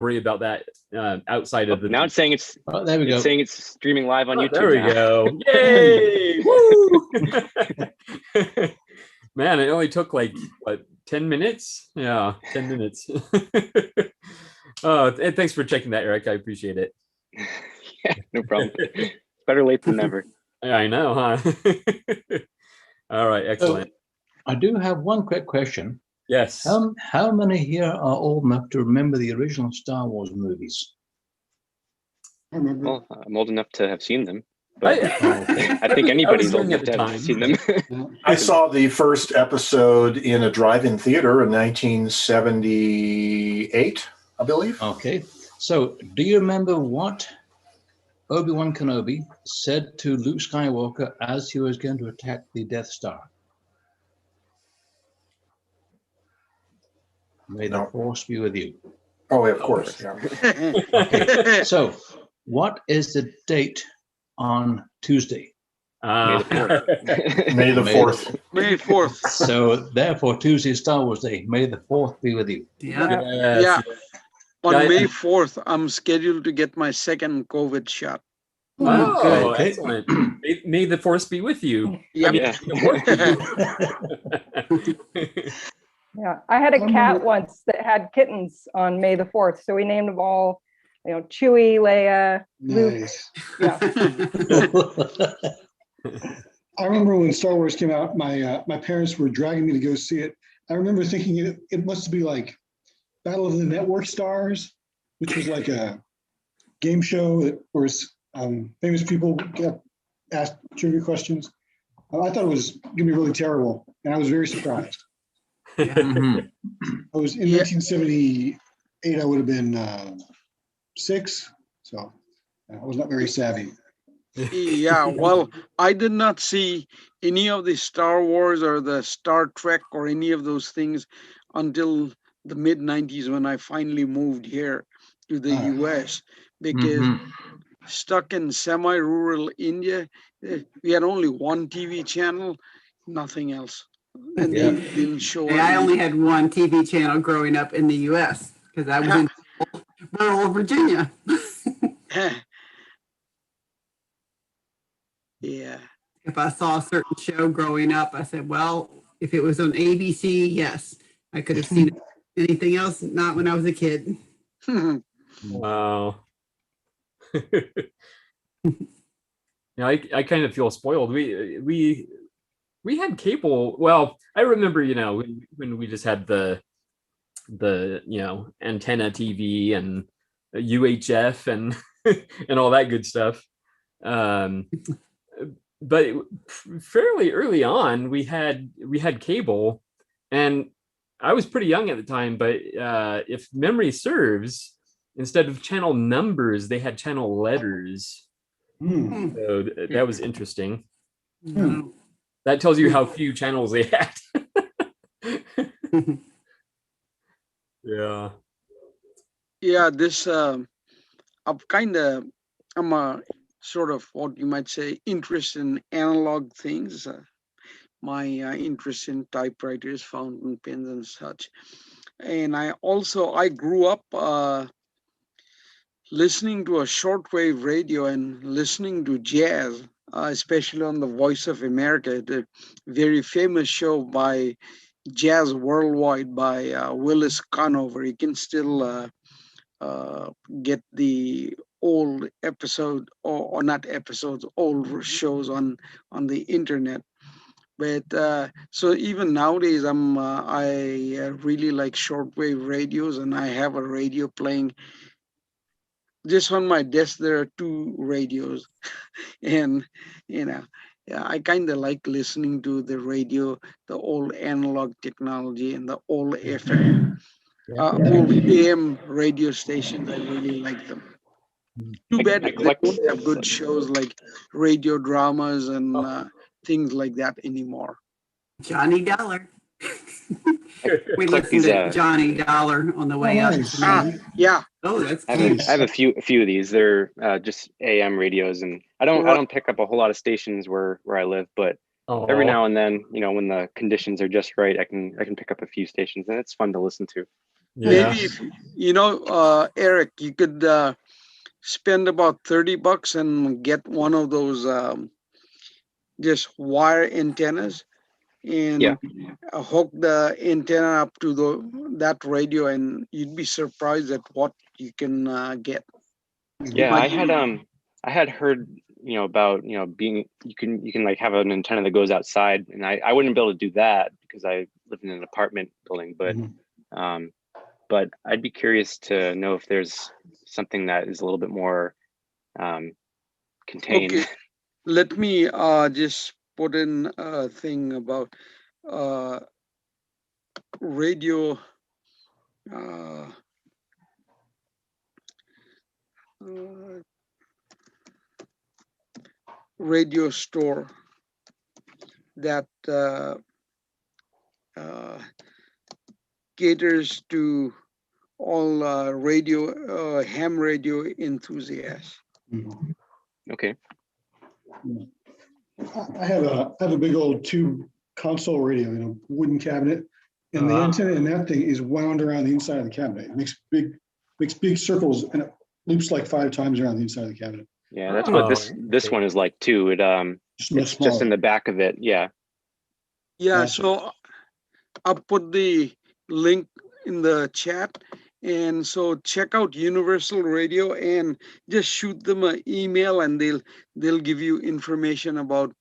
worry about that outside of the. Now it's saying it's. Oh, there we go. It's saying it's streaming live on YouTube. There we now. go. Yay! Woo! Man, it only took like what 10 minutes? Yeah, 10 minutes. Oh, and thanks for checking that, Eric. I appreciate it. Yeah, no problem. Better late than never. Yeah, I know, huh? All right, excellent. So, I do have one quick question. Yes. How many here are old enough to remember the original Star Wars movies? I remember. Well, I'm old enough to have seen them, but Okay. I think anybody's old young enough to have seen them. I saw the first episode in a drive-in theater in 1978, I believe. Okay. So, do you remember what Obi-Wan Kenobi said to Luke Skywalker as he was going to attack the Death Star? May the Force be with you. Oh, yeah, of course. Yeah. Okay. So, what is the date on Tuesday? May the 4th. May the 4th. May 4th. So, therefore, Tuesday is Star Wars Day. May the 4th be with you. Yeah. Yes. Yeah. On Yeah, May 4th, I'm scheduled to get my second COVID shot. Oh, Okay. excellent. May the Force be with you. Yep. Yeah. Yeah, I had a cat once that had kittens on May the 4th. So we named them all, Chewie, Leia, Luke. Nice. Yeah. I remember when Star Wars came out, my parents were dragging me to go see it. I remember thinking it must be like Battle of the Network Stars, which was like a game show that was famous people get asked trivia questions. I thought it was going to be really terrible, and I was very surprised. Mhm. I was in 1978. I would have been 6, so I was not very savvy. Yeah, well, I did not see any of the Star Wars or the Star Trek or any of those things until the mid 90s when I finally moved here to the US, because stuck in semi-rural India, we had only one TV channel, nothing else. And they didn't show Hey, I only had one TV channel growing up in the U.S. because I was in rural Virginia. Yeah. If I saw a certain show growing up, I said, well, if it was on ABC, yes, I could have seen it. Anything else, not when I was a kid. Wow. I kind of feel spoiled. We had cable. Well, I remember, when we just had the antenna TV and UHF and and all that good stuff. But fairly early on, we had cable, and I was pretty young at the time. But if memory serves, instead of channel numbers, they had channel letters. So that was interesting. That tells you how few channels they had. Yeah. Yeah, this I'm a sort of what you might say interest in analog things. My interest in typewriters, fountain pens, and such. And I grew up listening to a shortwave radio and listening to jazz, especially on the Voice of America, the very famous show by Jazz Worldwide by Willis Conover. You can still get the old episode or not episodes, old shows on the internet. But so even nowadays, I really like shortwave radios, and I have a radio playing. Just on my desk, there are 2 radios, and yeah, I kind of like listening to the radio, the old analog technology, and the old FM, old AM radio stations. I really like them. Too bad they don't have good shows like radio dramas and things like that anymore. Johnny Dollar. We listened to Johnny Dollar on the way up. Yeah. Oh, that's I cool. have a few of these. They're just AM radios, and I don't pick up a whole lot of stations where I live, but every now and then, when the conditions are just right, I can pick up a few stations, and it's fun to listen to. Yeah. Maybe if Eric, you could spend about $30 and get one of those just wire antennas and Yeah. hook the antenna up to that radio, and you'd be surprised at what you can get. Yeah, Like, I had heard, about, being, you can like have an antenna that goes outside, and I wouldn't be able to do that because I live in an apartment building, but I'd be curious to know if there's something that is a little bit more contained. okay, let me just put in a thing about radio uh, uh, radio store that caters to all ham radio enthusiasts. Okay. I have a big old tube console radio, wooden cabinet, and the antenna in that thing is wound around the inside of the cabinet. It makes big circles, and it loops like 5 times around the inside of the cabinet. Yeah, that's what this one is like too. It's just in the back of it. Yeah. Yeah, so I'll put the link in the chat. And so check out Universal Radio and just shoot them an email, and they'll give you information about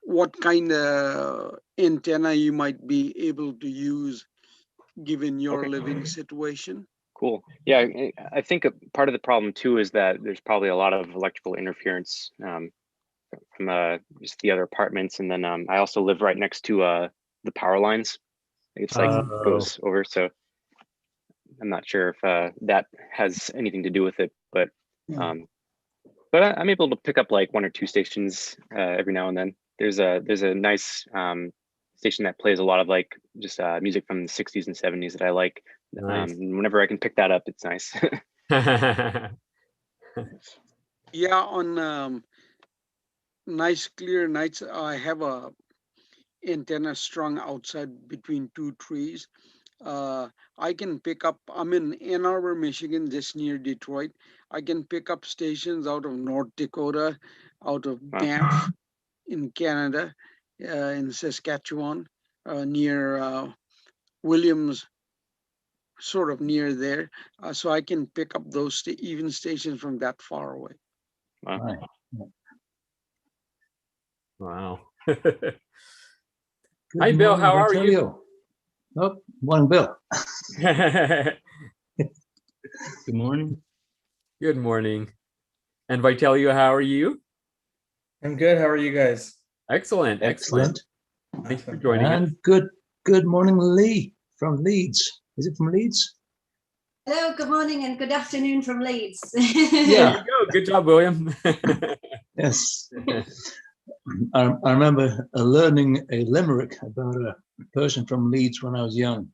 what kind of antenna you might be able to use given your living situation. Cool. Yeah, I think part of the problem too is that there's probably a lot of electrical interference from just the other apartments, and then I also live right next to the power lines. It's like goes over, so I'm not sure if that has anything to do with it, but I'm able to pick up like 1 or 2 stations every now and then. There's a nice station that plays a lot of like just music from the 60s and 70s that I like. Nice. Whenever I can pick that up, it's nice. Yeah, on nice clear nights, I have a antenna strung outside between 2 trees. I can pick up, I'm in Ann Arbor, Michigan, just near Detroit. I can pick up stations out of North Dakota, out of Banff in Canada, in Saskatchewan, near Williams, sort of near there. So I can pick up those even stations from that far away. Wow. Wow. Hi, Bill. How are you? Oh, morning, Bill. Good morning. Good morning. And Vitelio, how are you? I'm good. How are you guys? Excellent. Thanks for joining us. Good morning, Lee from Leeds. Is it from Leeds? Hello, good morning and good afternoon from Leeds. Yeah. There you go. Good job, William. Yes. I remember learning a limerick about a person from Leeds when I was young.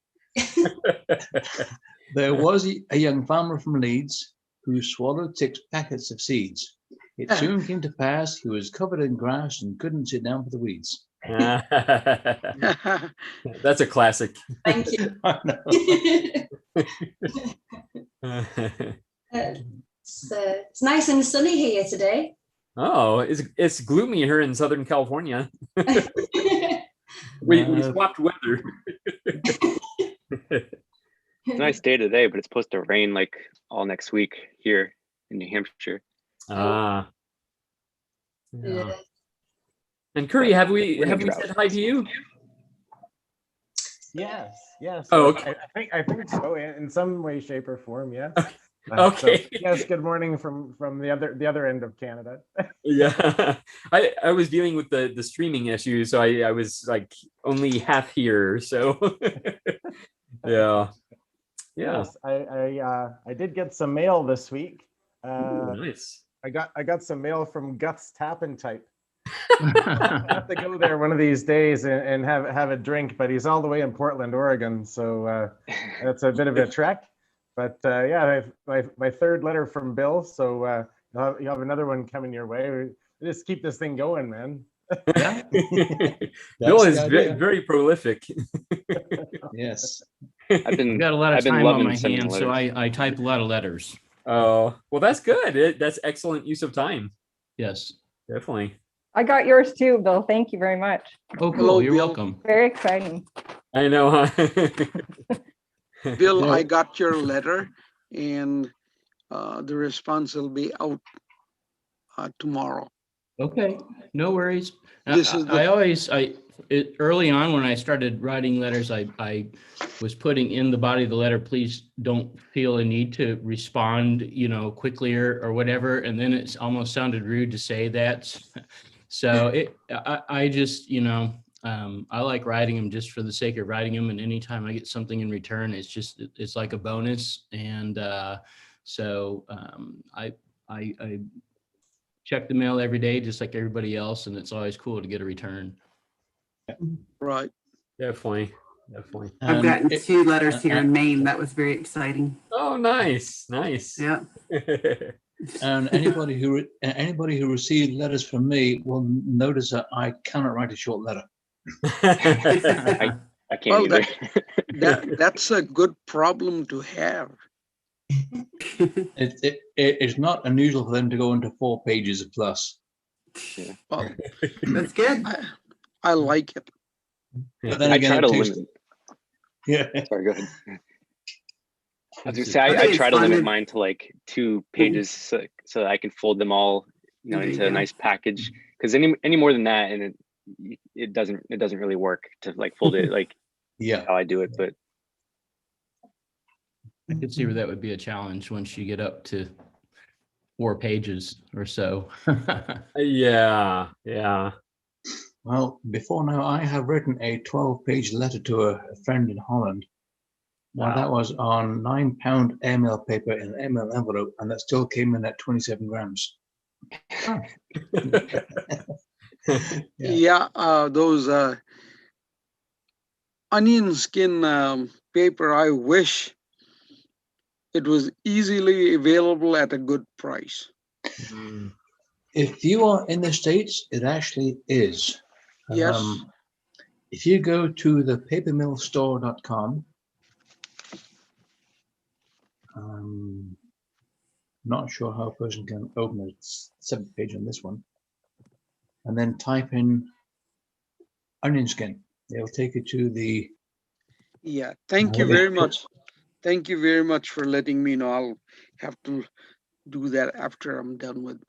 There was a young farmer from Leeds who swallowed 6 packets of seeds. It soon came to pass he was covered in grass and couldn't sit down for the weeds. That's a classic. Thank you. It's nice and sunny here today. Oh, it's gloomy here in Southern California. we swapped weather. It's a nice day today, but it's supposed to rain like all next week here in New Hampshire. Yeah. And Curry, have we said hi to you? Yes. Oh, okay. I think so, in some way, shape, or form. Yes. Okay. So, yes. Good morning from the other end of Canada. Yeah, I was dealing with the streaming issue, so I was like only half here. So yeah. Yes, I did get some mail this week. Nice. I got some mail from Guth's Tap and Type. I have to go there one of these days and have a drink, but he's all the way in Portland, Oregon, so it's a bit of a trek. But yeah, my 3rd letter from Bill, so you have another one coming your way. We just keep this thing going, man. Yeah. Bill is very prolific. Yes. I've been I've got a lot of I've been time on loving my sending hands, so letters. I type a lot of letters. Oh, well, that's good. That's excellent use of time. Yes. Definitely. I got yours too, Bill. Thank you very much. Oh, cool. Hello, You're Bill. welcome. Very exciting. I know, huh? Bill, Yeah. I got your letter, and the response will be out tomorrow. Okay, no worries. This is Early on when I started writing letters, I was putting in the body of the letter, please don't feel a need to respond, quickly or whatever. And then it's almost sounded rude to say that. So I just, I like writing them just for the sake of writing them. And anytime I get something in return, it's like a bonus. And so I check the mail every day, just like everybody else, and it's always cool to get a return. right. Definitely. I've gotten 2 letters here in Maine. That was very exciting. Oh, nice. Yeah. And anybody who received letters from me will notice that I cannot write a short letter. I can't Well, either. that's a good problem to have. It's not unusual for them to go into 4 pages plus. Yeah. Well, That's good. I like it. But then I again, try it to takes- limit. Yeah. Sorry, go ahead. I was gonna say I think I it's try to fun limit to- mine to like 2 pages so that I can fold them all, There you into a go. nice package. Because any more than that, and it doesn't really work to like fold it like Yeah. how I do it. But I could see where that would be a challenge once you get up to 4 pages or so. Yeah. Well, before now, I have written a 12-page letter to a friend in Holland. Now, that was on 9-pound airmail paper in an airmail envelope, and that still came in at 27 grams. Yeah, those onion skin paper, I wish it was easily available at a good price. If you are in the States, it actually is. Yes. If you go to the papermillstore.com, not sure how a person can open it. It's 7th page on this one. And then type in onion skin. It'll take you to the... Yeah, thank you very much. Thank you very much for letting me know. I'll have to do that after I'm done with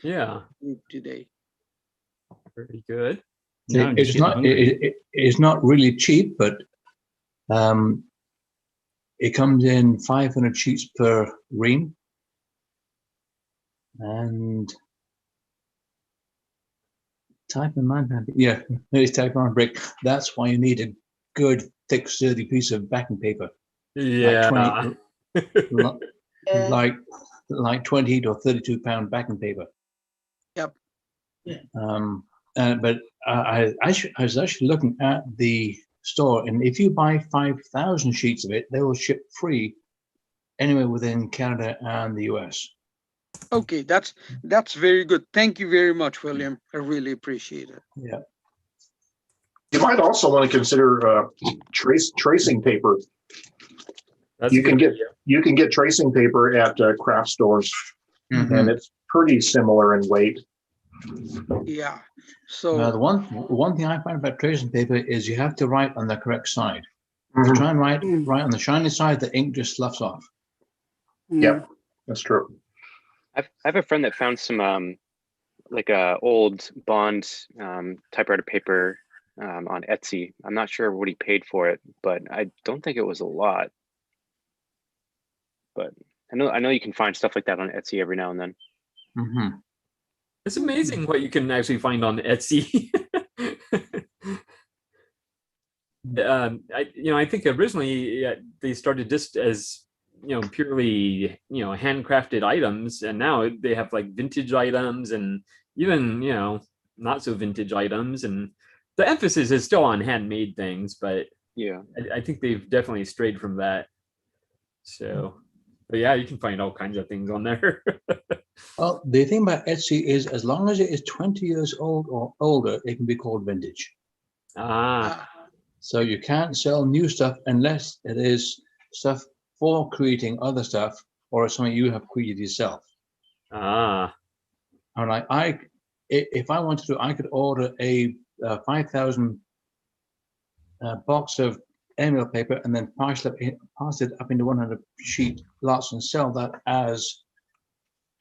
group today. Very good. It's not really cheap, but it comes in 500 sheets per ream. And type in 9 yeah, it's type on brick. That's why you need a good, thick, sturdy piece of backing paper. Yeah. Like 20 to 32 pound backing paper. Yep. But I was actually looking at the store, and if you buy 5,000 sheets of it, they will ship free anywhere within Canada and the US. Okay, that's very good. Thank you very much, William. I really appreciate it. Yeah. You might also want to consider tracing paper. You can get tracing paper at craft stores, and it's pretty similar in weight. Yeah. So the one thing I find about tracing paper is you have to write on the correct side. If you try and write on the shiny side, the ink just sloughs off. Yep, that's true. I have a friend that found some like old Bond typewriter paper on Etsy. I'm not sure what he paid for it, but I don't think it was a lot. But I know you can find stuff like that on Etsy every now and then. It's amazing what you can actually find on Etsy. I think originally they started just as purely handcrafted items, and now they have like vintage items and even not so vintage items, and the emphasis is still on handmade things, but yeah, I think they've definitely strayed from that. So, but yeah, you can find all kinds of things on there. Well, the thing about Etsy is, as long as it is 20 years old or older, it can be called vintage. So you can't sell new stuff unless it is stuff for creating other stuff or something you have created yourself. Ah. And if I wanted to, I could order a 5,000 box of airmail paper and then parse it up into 100 sheet lots and sell that as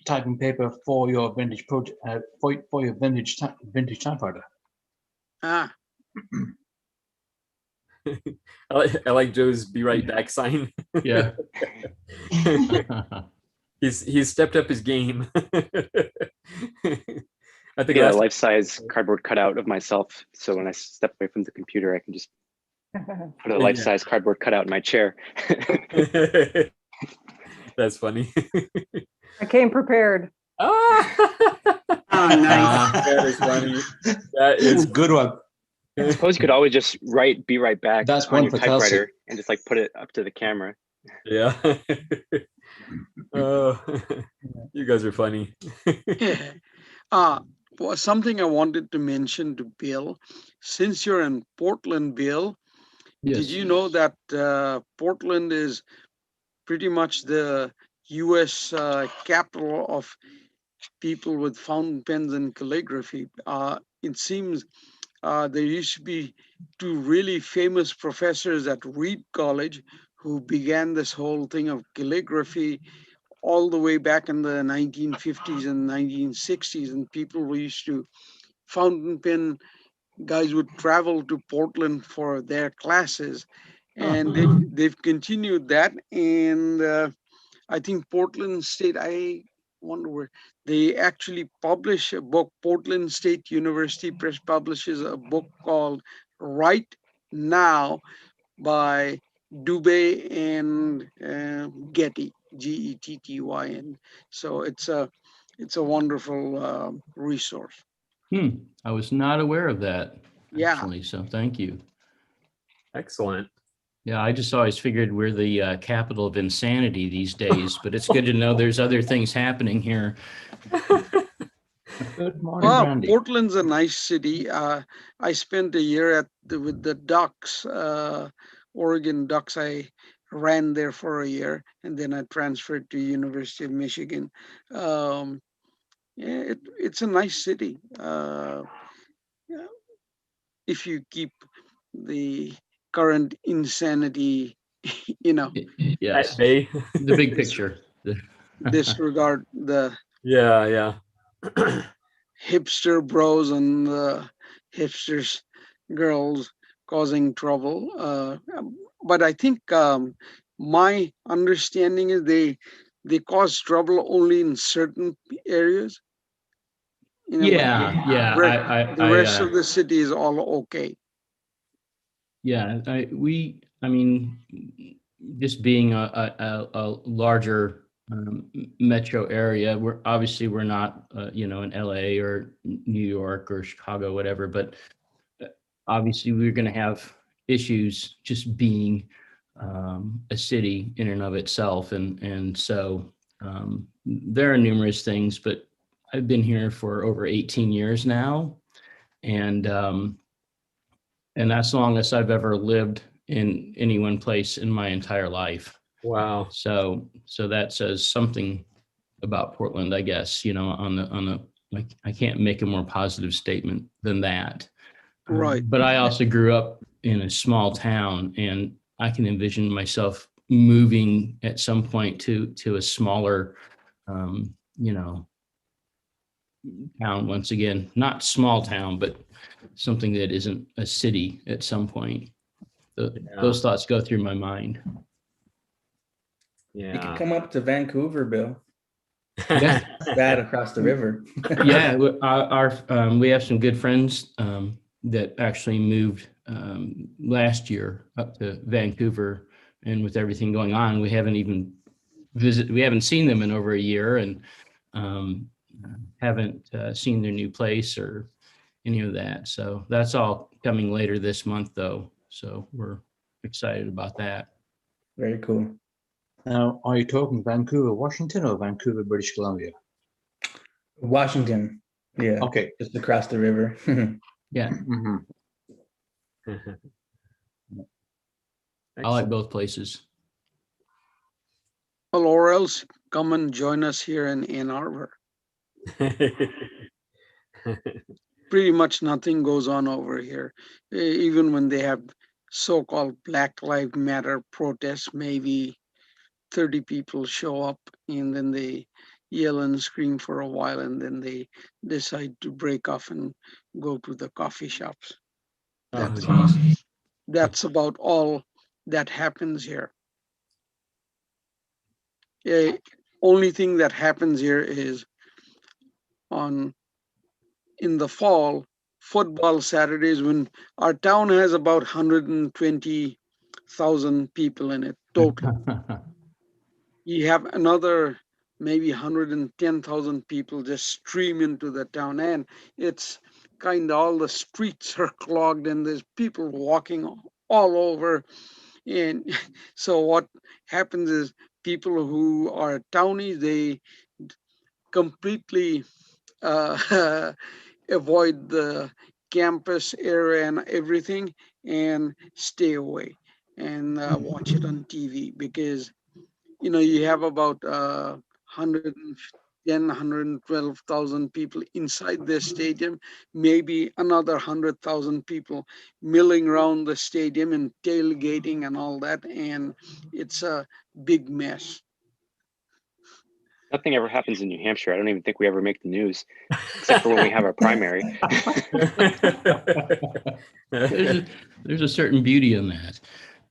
typing paper for your vintage project, for your vintage typewriter. Ah. I like Joe's "Be Right Back" sign. Yeah. He's stepped up his game. I think a life-size cardboard cutout of myself, so when I step away from the computer, I can just put a life-size cardboard cutout in my chair. That's funny. I came prepared. Oh, nice. That is funny. That is a good one. I suppose you could always just "Be right back" That's on one your for typewriter Kelsey. and just like put it up to the camera. Yeah. Oh, you guys are funny. Well, something I wanted to mention to Bill, since you're in Portland, Bill, Yes. did you know that Portland is pretty much the U.S. Capital of people with fountain pens and calligraphy? It seems there used to be two really famous professors at Reed College who began this whole thing of calligraphy all the way back in the 1950s and 1960s, and people used to fountain pen guys would travel to Portland for their classes, and they've continued that. And I think Portland State, I wonder where they actually publish a book. Portland State University Press publishes a book called Right Now by Dubé and Getty, Getty, and so it's a wonderful resource. I was not aware of that, Yeah. actually, so thank you. Excellent. Yeah, I just always figured we're the capital of insanity these days, but it's good to know there's other things happening here. Good morning, Well, Brandy. Portland's a nice city. I spent a year with the Ducks, Oregon Ducks. I ran there for a year, and then I transferred to University of Michigan. It's a nice city. If you keep the current insanity, Yes, At bay. the big picture. disregard the Yeah. hipster bros and the hipsters girls causing trouble. But I think my understanding is they cause trouble only in certain areas. Yeah. The rest of the city is all okay. Yeah, I mean, just being a larger metro area, we're not, in LA or New York or Chicago, whatever, but obviously we're going to have issues just being a city in and of itself. And so there are numerous things, but I've been here for over 18 years now. And that's the longest I've ever lived in any one place in my entire life. Wow. So that says something about Portland, I guess, on the like, I can't make a more positive statement than that. Right. But I also grew up in a small town, and I can envision myself moving at some point to a smaller, town once again, not small town, but something that isn't a city at some point. Those thoughts go through my mind. You could come up to Vancouver, Bill. Yeah. That across the river. Yeah, we have some good friends that actually moved last year up to Vancouver, and with everything going on, we haven't seen them in over a year, and haven't seen their new place or any of that. So that's all coming later this month, though. So we're excited about that. Very cool. Now, are you talking Vancouver, Washington, or Vancouver, British Columbia? Washington. Yeah. Okay. Just across the river. Yeah. Mm-hmm. I like both places. Well, or else come and join us here in Ann Arbor. Pretty much nothing goes on over here. Even when they have so-called Black Lives Matter protests, maybe 30 people show up and then they yell and scream for a while and then they decide to break off and go to the coffee shops. That's about all that happens here. Only thing that happens here is in the fall, football Saturdays, when our town has about 120,000 people in it total. You have another maybe 110,000 people just stream into the town, and it's kind of all the streets are clogged and there's people walking all over. And so what happens is people who are townies, they completely avoid the campus area and everything and stay away and watch it on TV, because you have about 112,000 people inside the stadium, maybe another 100,000 people milling around the stadium and tailgating and all that, and it's a big mess. Nothing ever happens in New Hampshire. I don't even think we ever make the news, except for when we have our primary. There's a certain beauty in that.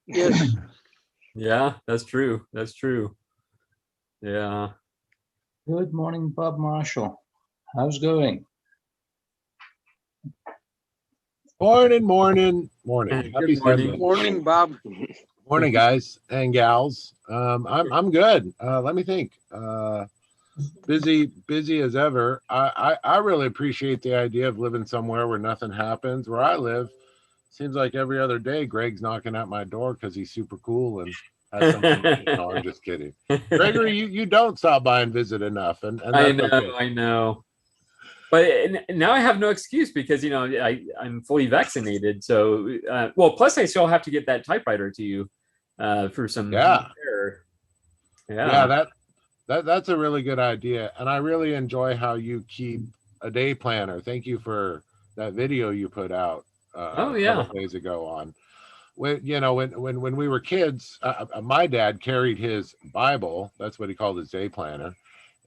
Yes. Yeah, that's true. That's true. Yeah. Good morning, Bob Marshall. How's it going? Morning. Happy Good morning. Sunday. Morning, Bob. Morning, guys and gals. I'm good. Let me think. Busy as ever. I really appreciate the idea of living somewhere where nothing happens. Where I live, seems like every other day Greg's knocking at my door because he's super cool and has something. No, I'm just kidding. Gregory, you don't stop by and visit enough, and that's okay. I know. But now I have no excuse because I'm fully vaccinated. So well, plus I still have to get that typewriter to you for some repair. Yeah, that's a really good idea, and I really enjoy how you keep a day planner. Thank you for that video you put out a couple days ago on when we were kids. My dad carried his Bible. That's what he called his day planner.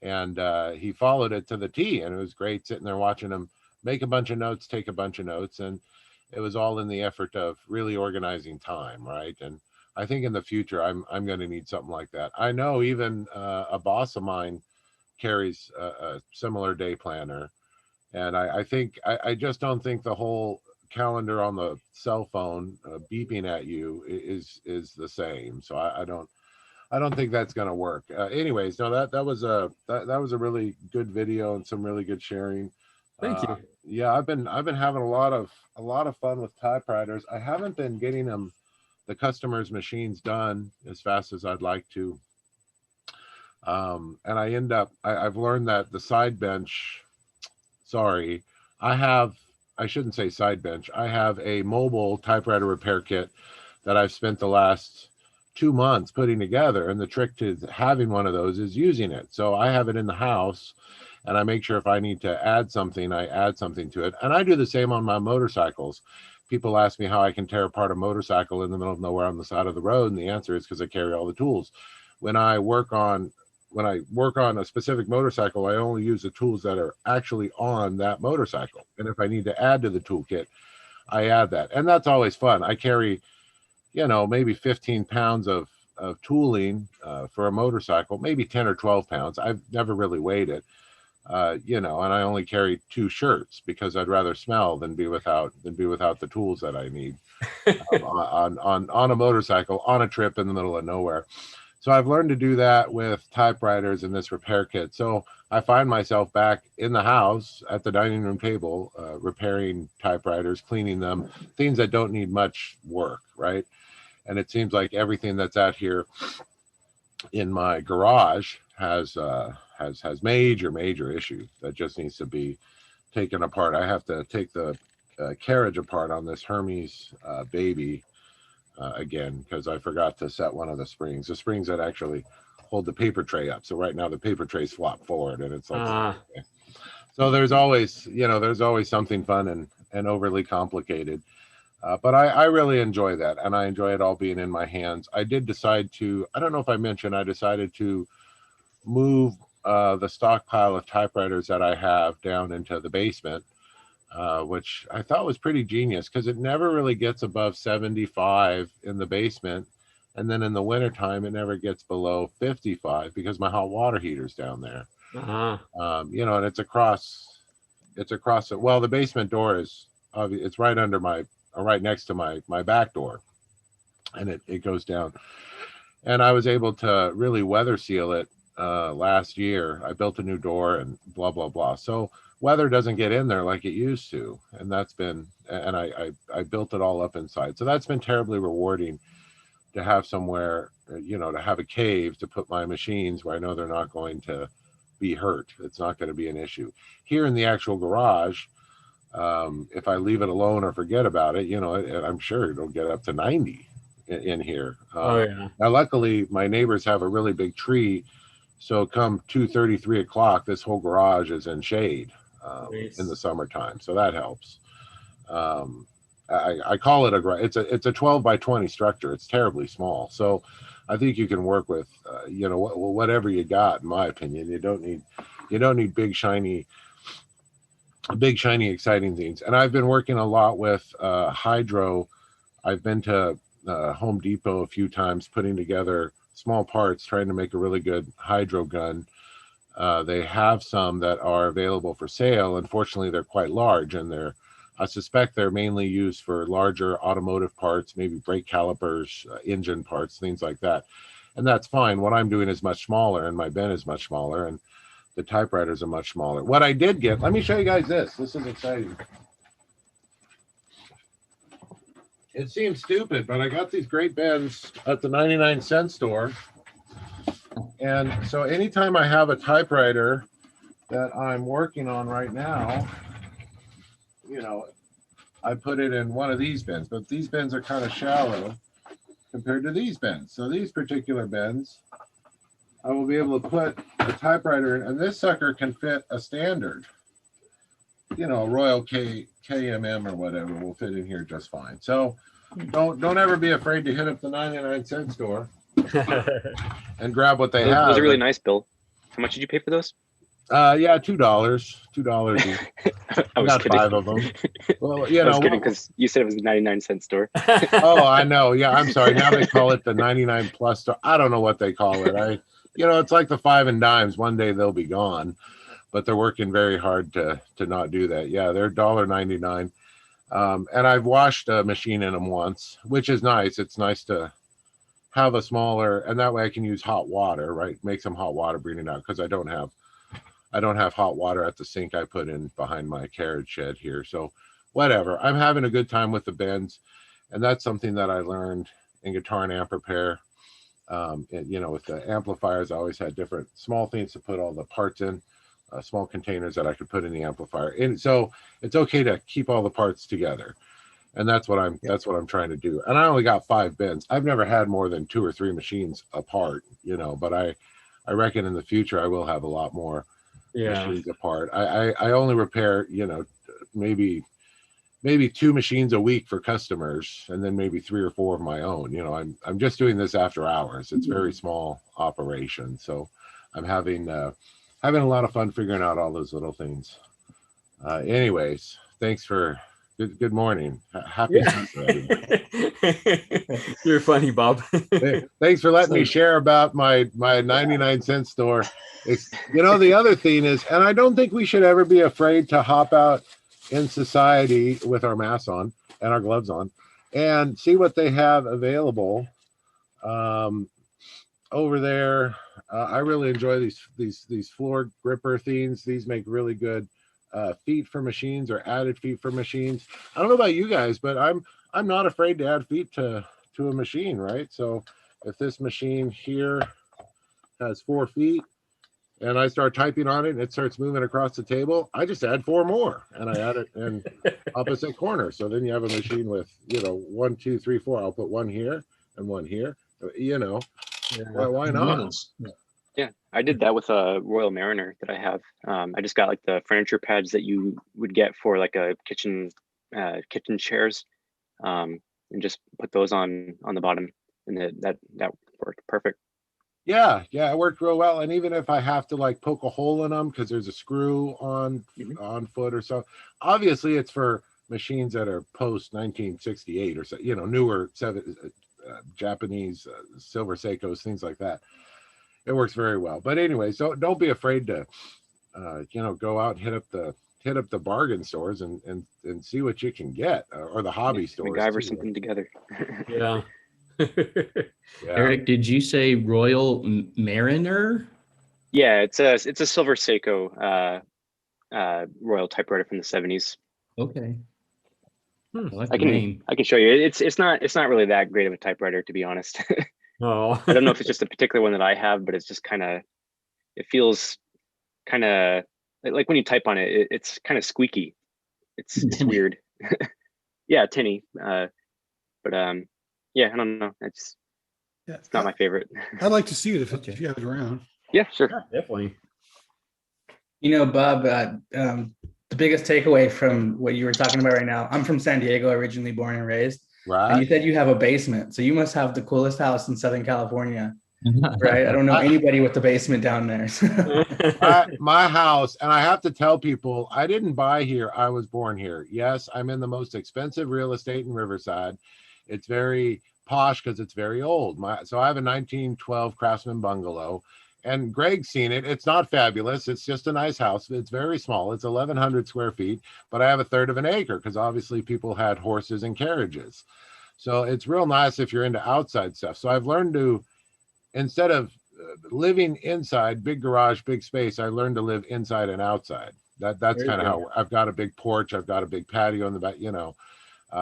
And he followed it to the T, and it was great sitting there watching him make a bunch of notes, take a bunch of notes, and it was all in the effort of really organizing time, right? And I think in the future, I'm going to need something like that. I know even a boss of mine carries a similar day planner, and I think I just don't think the whole calendar on the cell phone beeping at you is the same. So I don't think that's going to work. Anyways, no, that was a really good video and some really good sharing. Thank you. Yeah, I've been having a lot of fun with typewriters. I haven't been getting the customers' machines done as fast as I'd like to. And I've learned that the side bench. Sorry, I shouldn't say side bench. I have a mobile typewriter repair kit that I've spent the last 2 months putting together, and the trick to having one of those is using it. So I have it in the house, and I make sure if I need to add something, I add something to it. And I do the same on my motorcycles. People ask me how I can tear apart a motorcycle in the middle of nowhere on the side of the road, and the answer is because I carry all the tools. When I work on a specific motorcycle, I only use the tools that are actually on that motorcycle. And if I need to add to the toolkit, I add that, and that's always fun. I carry maybe 15 pounds of tooling for a motorcycle, maybe 10 or 12 pounds. I've never really weighed it, and I only carry 2 shirts because I'd rather smell than be without the tools that I need on a motorcycle on a trip in the middle of nowhere. So I've learned to do that with typewriters and this repair kit. So I find myself back in the house at the dining room table, repairing typewriters, cleaning them, things that don't need much work, right? And it seems like everything that's out here in my garage has major issues that just needs to be taken apart. I have to take the carriage apart on this Hermes baby again, because I forgot to set one of the springs that actually hold the paper tray up. So right now the paper trays flop forward, and it's like, okay. So there's always, there's always something fun and overly complicated. But I really enjoy that, and I enjoy it all being in my hands. I did decide to, I don't know if I mentioned, I decided to move the stockpile of typewriters that I have down into the basement, which I thought was pretty genius, because it never really gets above 75 in the basement. And then in the wintertime, it never gets below 55 because my hot water heater's down there. And it's across, well, the basement door is, it's right under right next to my back door, and it goes down. And I was able to really weather seal it last year. I built a new door and blah, blah, blah. So weather doesn't get in there like it used to. And that's been, and I built it all up inside. So that's been terribly rewarding to have somewhere, to have a cave to put my machines where I know they're not going to be hurt. It's not going to be an issue. Here in the actual garage, if I leave it alone or forget about it, I'm sure it'll get up to 90 in here. Now, luckily, my neighbors have a really big tree. So come 2:30, 3 o'clock, this whole garage is in shade in the summertime. So that helps. I call it it's a 12 by 20 structure. It's terribly small. So I think you can work with, whatever you got, in my opinion. You don't need big, shiny, exciting things. And I've been working a lot with hydro. I've been to Home Depot a few times, putting together small parts, trying to make a really good hydro gun. They have some that are available for sale. Unfortunately, they're quite large, and I suspect they're mainly used for larger automotive parts, maybe brake calipers, engine parts, things like that. And that's fine. What I'm doing is much smaller, and my bin is much smaller, and the typewriters are much smaller. What I did get, let me show you guys this. This is exciting. It seems stupid, but I got these great bins at the 99-cent store. And so anytime I have a typewriter that I'm working on right now, I put it in one of these bins, but these bins are kind of shallow compared to these bins. So these particular bins, I will be able to put a typewriter in, and this sucker can fit a standard, a Royal KMM or whatever will fit in here just fine. So don't ever be afraid to hit up the 99-cent store and grab what they have. Those are really nice, Bill. How much did you pay for those? Yeah, $2. I was got kidding. 5 of them. Well, I was kidding because you said it was a 99-cent store. Oh, I know. Yeah, I'm sorry. Now they call it the 99 plus store. I don't know what they call it. It's like the 5 and dimes. One day they'll be gone, but they're working very hard to not do that. Yeah, they're $1.99. And I've washed a machine in them once, which is nice. It's nice to have a smaller, and that way I can use hot water, right? Make some hot water breathing out, because I don't have hot water at the sink I put in behind my carriage shed here. So whatever, I'm having a good time with the bends, and that's something that I learned in guitar and amp repair. With the amplifiers, I always had different small things to put all the parts in, small containers that I could put in the amplifier. And so it's okay to keep all the parts together. And that's what I'm trying to do. And I only got 5 bins. I've never had more than 2 or 3 machines apart, but I reckon in the future I will have a lot more machines apart. I only repair, maybe 2 machines a week for customers, and then maybe 3 or 4 of my own. I'm just doing this after hours. It's very small operation. So I'm having a lot of fun figuring out all those little things. Anyways, thanks for good morning. Happy Sunday, everybody. You're funny, Bob. Thanks for letting me share about my 99-cent store. It's, the other thing is, and I don't think we should ever be afraid to hop out in society with our masks on and our gloves on and see what they have available over there. I really enjoy these floor gripper things. These make really good feet for machines, or added feet for machines. I don't know about you guys, but I'm not afraid to add feet to a machine, right? So if this machine here has 4 feet, and I start typing on it and it starts moving across the table, I just add 4 more and I add it in opposite corner. So then you have a machine with, 1, 2, 3, 4. I'll put 1 here and 1 here, why not? Yeah, I did that with a Royal Mariner that I have. I just got like the furniture pads that you would get for like a kitchen chairs, and just put those on the bottom, and that worked perfect. Yeah, it worked real well. And even if I have to like poke a hole in them because there's a screw on foot or so, obviously it's for machines that are post 1968 or so, newer Japanese silver Seikos, things like that. It works very well. But anyway, so don't be afraid to go out and hit up the bargain stores and see what you can get, or the hobby stores. MacGyver something together. Yeah. Eric, did you say Royal Mariner? Yeah, it's a silver Seiko Royal typewriter from the 70s. Okay. I can show you. It's not really that great of a typewriter, to be honest. Oh. I don't know if it's just a particular one that I have, but it's just it feels kind of like when you type on it, it's kind of squeaky. It's weird. Yeah, tinny. But yeah, I don't know. It's not my favorite. I'd like to see it if you have it around. Yeah, sure. Yeah, definitely. Bob, the biggest takeaway from what you were talking about right now, I'm from San Diego, originally born and raised. Right. And you said you have a basement. So you must have the coolest house in Southern California, right? I don't know anybody with a basement down there. My house, and I have to tell people, I didn't buy here. I was born here. Yes, I'm in the most expensive real estate in Riverside. It's very posh because it's very old. So I have a 1912 Craftsman bungalow. And Greg's seen it. It's not fabulous. It's just a nice house. It's very small. It's 1,100 square feet, but I have 1/3 of an acre because obviously people had horses and carriages. So it's real nice if you're into outside stuff. So I've learned to, instead of living inside, big garage, big space, I learned to live inside and outside. That's kind of how I've got a big porch. I've got a big patio in the back,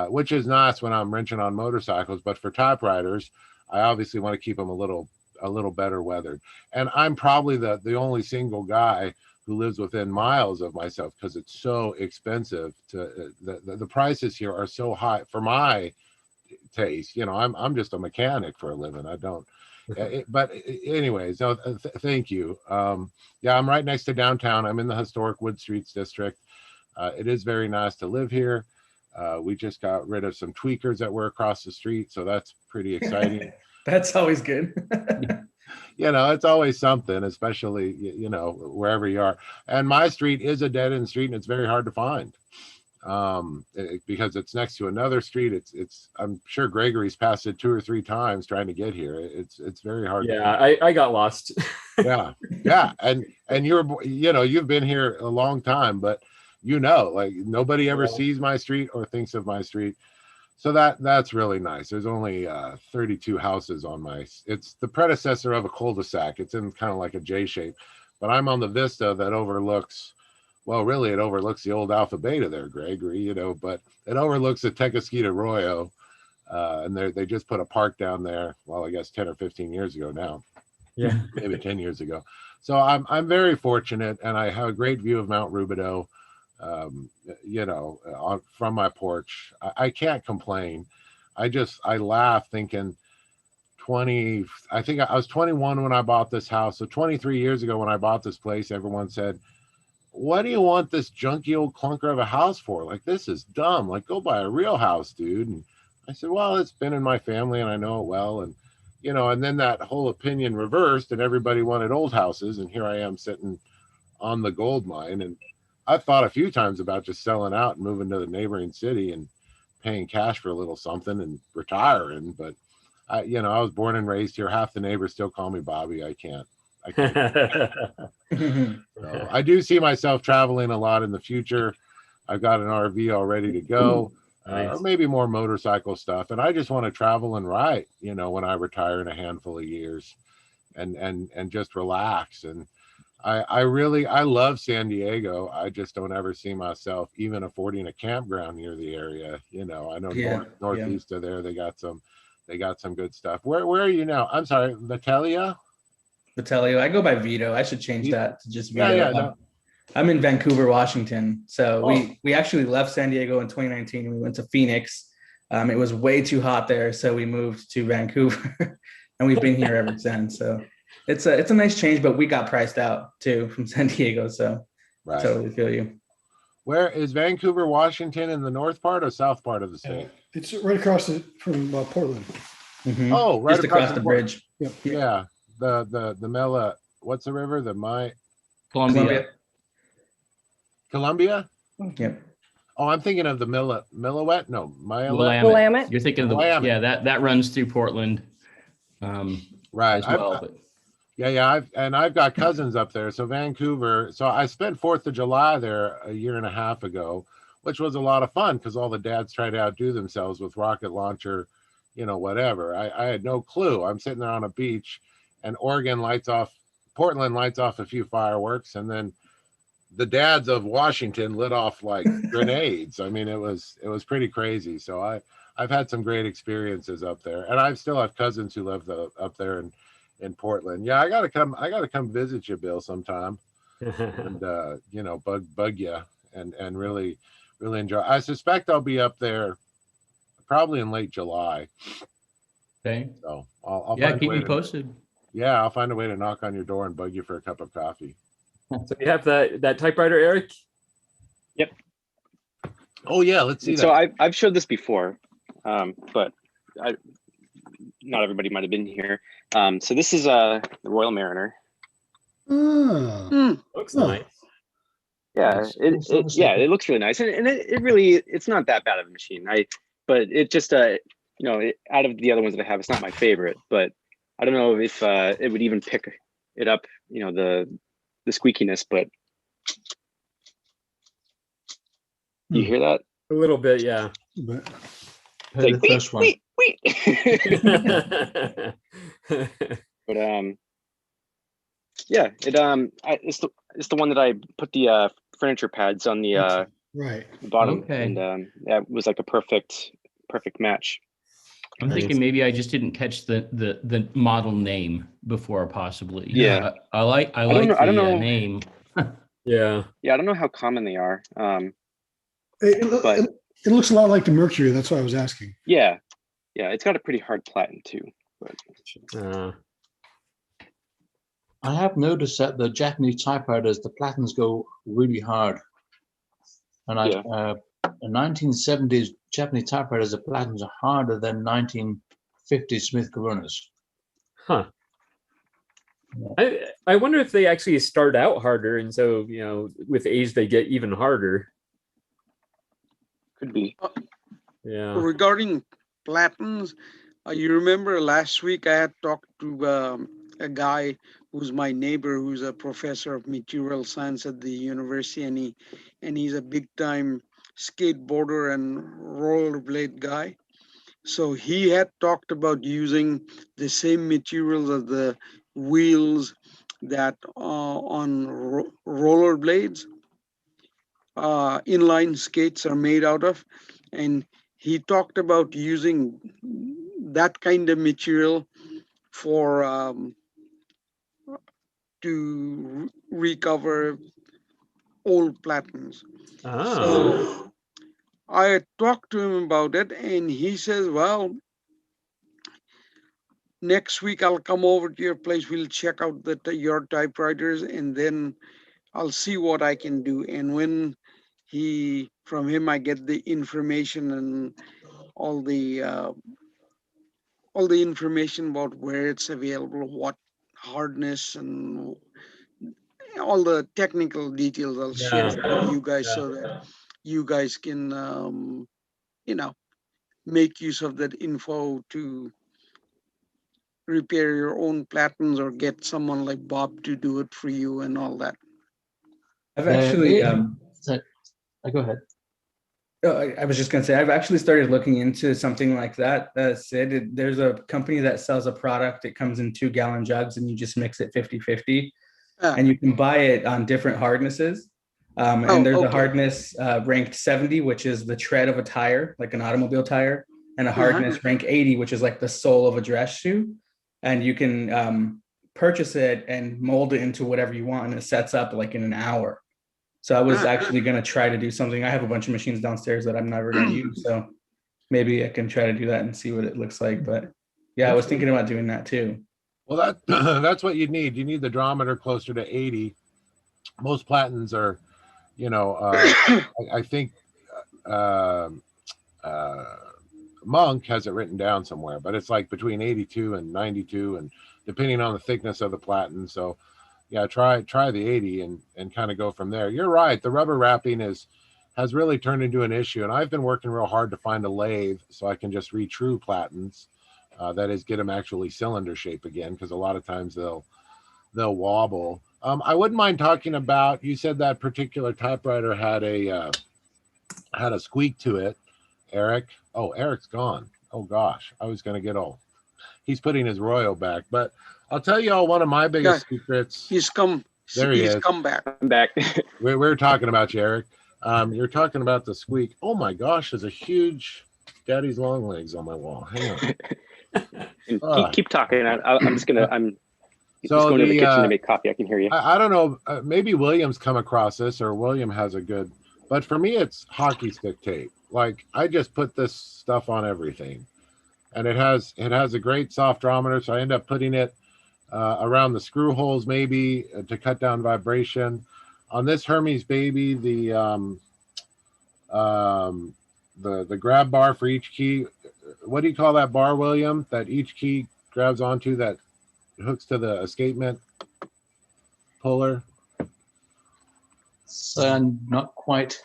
which is nice when I'm wrenching on motorcycles. But for typewriters, I obviously want to keep them a little better weathered. And I'm probably the only single guy who lives within miles of myself because it's so expensive the prices here are so high for my taste. I'm just a mechanic for a living. I don't but anyways, no, thank you. Yeah, I'm right next to downtown. I'm in the historic Wood Streets district. It is very nice to live here. We just got rid of some tweakers that were across the street, so that's pretty exciting. That's always good. It's always something, especially, wherever you are. And my street is a dead end street and it's very hard to find because it's next to another street. It's I'm sure Gregory's passed it 2 or 3 times trying to get here. It's very hard. Yeah, I got lost. Yeah. And you've been here a long time, but like nobody ever sees my street or thinks of my street. So that's really nice. There's only 32 houses on it's the predecessor of a cul-de-sac. It's in kind of like a J shape, but I'm on the vista that overlooks, well, really it overlooks the old Alpha Beta there, Gregory, but it overlooks the Tequesquita Arroyo. And they just put a park down there. Well, I guess 10 or 15 years ago now. Yeah. Maybe 10 years ago. So I'm very fortunate and I have a great view of Mount Rubidoux. From my porch. I can't complain. I laugh thinking I think I was 21 when I bought this house. So 23 years ago when I bought this place, everyone said, what do you want this junky old clunker of a house for? Like, this is dumb. Like, go buy a real house, dude. And I said, well, it's been in my family and I know it well. And, and then that whole opinion reversed and everybody wanted old houses. And here I am sitting on the gold mine. And I've thought a few times about just selling out and moving to the neighboring city and paying cash for a little something and retiring. But I was born and raised here. Half the neighbors still call me Bobby. I can't. So I do see myself traveling a lot in the future. I've got an RV all ready to go, or maybe more motorcycle stuff. And I just want to travel and ride, when I retire in a handful of years and just relax. And I love San Diego. I just don't ever see myself even affording a campground near the area. I know northeast of there, they got some good stuff. Where are you now? I'm sorry, Vitelia? Vitelio. I go by Vito. I should change that to just Vito. Yeah, no. I'm in Vancouver, Washington. So Oh. we actually left San Diego in 2019. We went to Phoenix. It was way too hot there, so we moved to Vancouver, and we've been here ever since. So it's a nice change, but we got priced out too from San Diego. So I totally feel you. Where is Vancouver, Washington, in the north part or south part of the state? It's right across from Portland. Mhm. Oh, right Just across the bridge. Yep. Yeah, the Mela. What's the river? Columbia. Columbia. Yep. Oh, I'm thinking of the Millowet. No, Willamette. You're thinking of the Willamette. that runs through Portland. Right. As well, but I've got cousins up there. So Vancouver. So I spent 4th of July there a year and a half ago, which was a lot of fun because all the dads tried to outdo themselves with rocket launcher, whatever. I had no clue. I'm sitting there on a beach, and Portland lights off a few fireworks, and then the dads of Washington lit off like grenades. I mean, it was pretty crazy. So I've had some great experiences up there, and I still have cousins who live up there in Portland. Yeah, I gotta come visit you, Bill, sometime, and bug you and really enjoy. I suspect I'll be up there probably in late July. Okay. So I'll yeah, find keep me posted. Yeah, I'll find a way to knock on your door and bug you for a cup of coffee. So you have that typewriter, Eric? Yep. Oh yeah, let's see. So I've showed this before, but not everybody might have been here. So this is the Royal Mariner. Looks nice. Yeah, it looks really nice, and it's not that bad of a machine. But it just out of the other ones that I have, it's not my favorite. But I don't know if it would even pick it up, the squeakiness. But you hear that? A little bit, yeah. But It's like, the first one. wait. But yeah, it's the one that I put the furniture pads on the right bottom, Okay. and it was like a perfect match. I'm thinking maybe I just didn't catch the model name before, possibly. Yeah. I like I don't know. name. Yeah. Yeah, I don't know how common they are. It looks a lot like the Mercury. That's why I was asking. Yeah, it's got a pretty hard platen too. But I have noticed that the Japanese typewriters, the platens go really hard. And in 1970s Japanese typewriters, the platens are harder than 1950s Smith Coronas. Huh. I wonder if they actually start out harder, and so with age they get even harder. Could be. Yeah. Regarding platens, you remember last week I had talked to a guy who's my neighbor, who's a professor of material science at the university, and he's a big time skateboarder and rollerblade guy. So he had talked about using the same materials as the wheels that on rollerblades, inline skates are made out of. And he talked about using that kind of material for to recover old platens. So I talked to him about it, and he says, well, next week I'll come over to your place. We'll check out your typewriters, and then I'll see what I can do. And when from him, I get the information and all the information about where it's available, what hardness, and all the technical details. I'll share it with you guys so that you guys can, make use of that info to repair your own platens or get someone like Bob to do it for you and all that. I've actually, go ahead. I was just going to say, I've actually started looking into something like that. Sid, there's a company that sells a product. It comes in 2-gallon jugs, and you just mix it 50-50. And you can buy it on different hardnesses. And there's a hardness ranked 70, which is the tread of a tire, like an automobile tire, and a hardness rank 80, which is like the sole of a dress shoe. And you can purchase it and mold it into whatever you want, and it sets up like in an hour. So I was actually going to try to do something. I have a bunch of machines downstairs that I'm never going to use, so maybe I can try to do that and see what it looks like. But yeah, I was thinking about doing that too. Well, that's what you need. You need the drometer closer to 80. Most platens are, you know, I think Monk has it written down somewhere, but it's like between 82 and 92, and depending on the thickness of the platen. So yeah, try the 80 and kind of go from there. You're right. The rubber wrapping has really turned into an issue, and I've been working real hard to find a lathe so I can just retrue platens. That is, get them actually cylinder shape again, because a lot of times they'll wobble. I wouldn't mind talking about, you said that particular typewriter had a squeak to it, Eric. Oh, Eric's gone. Oh gosh, I was gonna get old. He's putting his Royal back, but I'll tell you all one of my biggest secrets. He's come. There he is. Come back. I'm back. We're talking about you, Eric. You're talking about the squeak. Oh my gosh, there's a huge Daddy's long legs on my wall. Hang on. keep talking. I'm just going to the kitchen to make coffee. I can hear you. I don't know. Maybe William's come across this, or William has a good. But for me, it's hockey stick tape. Like, I just put this stuff on everything, and it has a great soft drometer. So I end up putting it around the screw holes, maybe to cut down vibration. On this Hermes baby, the grab bar for each key. What do you call that bar, William? That each key grabs onto, that hooks to the escapement puller. So not quite.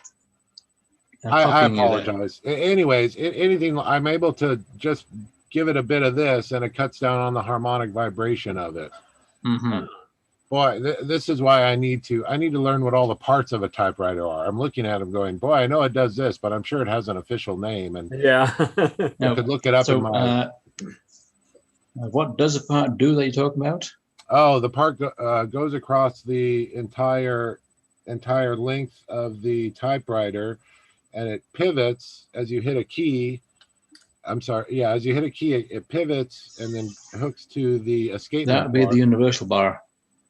I apologize. Anyways, anything, I'm able to just give it a bit of this, and it cuts down on the harmonic vibration of it. Mm-hmm. Boy, this is why I need to learn what all the parts of a typewriter are. I'm looking at them going, boy, I know it does this, but I'm sure it has an official name. And yeah, I could look it up in my. What does the part do that you talk about? Oh, the part goes across the entire length of the typewriter, and it pivots as you hit a key. I'm sorry. Yeah, as you hit a key, it pivots and then hooks to the escapement. That would be the universal bar.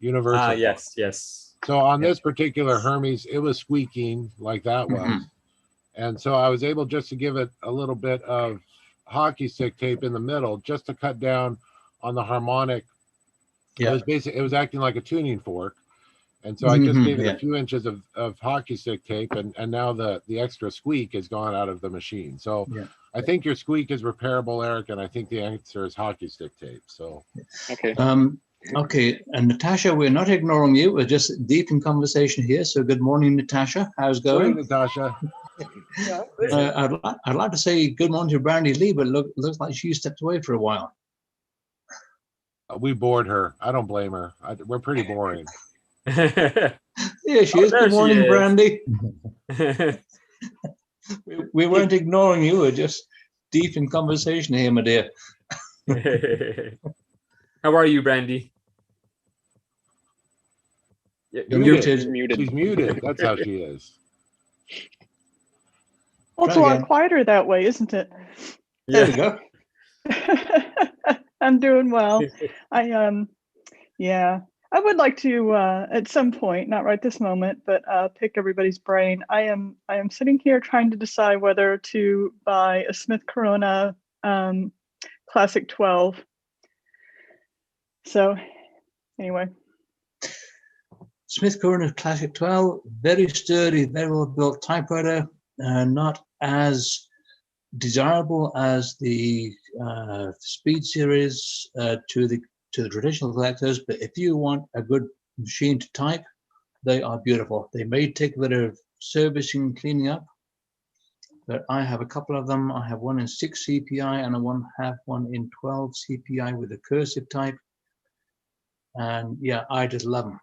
Universal. Yes, yes. So on this particular Hermes, it was squeaking like that was. Mm-hmm. And so I was able just to give it a little bit of hockey stick tape in the middle, just to cut down on the harmonic. Yeah. It was acting like a tuning fork. And so I just gave it a few inches of hockey stick tape, and now the extra squeak is gone out of the machine. So I think your squeak is repairable, Eric, and I think the answer is hockey stick tape. So okay. Okay, and Natasha, we're not ignoring you. We're just deep in conversation here. So good morning, Natasha. How's it going? Good morning, Natasha. I'd like to say good morning to Brandy Lee, but looks like she stepped away for a while. We bored her. I don't blame her. We're pretty boring. Yeah, she is. Good morning, Brandy. we weren't ignoring you. We're just deep in conversation here, my dear. How are you, Brandy? You're muted. She's muted. That's how she is. Well, it's a lot quieter that way, isn't it? There we go. I'm doing well. I would like to at some point, not right this moment, but pick everybody's brain. I am sitting here trying to decide whether to buy a Smith Corona Classic 12. So anyway. Smith Corona Classic 12, very sturdy, very well built typewriter, not as desirable as the Speed series to the traditional collectors, but if you want a good machine to type, they are beautiful. They may take a bit of servicing and cleaning up, but I have a couple of them. I have one in 6 CPI and I have one in 12 CPI with a cursive type. And yeah, I just love them.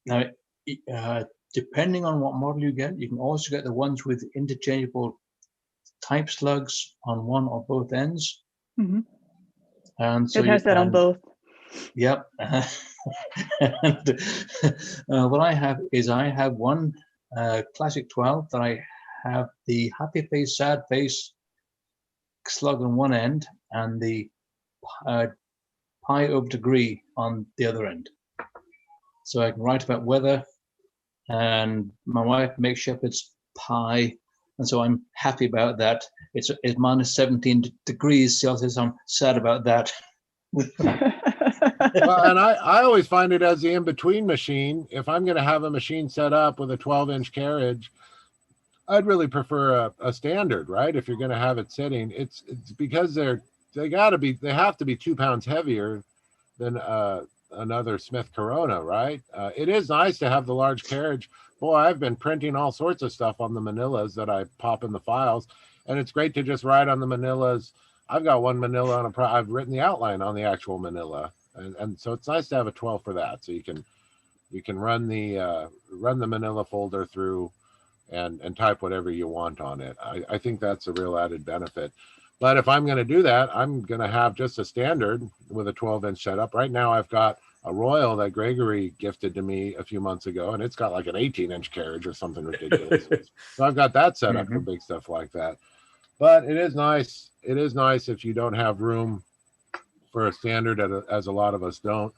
Now, depending on what model you get, you can also get the ones with interchangeable type slugs on one or both ends. Mm-hmm. And so it has that on both. Yep. And, what I have one Classic 12 that I have the happy face, sad face slug on one end, and the pi over degree on the other end. So I can write about weather, and my wife makes sure it's pi, and so I'm happy about that. It's minus 17 degrees Celsius. I'm sad about that. Well, and I always find it as the in-between machine. If I'm going to have a machine set up with a 12-inch carriage, I'd really prefer a standard, right? If you're going to have it sitting, it's because they have to be 2 pounds heavier than another Smith Corona, right? It is nice to have the large carriage. Boy, I've been printing all sorts of stuff on the Manilas that I pop in the files, and it's great to just write on the Manilas. I've got one Manila on I've written the outline on the actual Manila, and so it's nice to have a 12 for that. So you can run the Manila folder through and type whatever you want on it. I think that's a real added benefit. But if I'm going to do that, I'm going to have just a standard with a 12-inch setup. Right now, I've got a Royal that Gregory gifted to me a few months ago, and it's got like an 18-inch carriage or something ridiculous. So I've got that set up for big stuff like that. But it is nice. It is nice if you don't have room for a standard, as a lot of us don't.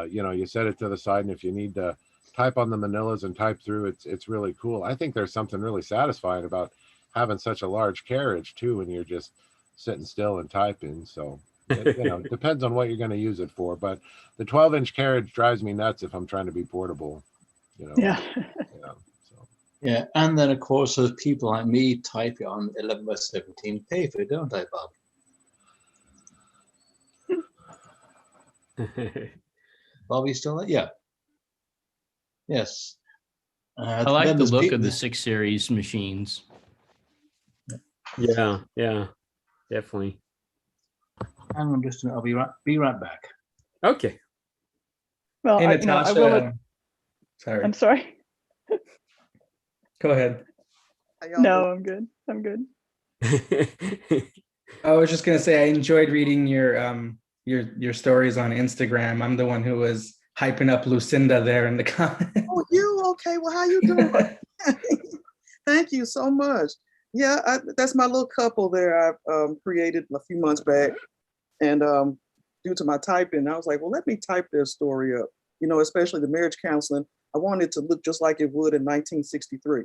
You set it to the side, and if you need to type on the Manilas and type through, it's really cool. I think there's something really satisfying about having such a large carriage too, when you're just sitting still and typing. So it depends on what you're going to use it for. But the 12-inch carriage drives me nuts if I'm trying to be portable. Yeah. Yeah, and then of course there's people like me type it on 11 by 17 paper, don't I, Bob? Bob, you still there? Yeah. Yes. I like the look of the 6 Series machines. Yeah, definitely. I'm just, I'll be right back. Okay. Well, Hey, I Natasha, will. Sorry. I'm sorry. Go ahead. No, I'm good. I'm good. I was just gonna say I enjoyed reading your stories on Instagram. I'm the one who was hyping up Lucinda there in the comments. Oh, you okay? Well, how you doing? Thank you so much. Yeah, that's my little couple there. I created a few months back, and due to my typing, I was like, well, let me type their story up. Especially the marriage counseling. I wanted it to look just like it would in 1963.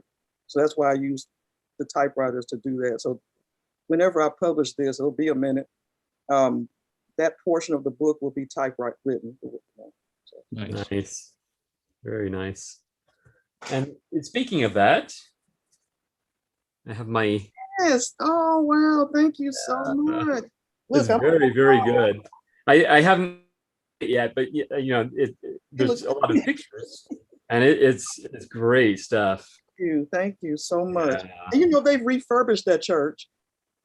So that's why I used the typewriters to do that. So whenever I publish this, it'll be a minute. That portion of the book will be typewritten. So. Nice. Very nice. And speaking of that, I have my... Yes. Oh, wow. Thank you so much. It's very, very good. I haven't yet, but there's a lot of pictures, and it's great stuff. Thank you so much. Yeah. And they've refurbished that church.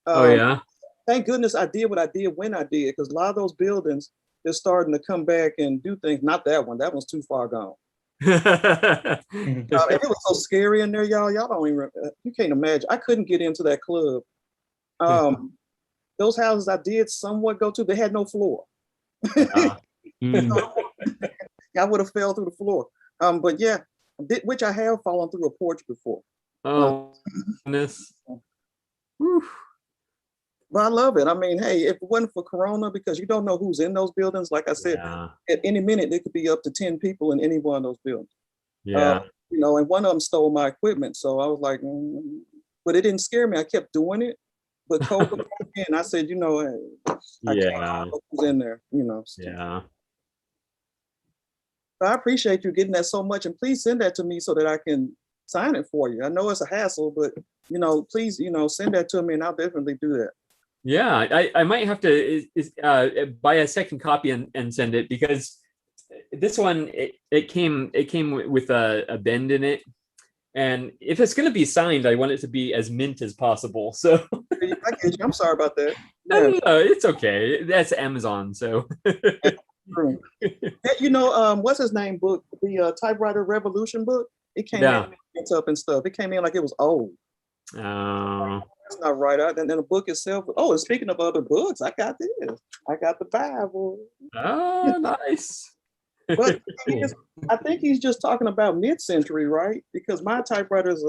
Oh yeah. Thank goodness I did what I did when I did, because a lot of those buildings are starting to come back and do things. Not that one. That one's too far gone. It was so scary in there, y'all. Y'all don't even. You can't imagine. I couldn't get into that club. Those houses I did somewhat go to, they had no floor. I would have fell through the floor. But yeah, which I have fallen through a porch before. Oh, goodness. But I love it. I mean, hey, if it wasn't for Corona, because you don't know who's in those buildings, like I said, at any minute, there could be up to 10 people in any one of those buildings. Yeah. And one of them stole my equipment. So I was like, but it didn't scare me. I kept doing it. But COVID, and I said, I can't know who's in there, Yeah. So I appreciate you getting that so much. And please send that to me so that I can sign it for you. I know it's a hassle, but, please, send that to me and I'll definitely do that. Yeah, I might have to buy a second copy and send it, because this one it came with a bend in it, and if it's going to be signed, I want it to be as mint as possible. So I get you. I'm sorry about that. No, it's okay. That's Amazon, so. What's his name book? The Typewriter Revolution book. It came in up and stuff. It came in like it was old. Oh. That's not right. And then the book itself. Oh, and speaking of other books, I got this. I got the Bible. Oh, nice. But I think he's just talking about mid-century, right? Because my typewriters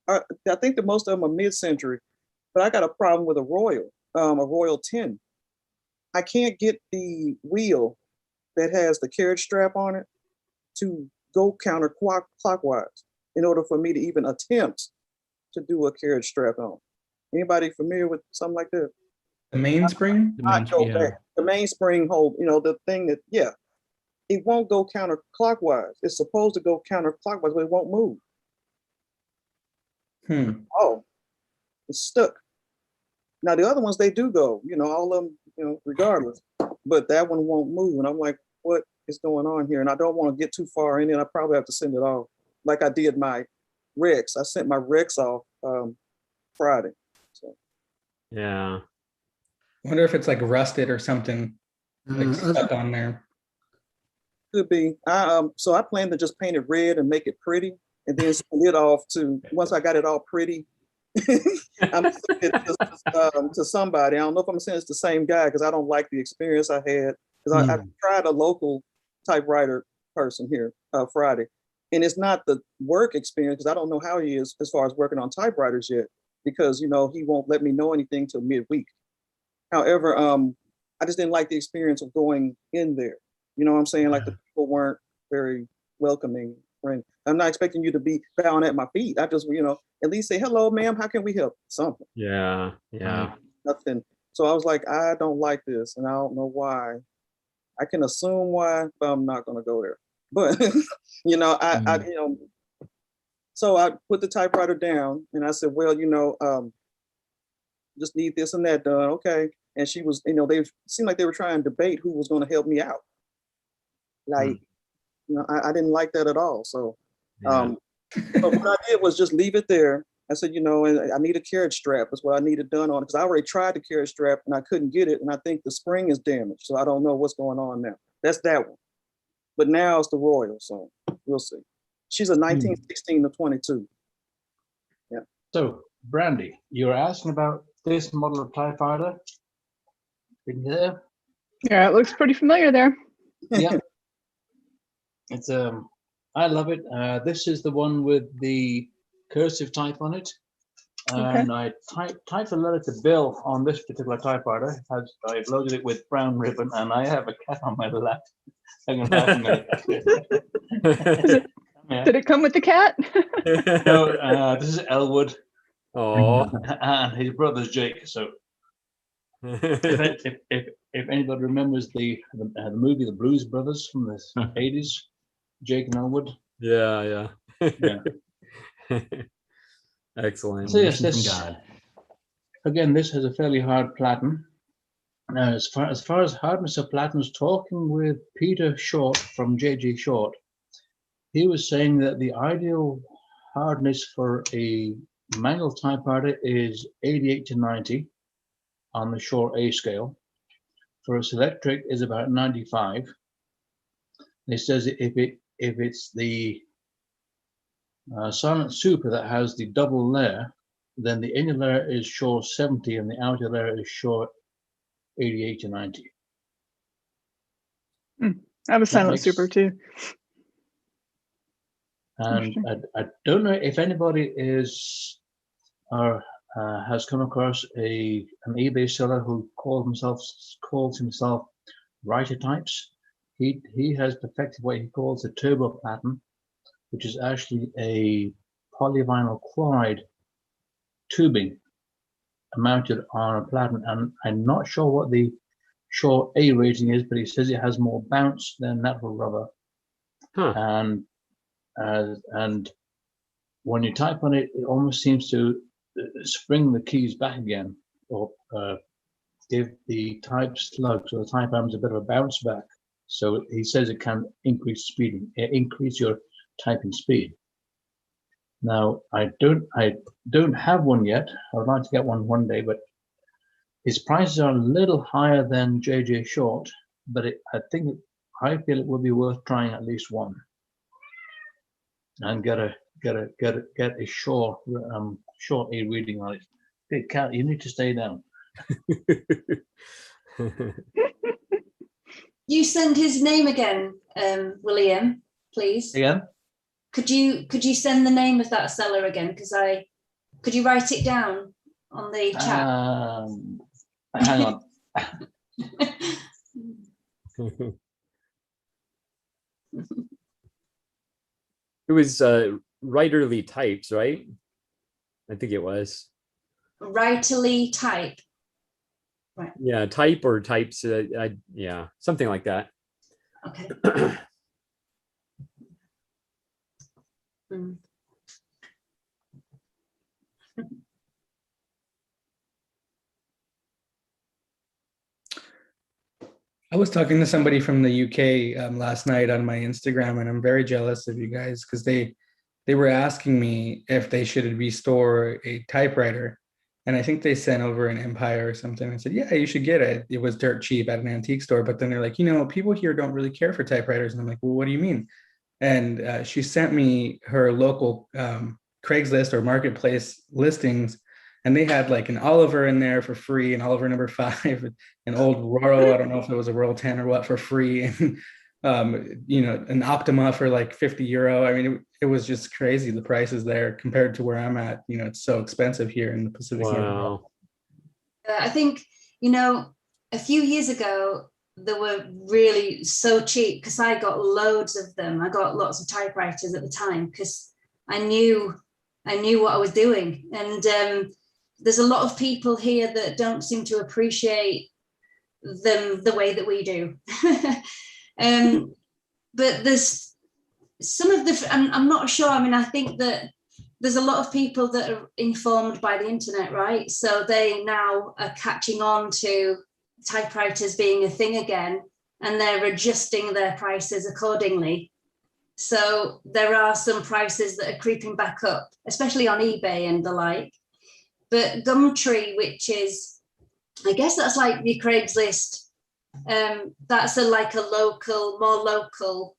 I think that most of them are mid-century. But I got a problem with a Royal 10. I can't get the wheel that has the carriage strap on it to go counterclockwise in order for me to even attempt to do a carriage strap on. Anybody familiar with something like that? The mainspring? The mainspring hold, the thing that, it won't go counterclockwise. It's supposed to go counterclockwise, but it won't move. Oh, it's stuck. Now the other ones, they do go, all of them, regardless, but that one won't move. And I'm like, what is going on here? And I don't want to get too far in it. I probably have to send it off like I did my Rex. I sent my Rex off Friday. So. Yeah. I wonder if it's like rusted or something like stuck on there. Could be. So I plan to just paint it red and make it pretty, and then send it off to, once I got it all pretty, I'm sending it to somebody. I don't know if I'm saying it's the same guy because I don't like the experience I had. Because I tried a local typewriter person here Friday, and it's not the work experience because I don't know how he is as far as working on typewriters yet, because he won't let me know anything till midweek. However, I just didn't like the experience of going in there. You know what I'm saying? Like the people weren't very welcoming. I'm not expecting you to be bowing at my feet. I just, at least say, hello, ma'am, how can we help? Something. Yeah. Nothing. So I was like, I don't like this, and I don't know why. I can assume why, but I'm not going to go there. But, so I put the typewriter down, and I said, well, just need this and that done. Okay. And she was, they seemed like they were trying to debate who was going to help me out. Like, I didn't like that at all. So, so what I did was just leave it there. I said, and I need a carriage strap is what I needed done on it, because I already tried the carriage strap and I couldn't get it. And I think the spring is damaged. So I don't know what's going on now. That's that one. But now it's the Royal. So we'll see. She's a 1916 to 22. Yeah. So, Brandy, you were asking about this model of typewriter. Been there? Yeah, it looks pretty familiar there. Yeah. It's I love it. This is the one with the cursive type on it. And I typed a letter to Bill on this particular typewriter. I've loaded it with brown ribbon, and I have a cat on my lap. Hang on half a minute. Did it come with the cat? No, this is Elwood. Oh. And his brother's Jake. So if anybody remembers the movie The Blues Brothers from the 80s, Jake and Elwood. Yeah. Excellent. So yes, again, this has a fairly hard platen. Now, as far as hardness of platens, talking with Peter Short from JG Short, he was saying that the ideal hardness for a manual typewriter is 88 to 90 on the Short A scale. For its electric is about 95. It says if it's the Silent Super that has the double layer, then the inner layer is Short 70 and the outer layer is Short 88 to 90. I have a Silent Super too. And I don't know if anybody is or has come across an eBay seller who calls himself Writer Types. He has perfected what he calls a turbo platen, which is actually a polyvinyl chloride tubing mounted on a platen. And I'm not sure what the Short A rating is, but he says it has more bounce than natural rubber. And when you type on it, it almost seems to spring the keys back again, or give the type slug, so the type arm is a bit of a bounce back. So he says it can increase your typing speed. Now I don't have one yet. I would like to get one day, but his prices are a little higher than JJ Short, but I feel it would be worth trying at least one and get a Short A reading on it. Hey, Cat, you need to stay down. You send his name again, William, please. Again? Could you send the name of that seller again? Could you write it down on the chat? Hang on. It was writerly types, right? I think it was. Writerly type. Right. Yeah, type or types. Yeah, something like that. Okay. Mm. I was talking to somebody from the UK last night on my Instagram, and I'm very jealous of you guys because they were asking me if they should restore a typewriter, and I think they sent over an Empire or something. I said, yeah, you should get it. It was dirt cheap at an antique store, but then they're like, people here don't really care for typewriters, and I'm like, well, what do you mean? And she sent me her local Craigslist or marketplace listings, and they had like an Oliver in there for free, an Oliver number 5, an old Royal, I don't know if it was a Royal 10 or what, for free, and an Optima for like 50 euro. I mean, it was just crazy, the prices there compared to where I'm at. It's so expensive here in the Pacific Northwest. I think, a few years ago, they were really so cheap because I got loads of them. I got lots of typewriters at the time because I knew what I was doing. And there's a lot of people here that don't seem to appreciate them the way that we do. But there's some of the, I'm not sure. I mean, I think that there's a lot of people that are informed by the internet, right? So they now are catching on to typewriters being a thing again, and they're adjusting their prices accordingly. So there are some prices that are creeping back up, especially on eBay and the like. But Gumtree, which is, I guess that's like the Craigslist, that's like a more local,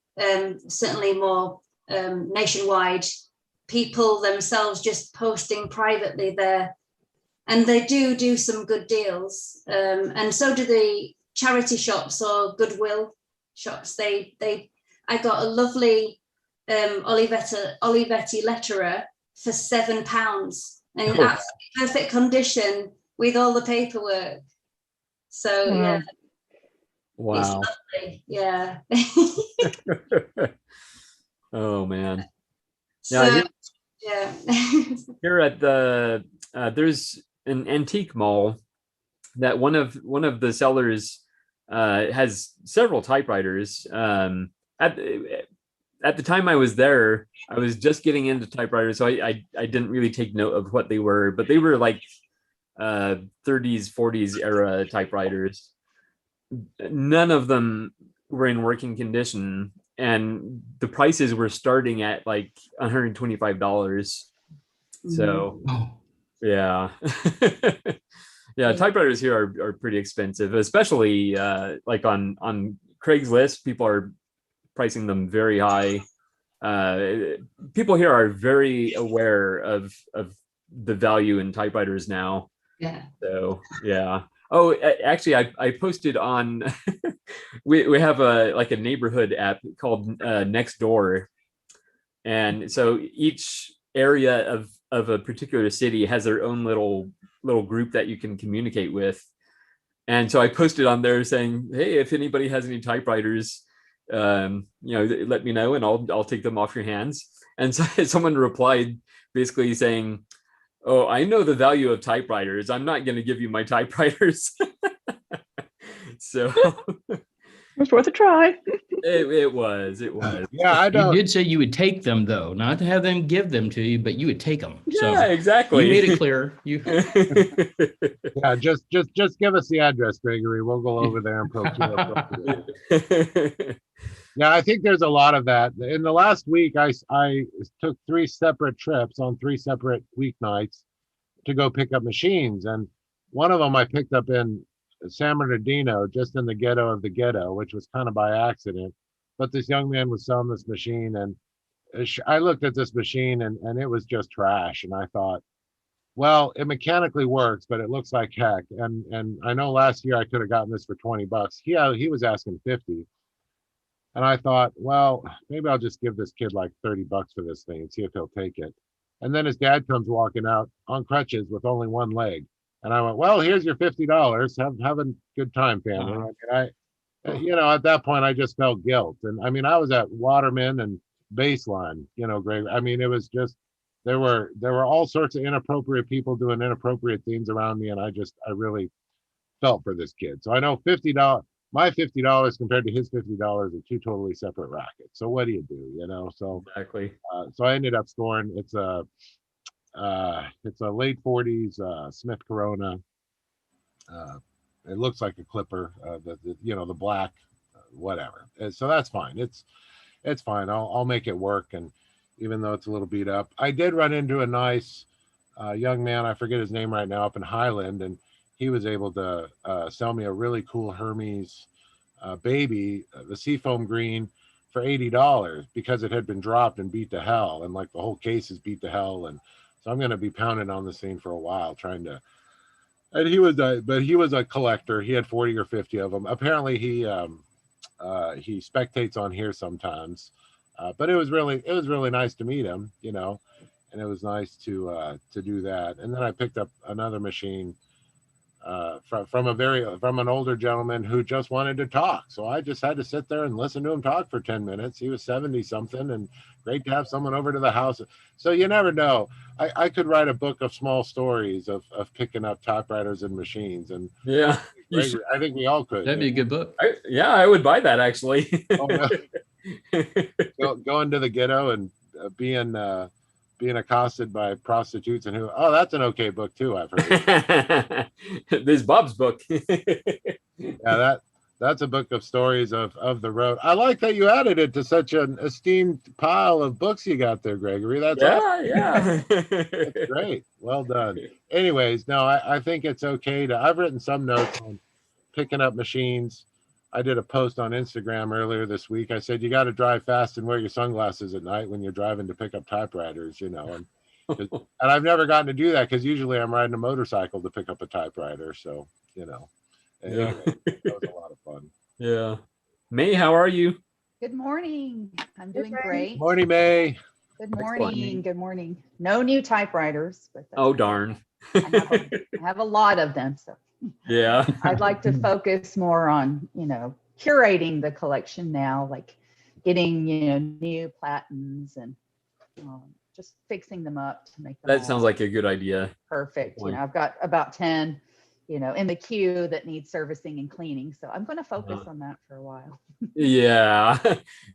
certainly more nationwide, people themselves just posting privately there. And they do some good deals. And so do the charity shops or Goodwill shops. I got a lovely Olivetti letterer for £7 and in absolutely perfect condition with all the paperwork. So yeah. Wow. It's lovely. Yeah. Oh man. So, yeah. Here at the there's an antique mall that one of the sellers has several typewriters. At the time I was there, I was just getting into typewriters, so I didn't really take note of what they were, but they were like 30s, 40s era typewriters. None of them were in working condition, and the prices were starting at like $125. So yeah. Yeah, typewriters here are pretty expensive, especially like on Craigslist. People are pricing them very high. People here are very aware of the value in typewriters now. Yeah. So yeah. Oh, actually, I posted on. we have a neighborhood app called Nextdoor, and so each area of a particular city has their own little group that you can communicate with. And so I posted on there saying, hey, if anybody has any typewriters, let me know and I'll take them off your hands. And so someone replied basically saying, oh, I know the value of typewriters. I'm not going to give you my typewriters. So it was worth a try. It was. Yeah, I don't. You did say you would take them, though, not to have them give them to you, but you would take them. Yeah, so exactly. You made it clear. Yeah, just give us the address, Gregory. We'll go over there and procure. Yeah, I think there's a lot of that. In the last week, I took 3 separate trips on 3 separate weeknights to go pick up machines, and one of them I picked up in San Bernardino, just in the ghetto of the ghetto, which was kind of by accident. But this young man was selling this machine, and I looked at this machine, and it was just trash. And I thought, well, it mechanically works, but it looks like heck. And I know last year I could have gotten this for $20. He was asking 50. And I thought, well, maybe I'll just give this kid like $30 for this thing and see if he'll take it. And then his dad comes walking out on crutches with only one leg. And I went, well, here's your $50. Have a good time, family. I mean, at that point, I just felt guilt. And I mean, I was at Waterman and Baseline, Greg. I mean, it was just, there were all sorts of inappropriate people doing inappropriate things around me. And I really felt for this kid. So I know my $50 compared to his $50 are two totally separate rackets. So what do you do, So exactly. So I ended up scoring, it's a late 40s Smith Corona. It looks like a Clipper, the black, whatever. And so that's fine. It's fine. I'll make it work. And even though it's a little beat up, I did run into a nice young man. I forget his name right now, up in Highland, and he was able to sell me a really cool Hermes baby, the Seafoam Green, for $80 because it had been dropped and beat to hell, and like the whole case is beat to hell. And so I'm going to be pounding on this thing for a while, trying to. And he was a collector. He had 40 or 50 of them. Apparently, he spectates on here sometimes. But it was really nice to meet him, and it was nice to do that. And then I picked up another machine from an older gentleman who just wanted to talk. So I just had to sit there and listen to him talk for 10 minutes. He was 70 something, and great to have someone over to the house. So you never know. I could write a book of small stories of picking up typewriters and machines. And yeah, I think we all could. That'd be a good book. I would buy that actually. Oh, no. Going to the ghetto and being accosted by prostitutes and that's an okay book too, I've heard. This Bob's book. Yeah, that's a book of stories of the road. I like that you added it to such an esteemed pile of books you got there, Gregory. That's awesome. Yeah. That's great. Well done. Anyways, no, I think it's okay I've written some notes on picking up machines. I did a post on Instagram earlier this week. I said, you got to drive fast and wear your sunglasses at night when you're driving to pick up typewriters, and I've never gotten to do that because usually I'm riding a motorcycle to pick up a typewriter. So, anyway, that was a lot of fun. Yeah. May, how are you? Good morning. I'm doing great. Morning, May. Good morning. Good morning. No new typewriters. But oh, darn. I have a lot of them. So yeah, I'd like to focus more on, curating the collection now, like getting, new platens and just fixing them up to make them. That sounds like a good idea. Perfect. I've got about 10, in the queue that need servicing and cleaning. So I'm going to focus on that for a while. Yeah.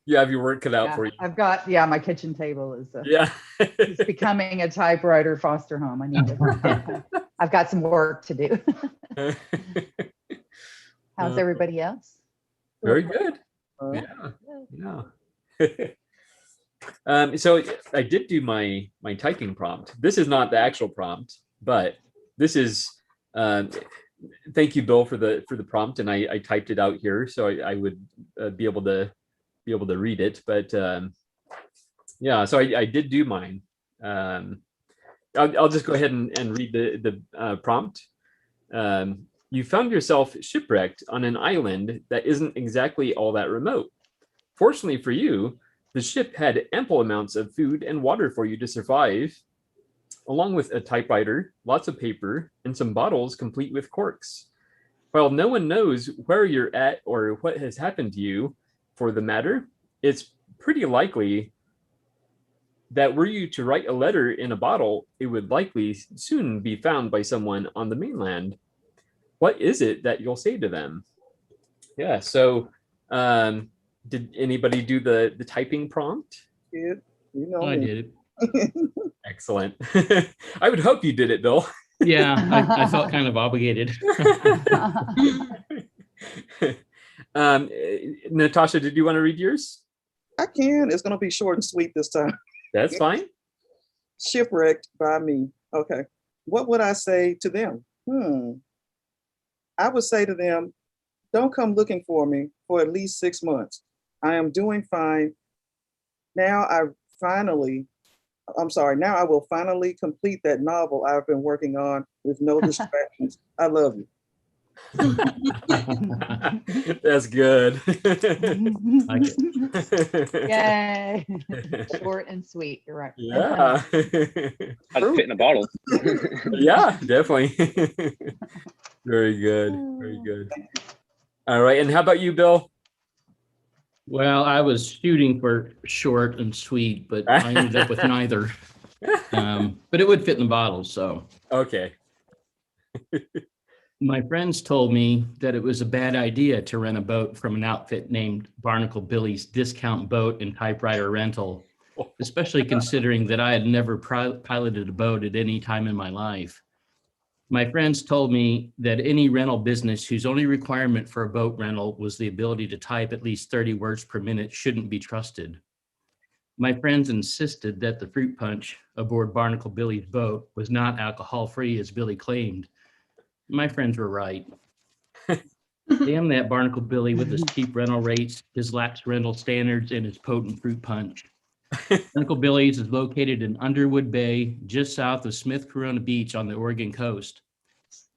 You have your work cut out for you. I've got, my kitchen table is it's becoming a typewriter foster home. I need to, I've got some work to do. How's everybody else? Very good. Yeah. So I did do my typing prompt. This is not the actual prompt, but this is, thank you, Bill, for the prompt, and I typed it out here so I would be able to read it. But yeah, so I did do mine. I'll just go ahead and read the prompt. You found yourself shipwrecked on an island that isn't exactly all that remote. Fortunately for you, the ship had ample amounts of food and water for you to survive, along with a typewriter, lots of paper, and some bottles complete with corks. While no one knows where you're at or what has happened to you, for the matter, it's pretty likely that were you to write a letter in a bottle, it would likely soon be found by someone on the mainland. What is it that you'll say to them? Yeah, so did anybody do the typing prompt? Yeah, I did it. Excellent. I would hope you did it, Bill. Yeah, I felt kind of obligated. Natasha, did you want to read yours? I can. It's going to be short and sweet this time. That's fine. Shipwrecked by me. Okay. What would I say to them? I would say to them, don't come looking for me for at least 6 months. I am doing fine. Now I will finally complete that novel I've been working on with no distractions. I love you. That's good. Like it. Yay. Short and sweet. You're right. Yeah. I'd fit in a bottle. Yeah, definitely. Very good. Very good. All right. And how about you, Bill? Well, I was shooting for short and sweet, but I ended up with neither. But it would fit in the bottle, so. Okay. My friends told me that it was a bad idea to rent a boat from an outfit named Barnacle Billy's Discount Boat and Typewriter Rental, especially considering that I had never piloted a boat at any time in my life. My friends told me that any rental business whose only requirement for a boat rental was the ability to type at least 30 words per minute shouldn't be trusted. My friends insisted that the fruit punch aboard Barnacle Billy's boat was not alcohol-free as Billy claimed. My friends were right. Damn that Barnacle Billy with his cheap rental rates, his lax rental standards, and his potent fruit punch. Barnacle Billy's is located in Underwood Bay, just south of Smith Corona Beach on the Oregon coast.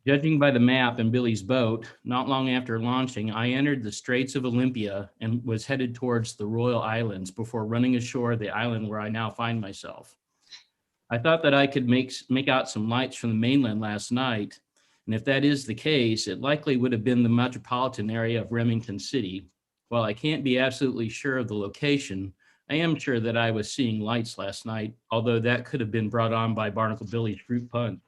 Judging by the map and Billy's boat, not long after launching, I entered the Straits of Olympia and was headed towards the Royal Islands before running ashore the island where I now find myself. I thought that I could make out some lights from the mainland last night, and if that is the case, it likely would have been the metropolitan area of Remington City. While I can't be absolutely sure of the location, I am sure that I was seeing lights last night, although that could have been brought on by Barnacle Billy's fruit punch.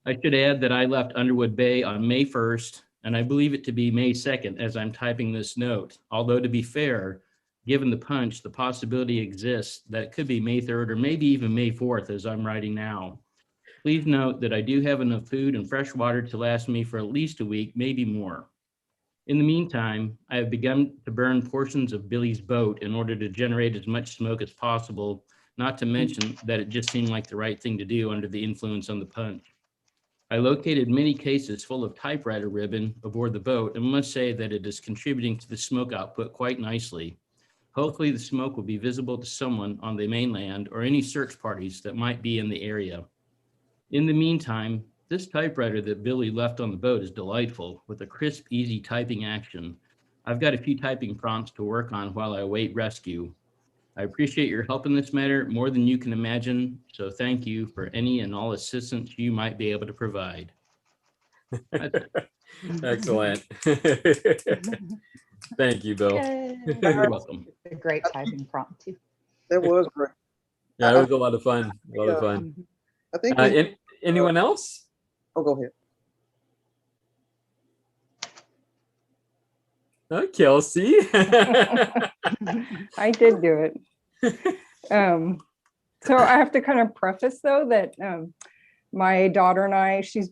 I should add that I left Underwood Bay on May 1st, and I believe it to be May 2nd as I'm typing this note. Although to be fair, given the punch, the possibility exists that it could be May 3rd or maybe even May 4th as I'm writing now. Please note that I do have enough food and fresh water to last me for at least a week, maybe more. In the meantime, I have begun to burn portions of Billy's boat in order to generate as much smoke as possible, not to mention that it just seemed like the right thing to do under the influence on the punch. I located many cases full of typewriter ribbon aboard the boat and must say that it is contributing to the smoke output quite nicely. Hopefully the smoke will be visible to someone on the mainland or any search parties that might be in the area. In the meantime, this typewriter that Billy left on the boat is delightful with a crisp, easy typing action. I've got a few typing prompts to work on while I await rescue. I appreciate your help in this matter more than you can imagine, so thank you for any and all assistance you might be able to provide. Excellent. Thank you, Bill. You're welcome. A great typing prompt too. That was great. Yeah, it was a lot of fun. A lot of fun. I think anyone else? Oh, go ahead. Kelsey. I did do it. So I have to kind of preface though that my daughter and I, she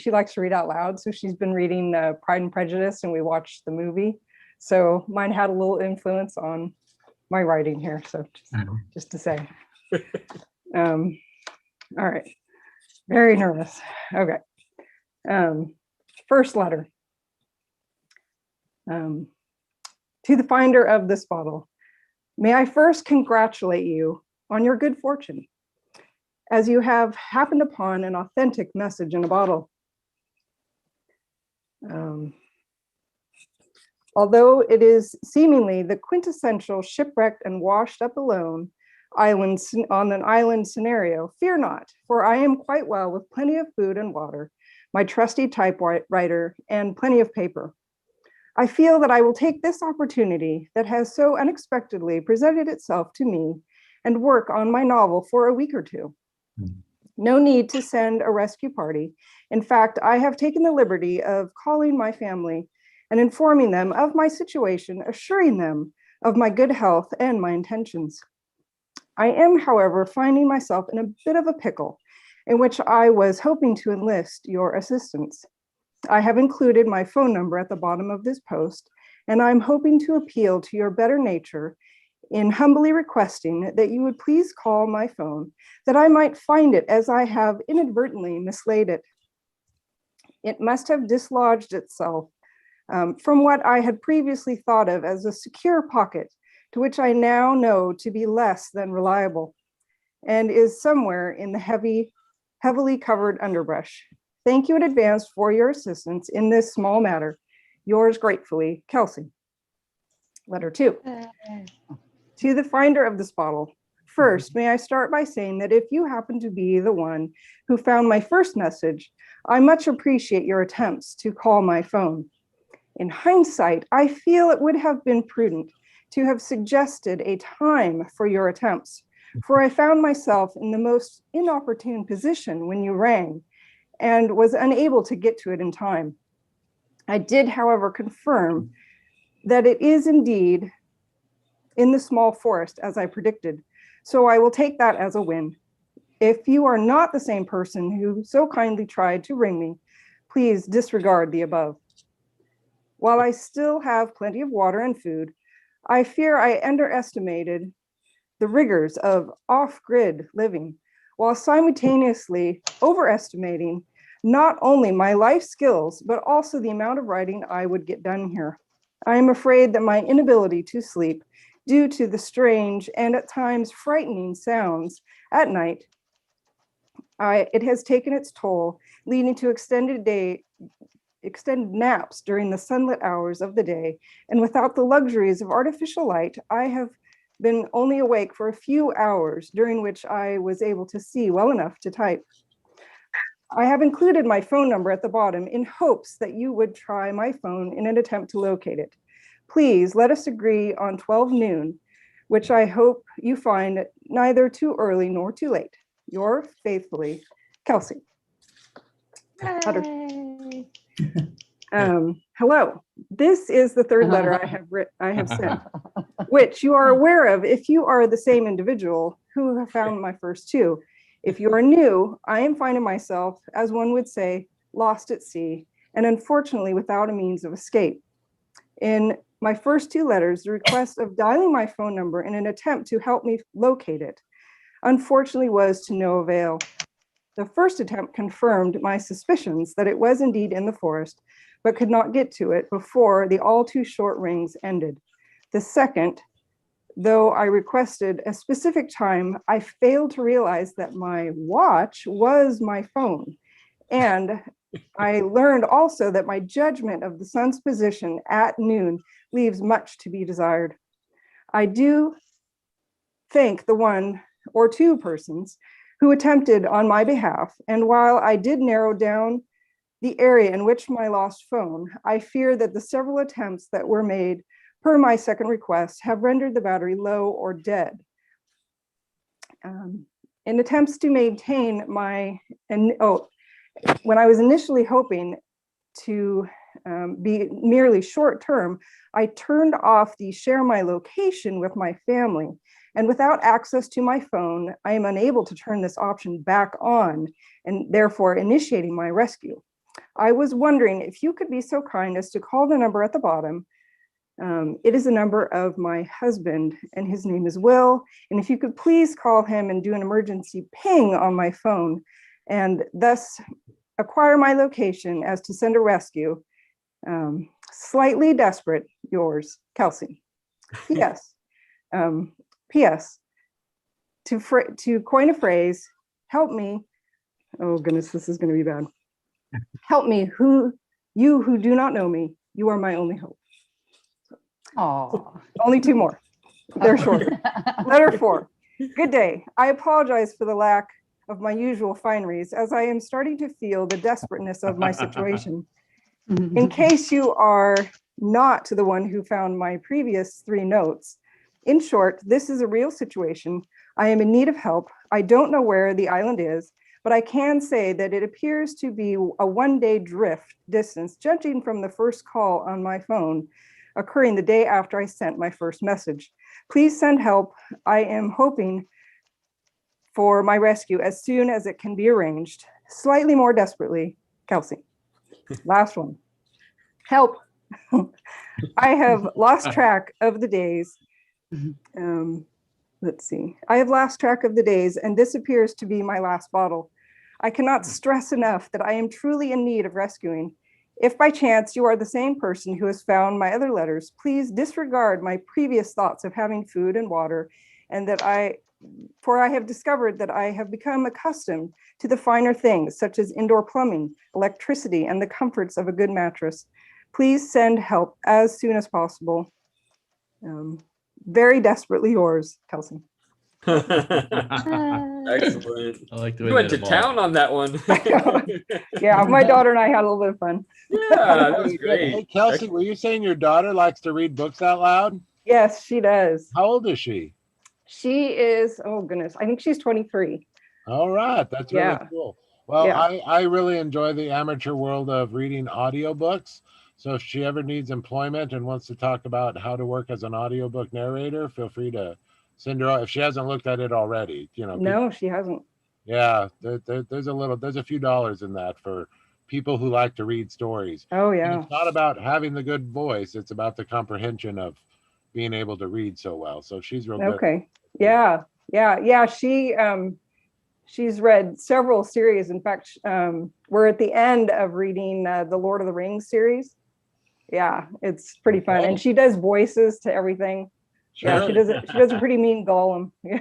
likes to read out loud. So she's been reading Pride and Prejudice and we watched the movie. So mine had a little influence on my writing here. So just to say. All right. Very nervous. Okay. First letter. To the finder of this bottle, may I first congratulate you on your good fortune, as you have happened upon an authentic message in a bottle. Although it is seemingly the quintessential shipwrecked and washed up alone on an island scenario, fear not, for I am quite well with plenty of food and water, my trusty typewriter, and plenty of paper. I feel that I will take this opportunity that has so unexpectedly presented itself to me and work on my novel for a week or two. No need to send a rescue party. In fact, I have taken the liberty of calling my family and informing them of my situation, assuring them of my good health and my intentions. I am, however, finding myself in a bit of a pickle in which I was hoping to enlist your assistance. I have included my phone number at the bottom of this post, and I'm hoping to appeal to your better nature in humbly requesting that you would please call my phone, that I might find it as I have inadvertently mislaid it. It must have dislodged itself from what I had previously thought of as a secure pocket, to which I now know to be less than reliable, and is somewhere in the heavily covered underbrush. Thank you in advance for your assistance in this small matter. Yours gratefully, Kelsey. Letter 2. To the finder of this bottle. First, may I start by saying that if you happen to be the one who found my first message, I much appreciate your attempts to call my phone. In hindsight, I feel it would have been prudent to have suggested a time for your attempts, for I found myself in the most inopportune position when you rang and was unable to get to it in time. I did, however, confirm that it is indeed in the small forest as I predicted, so I will take that as a win. If you are not the same person who so kindly tried to ring me, please disregard the above. While I still have plenty of water and food, I fear I underestimated the rigors of off-grid living, while simultaneously overestimating not only my life skills, but also the amount of writing I would get done here. I am afraid that my inability to sleep due to the strange and at times frightening sounds at night, it has taken its toll, leading to extended naps during the sunlit hours of the day, and without the luxuries of artificial light, I have been only awake for a few hours, during which I was able to see well enough to type. I have included my phone number at the bottom in hopes that you would try my phone in an attempt to locate it. Please let us agree on 12 noon, which I hope you find neither too early nor too late. Yours faithfully, Kelsey. Hello. This is the third letter I have sent, which you are aware of if you are the same individual who have found my first two. If you are new, I am finding myself, as one would say, lost at sea, and unfortunately without a means of escape. In my first two letters, the request of dialing my phone number in an attempt to help me locate it, unfortunately was to no avail. The first attempt confirmed my suspicions that it was indeed in the forest, but could not get to it before the all too short rings ended. The second, though I requested a specific time, I failed to realize that my watch was my phone. And I learned also that my judgment of the sun's position at noon leaves much to be desired. I do thank the one or two persons who attempted on my behalf, and while I did narrow down the area in which my lost phone, I fear that the several attempts that were made per my second request have rendered the battery low or dead. In attempts to maintain my, when I was initially hoping to be merely short term, I turned off the share my location with my family. And without access to my phone, I am unable to turn this option back on and therefore initiating my rescue. I was wondering if you could be so kind as to call the number at the bottom. It is a number of my husband and his name is Will. And if you could please call him and do an emergency ping on my phone and thus acquire my location as to send a rescue. Slightly desperate, yours, Kelsey. P.S. P.S. To coin a phrase, help me. Oh goodness, this is going to be bad. Help me, you who do not know me, you are my only hope. Oh, only two more. They're shorter. Letter 4. Good day. I apologize for the lack of my usual fineries, as I am starting to feel the desperateness of my situation. In case you are not the one who found my previous 3 notes, in short, this is a real situation. I am in need of help. I don't know where the island is, but I can say that it appears to be a one-day drift distance, judging from the first call on my phone occurring the day after I sent my first message. Please send help. I am hoping for my rescue as soon as it can be arranged. Slightly more desperately, Kelsey. Last one. Help. I have lost track of the days. Let's see. I have lost track of the days, and this appears to be my last bottle. I cannot stress enough that I am truly in need of rescuing. If by chance you are the same person who has found my other letters, please disregard my previous thoughts of having food and water and for I have discovered that I have become accustomed to the finer things, such as indoor plumbing, electricity, and the comforts of a good mattress. Please send help as soon as possible. Very desperately yours, Kelsey. Excellent. I like the You way went that to evolved. town on that one. Yeah, my daughter and I had a little bit of fun. Yeah, that was Hey, great. Kelsey, were you saying your daughter likes to read books out loud? Yes, she does. How old is she? She is, oh goodness, I think she's 23. All right, that's really Yeah. cool. Well, Yeah. I really enjoy the amateur world of reading audiobooks. So if she ever needs employment and wants to talk about how to work as an audiobook narrator, feel free to send her, if she hasn't looked at it already. You know, No, she hasn't. yeah, there's a few dollars in that for people who like to read stories. Oh And yeah. it's not about having the good voice, it's about the comprehension of being able to read so well. So she's real good. Okay. Yeah. She's read several series. In fact, we're at the end of reading the Lord of the Rings series. Yeah, it's pretty fun, Okay. and she does voices to everything. Yeah, Sure. she does a pretty mean Gollum. Yeah.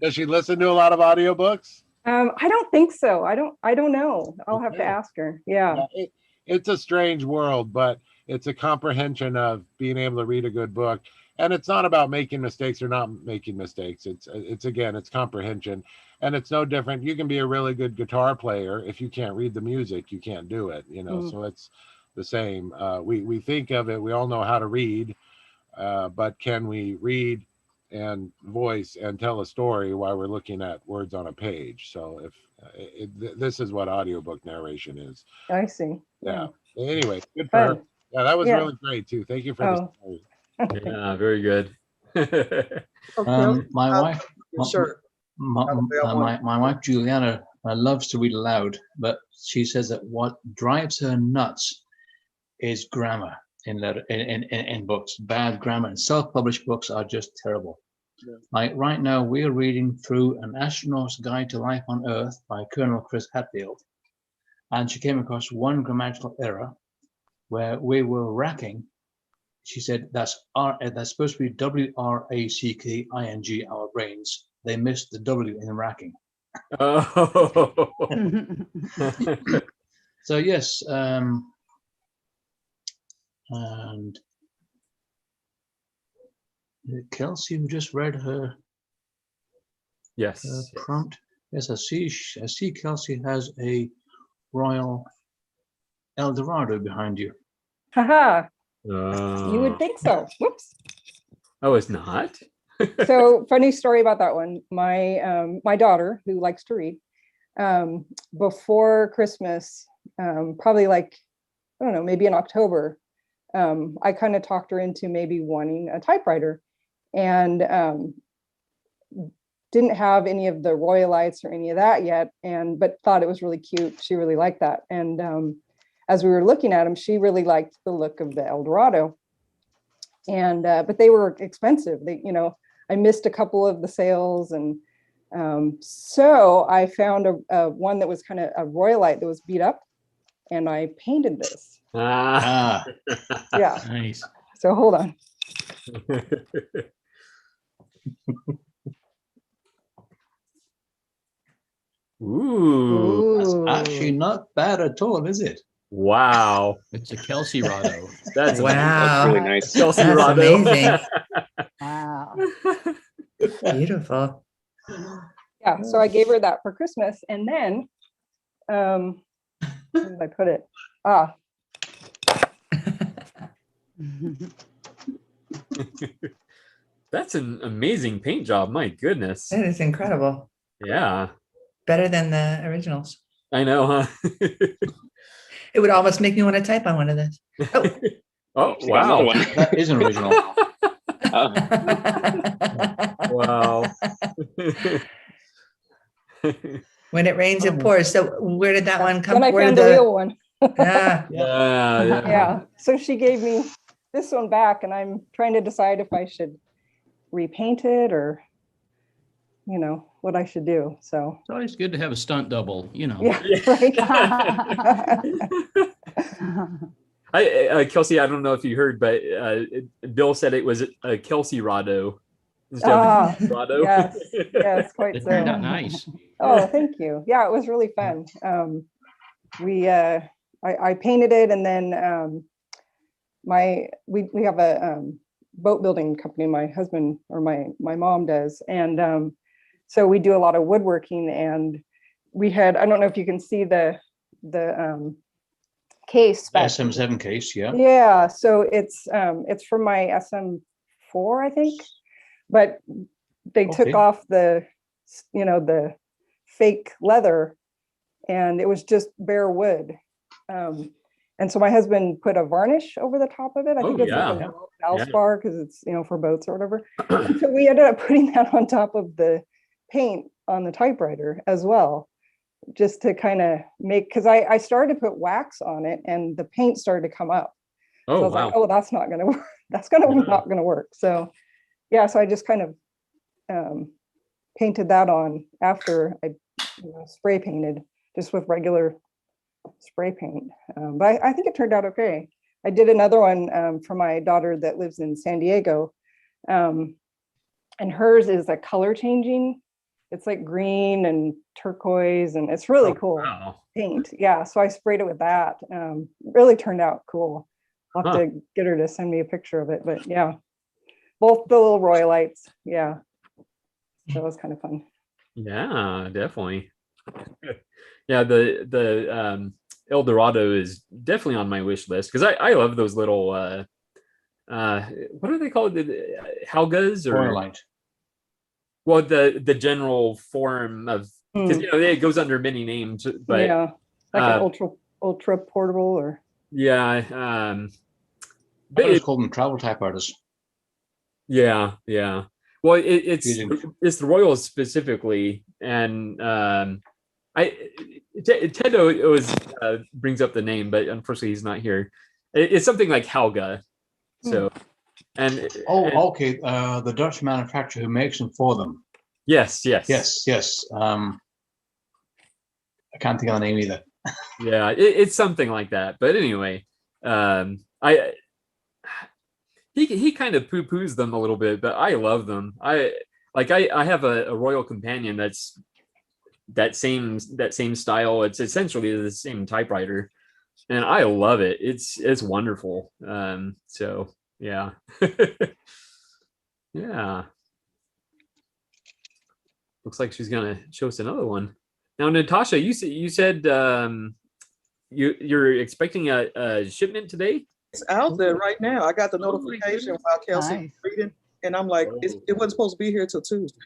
Does she listen to a lot of audiobooks? I don't think so. I don't know. I'll have to Okay. ask her. Yeah. It's a strange world, but it's a comprehension of being able to read a good book. And it's not about making mistakes or not making mistakes. It's again, it's comprehension. And it's no different. You can be a really good guitar player. If you can't read the music, you can't do it, you know. So it's the same. We think of it, we all know how to read, but can we read and voice and tell a story while we're looking at words on a page? So this is what audiobook narration is. I see. Yeah. Anyway, good for her. Fun. Yeah, that was Yeah. really great too. Thank you for the story. Yeah, very good. My wife, Sure. my wife Juliana loves to read aloud, but she says that what drives her nuts is grammar in books. Bad grammar, and self-published books are just terrible. Yeah. Like right now, we're reading through An Astronaut's Guide to Life on Earth by Colonel Chris Hadfield, and she came across one grammatical error where we were racking. She said that's supposed to be WRACKING, our brains. They missed the W in racking. Oh. So yes, and Kelsey, who just read her Yes. prompt. Yes, I see Kelsey has a Royal Eldorado behind you. Haha. You would think so. Whoops. Oh, it's not. So funny story about that one. My daughter, who likes to read, before Christmas, probably like, I don't know, maybe in October, I kind of talked her into maybe wanting a typewriter, and didn't have any of the Royalites or any of that yet, but thought it was really cute. She really liked that. And as we were looking at them, she really liked the look of the Eldorado. And but they were expensive. I missed a couple of the sales, and so I found a one that was kind of a Royalite that was beat up, and I painted this. Yeah. Nice. So hold on. Ooh. That's actually not bad at all, is it? Wow. It's a Kelsey Rado. That's Wow. That's really nice. Kelsey That's Rado. amazing. Wow. Beautiful. Yeah, so I gave her that for Christmas, and then where did I put it? That's an amazing paint job. My goodness. That is incredible. Yeah. Better than the originals. I know, huh? It would almost make me want to type on one of those. Oh, wow. That is an original. Wow. When it rains, it pours. So where did that one come Then I from? found the real one. Yeah. Yeah. So she gave me this one back, and I'm trying to decide if I should repaint it or, what I should do. So It's always good to have a stunt double, yeah, right. Kelsey, I don't know if you heard, but Bill said it was a Kelsey Rado. instead of Colorado. Yes, quite It so. turned out nice. Oh, thank you. Yeah, it was really fun. I painted it, and then we have a boat building company. My husband or my mom does, and so we do a lot of woodworking. And we had, I don't know if you can see the case. SM7 case, yeah. Yeah, so it's from my SM4, I think, but they took off the fake leather, and it was just bare wood. And so my husband put a varnish over the top of it. I think it's like a Valspar, because it's for boats or whatever. And so we ended up putting that on top of the paint on the typewriter as well, just to kind of make, because I started to put wax on it and the paint started to come up. So I was like, oh, that's not going to work. That's not going to work. So yeah, so I just kind of painted that on after I spray painted, just with regular spray paint. But I think it turned out okay. I did another one for my daughter that lives in San Diego. And hers is a color changing. It's like green and turquoise, and it's really cool paint. Yeah, so I sprayed it with that. Really turned out cool. I'll have to get her to send me a picture of it. But yeah, both the little Royalites. Yeah, that was kind of fun. Yeah, definitely. Yeah, the El Dorado is definitely on my wish list, because I love those little what are they called? Helgas or Royalite. Well, the general form of, because it goes under many names, but yeah, like an ultra portable or but it's called them travel typewriters. Yeah. Well, it's the Royals specifically, and Ted always brings up the name, but unfortunately he's not here. It's something like Helga. So, okay. The Dutch manufacturer who makes them for them. Yes. I can't think of the name either. Yeah, it's something like that. But anyway, he kind of poo-poos them a little bit, but I love them. I have a Royal Companion that's that same style. It's essentially the same typewriter, and I love it. It's wonderful. So yeah. Yeah. Looks like she's gonna show us another one. Now, Natasha, you said you're expecting a shipment today? It's out there right now. I got the notification while Kelsey was reading, and I'm like, it wasn't supposed to be here till Tuesday.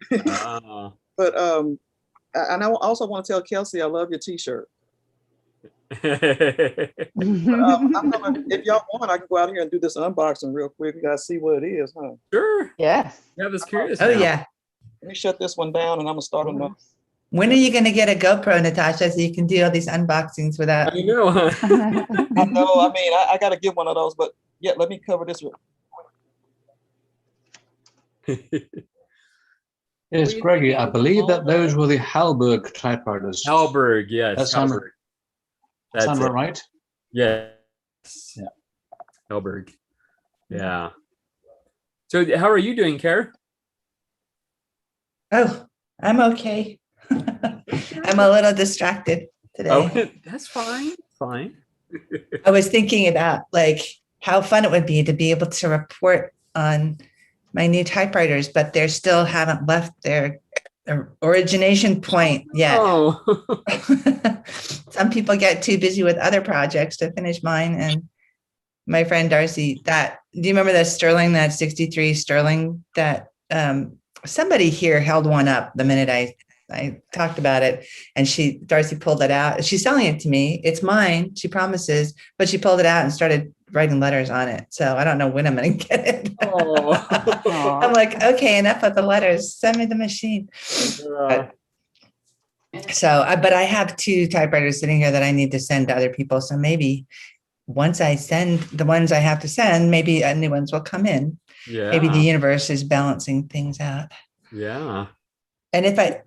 But and I also want to tell Kelsey I love your T-shirt. I'm gonna, if y'all want, I can go out here and do this unboxing real quick. You guys see what it is, huh? Sure. Yes. Yeah, I was curious. Oh yeah. Let me shut this one down, and I'm gonna start on. When are you going to get a GoPro, Natasha, so you can do all these unboxings without? I know. I know. I mean, I got to get one of those, but yeah, let me cover this real. Yes, Greggy, I believe that those were the Hallberg typewriters. Hallberg, yes. That sound about right? Yes. Yeah. Hallberg. Yeah. So how are you doing, Kara? Oh, I'm okay. I'm a little distracted today. Oh, that's fine. Fine. I was thinking about like how fun it would be to be able to report on my new typewriters, but they still haven't left their origination point yet. Oh. Some people get too busy with other projects to finish mine. And my friend Darcy, do you remember that Sterling, that 63 Sterling that somebody here held one up the minute I talked about it, and Darcy pulled it out. She's selling it to me. It's mine, she promises, but she pulled it out and started writing letters on it. So I don't know when I'm going to get it. I'm like, okay, enough of the letters. Send me the machine. But I have 2 typewriters sitting here that I need to send to other people. So maybe once I send the ones I have to send, maybe new ones will come in. Yeah. Maybe the universe is balancing things out. Yeah. And if I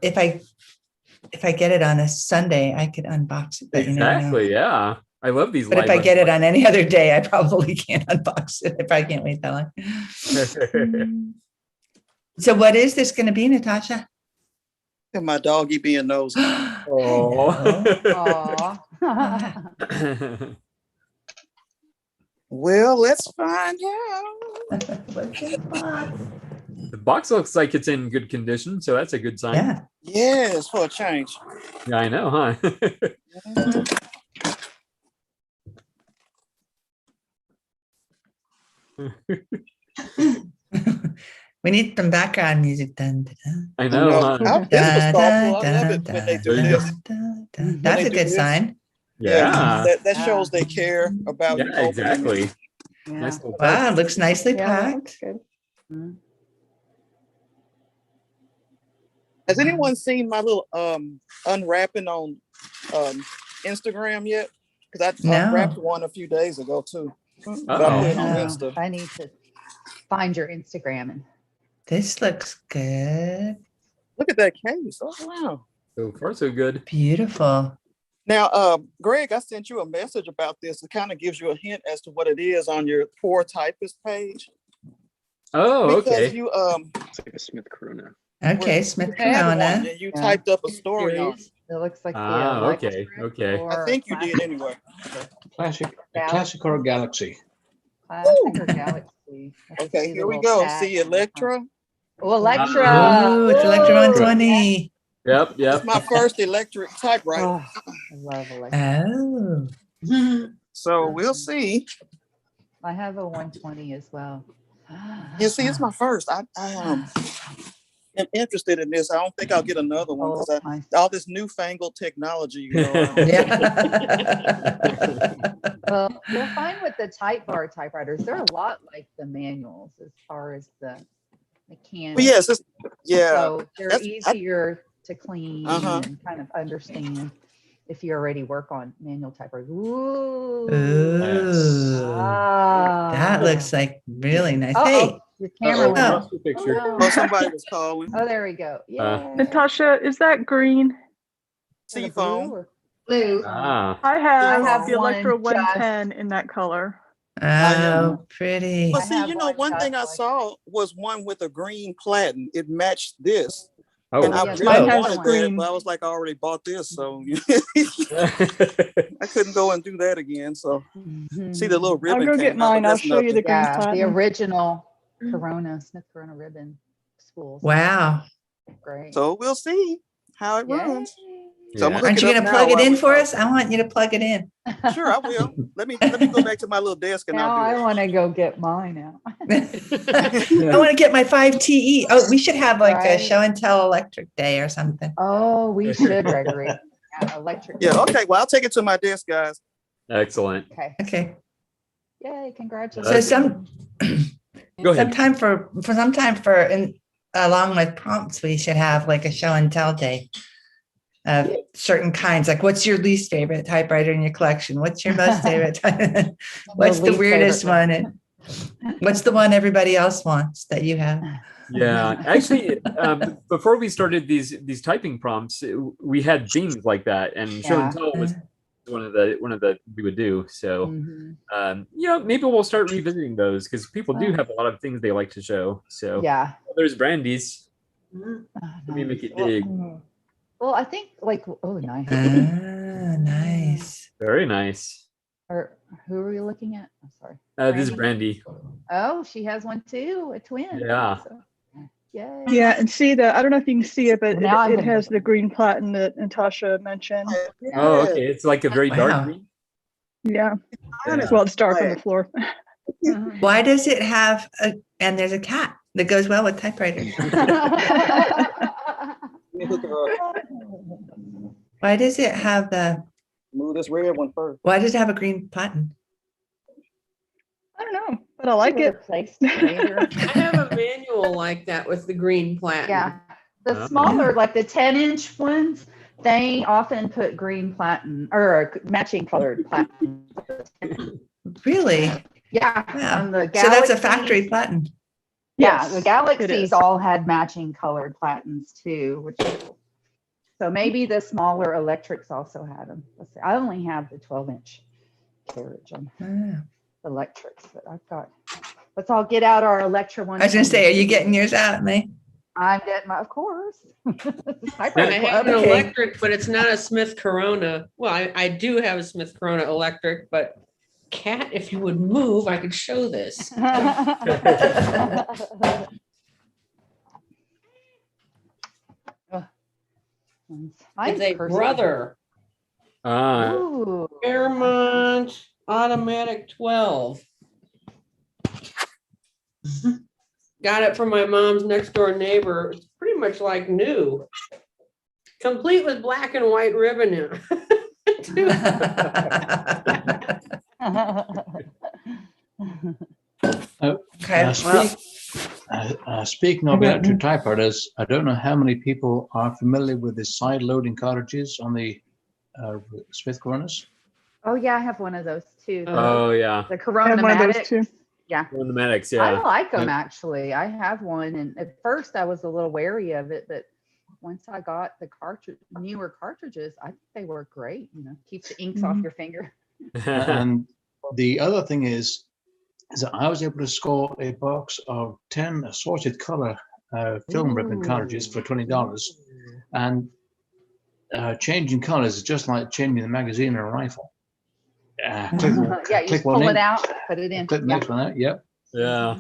get it on a Sunday, I could unbox it. But exactly. Yeah. I love these. But if I get it on any other day, I probably can't unbox it if I can't wait that long. So what is this going to be, Natasha? And my doggy being nosy. Oh. Well, let's find out. The box looks like it's in good condition, so that's a good sign. Yeah. Yes, for a change. Yeah, I know, huh? We need some background music. Dun, dun, dun. I know, huh? This was thoughtful. I love it when they do this. That's a good sign. Yeah. That shows they care about Yeah, exactly. Yeah. Nice little Wow, touch. it looks nicely Yeah, that looks packed. good. Has anyone seen my little unwrapping on Instagram yet? Because I No. unwrapped one a few days ago too. But I Oh. put it on Wow. Insta. I need to find your Instagram and This looks good. Look at that case. Oh wow. So far, so good. Beautiful. Now, Greg, I sent you a message about this. It kind of gives you a hint as to what it is on your Poor Typist page. Oh, Because okay. you It's like a Smith Corona. Okay, Smith you had one Corona. and you typed up a story on it. it looks like the Ah, okay, electric okay. or I think you classic- did anyway. Classic or Galaxy? Classic or Galaxy. Let's Okay, see here the we little go. tag See on the front. Electra. Oh, Electra. Oh, it's Electra Woo! 120. Yep, yep. It's my first electric typewriter. Oh, I love Electra. Oh. So we'll see. I have a 120 as well. You see, it's my first. I am interested in this. I don't think I'll get another one because all this newfangled technology, you know. Well, you'll find with the Type Bar typewriters, they're a lot like the manuals as far as the mechanics. Well, yes, yeah. So they're easier to clean and kind of understand if you already work on manual typewriters. Ooh. Ooh. Ah. That looks like really nice. Uh-oh. Hey. Your camera went off. Picture. Oh, somebody was calling. Oh, there we go. Yeah. Natasha, is that green? Seafoam. Blue. Ah. I have the one Electra 110 in that color. Oh, pretty. But see, you know, one thing I saw was one with a green platen. It matched this. Oh, and I yes, really mine has wanted that, green. but I was like, I already bought this, so I couldn't go and do that again. So see the little ribbon. I'll go get came out, mine. but I'll that's show you the green Yeah, the platinum. original Corona, Smith Corona ribbon spools. Wow. Great. So we'll see how it runs. So I'm Yeah. gonna Aren't look you it going up to plug now it in while for we're us? I want you to plug it in. talking. Sure, I will. Let me go back to my little desk and Now I'll I do want to go get mine out. I want to get my 5TE. Oh, we should have like a Right. show and tell electric day or something. Oh, we should, Gregory. Yeah, electric. it. Yeah. Okay. Well, I'll take it to my desk, guys. Excellent. Okay. Okay. Yay! So Congratulations. Go ahead. sometime along with prompts, we should have like a show and tell day of certain kinds. Like, what's your least favorite typewriter in your collection? What's your most favorite? What's the least weirdest favorite one? And what's the one everybody else wants that you have? Yeah, actually, before we started these typing prompts, we had themes like that, and show and tell was one of the we would do. So, maybe we'll start revisiting those because people do have a lot of things they like to show. So, Yeah. there's Brandy's. Oh, Let me make nice. it big. Well, I think nice. Nice. Very nice. Or who are we looking at? I'm sorry. This is Brandy. Oh, she has one too, a twin. Yeah. So, yay. Yeah, and see I don't know if you can see it, but Now I'm it gonna has look. the green platen that Natasha mentioned. Oh, okay. It's like a very dark green. Yeah. Yeah. Well, it's dark on the floor. Why does it have and there's a cat that goes well with typewriters? Why does it have Move this red one first. why does it have a green platen? I don't know, but I like it. I have a manual like that with the green platen. Yeah. The smaller, like the 10-inch ones, they often put green platen or matching colored platen. Really? Yeah. Wow. And the So that's a Galaxy- factory platen. Yeah, Yes, the it Galaxies is. all had matching colored platens too, which is cool. So maybe the smaller electrics also had them. Let's see. I only have the 12-inch carriage on electrics, but I've got. Let's all get out our Electra one. I was going to say, are you getting yours out, May? I'm getting my, of course. I have an electric, but it's not a Smith Corona. Well, I do have a Smith Corona electric, but Kat, if you would move, I could show this. It's a brother. Fairmont Automatic 12. Got it from my mom's next door neighbor. It's pretty much like new. Complete with black and white ribbon in Speaking of electric typewriters, I don't know how many people are familiar with the side loading cartridges on the Smith Coronas. Oh yeah, I have one of those too. Oh yeah. The Corona-Matics. Yeah. Corona-Matics, yeah. I like them actually. I have one, and at first I was a little wary of it, but once I got the newer cartridges, I think they work great. You know, keeps the inks off your finger. And the other thing is that I was able to score a box of 10 assorted color film ribbon cartridges for $20, and changing colors is just like changing the magazine in a rifle. Yeah, you just pull it out, put it in. Click the next one out. Yep. Yeah.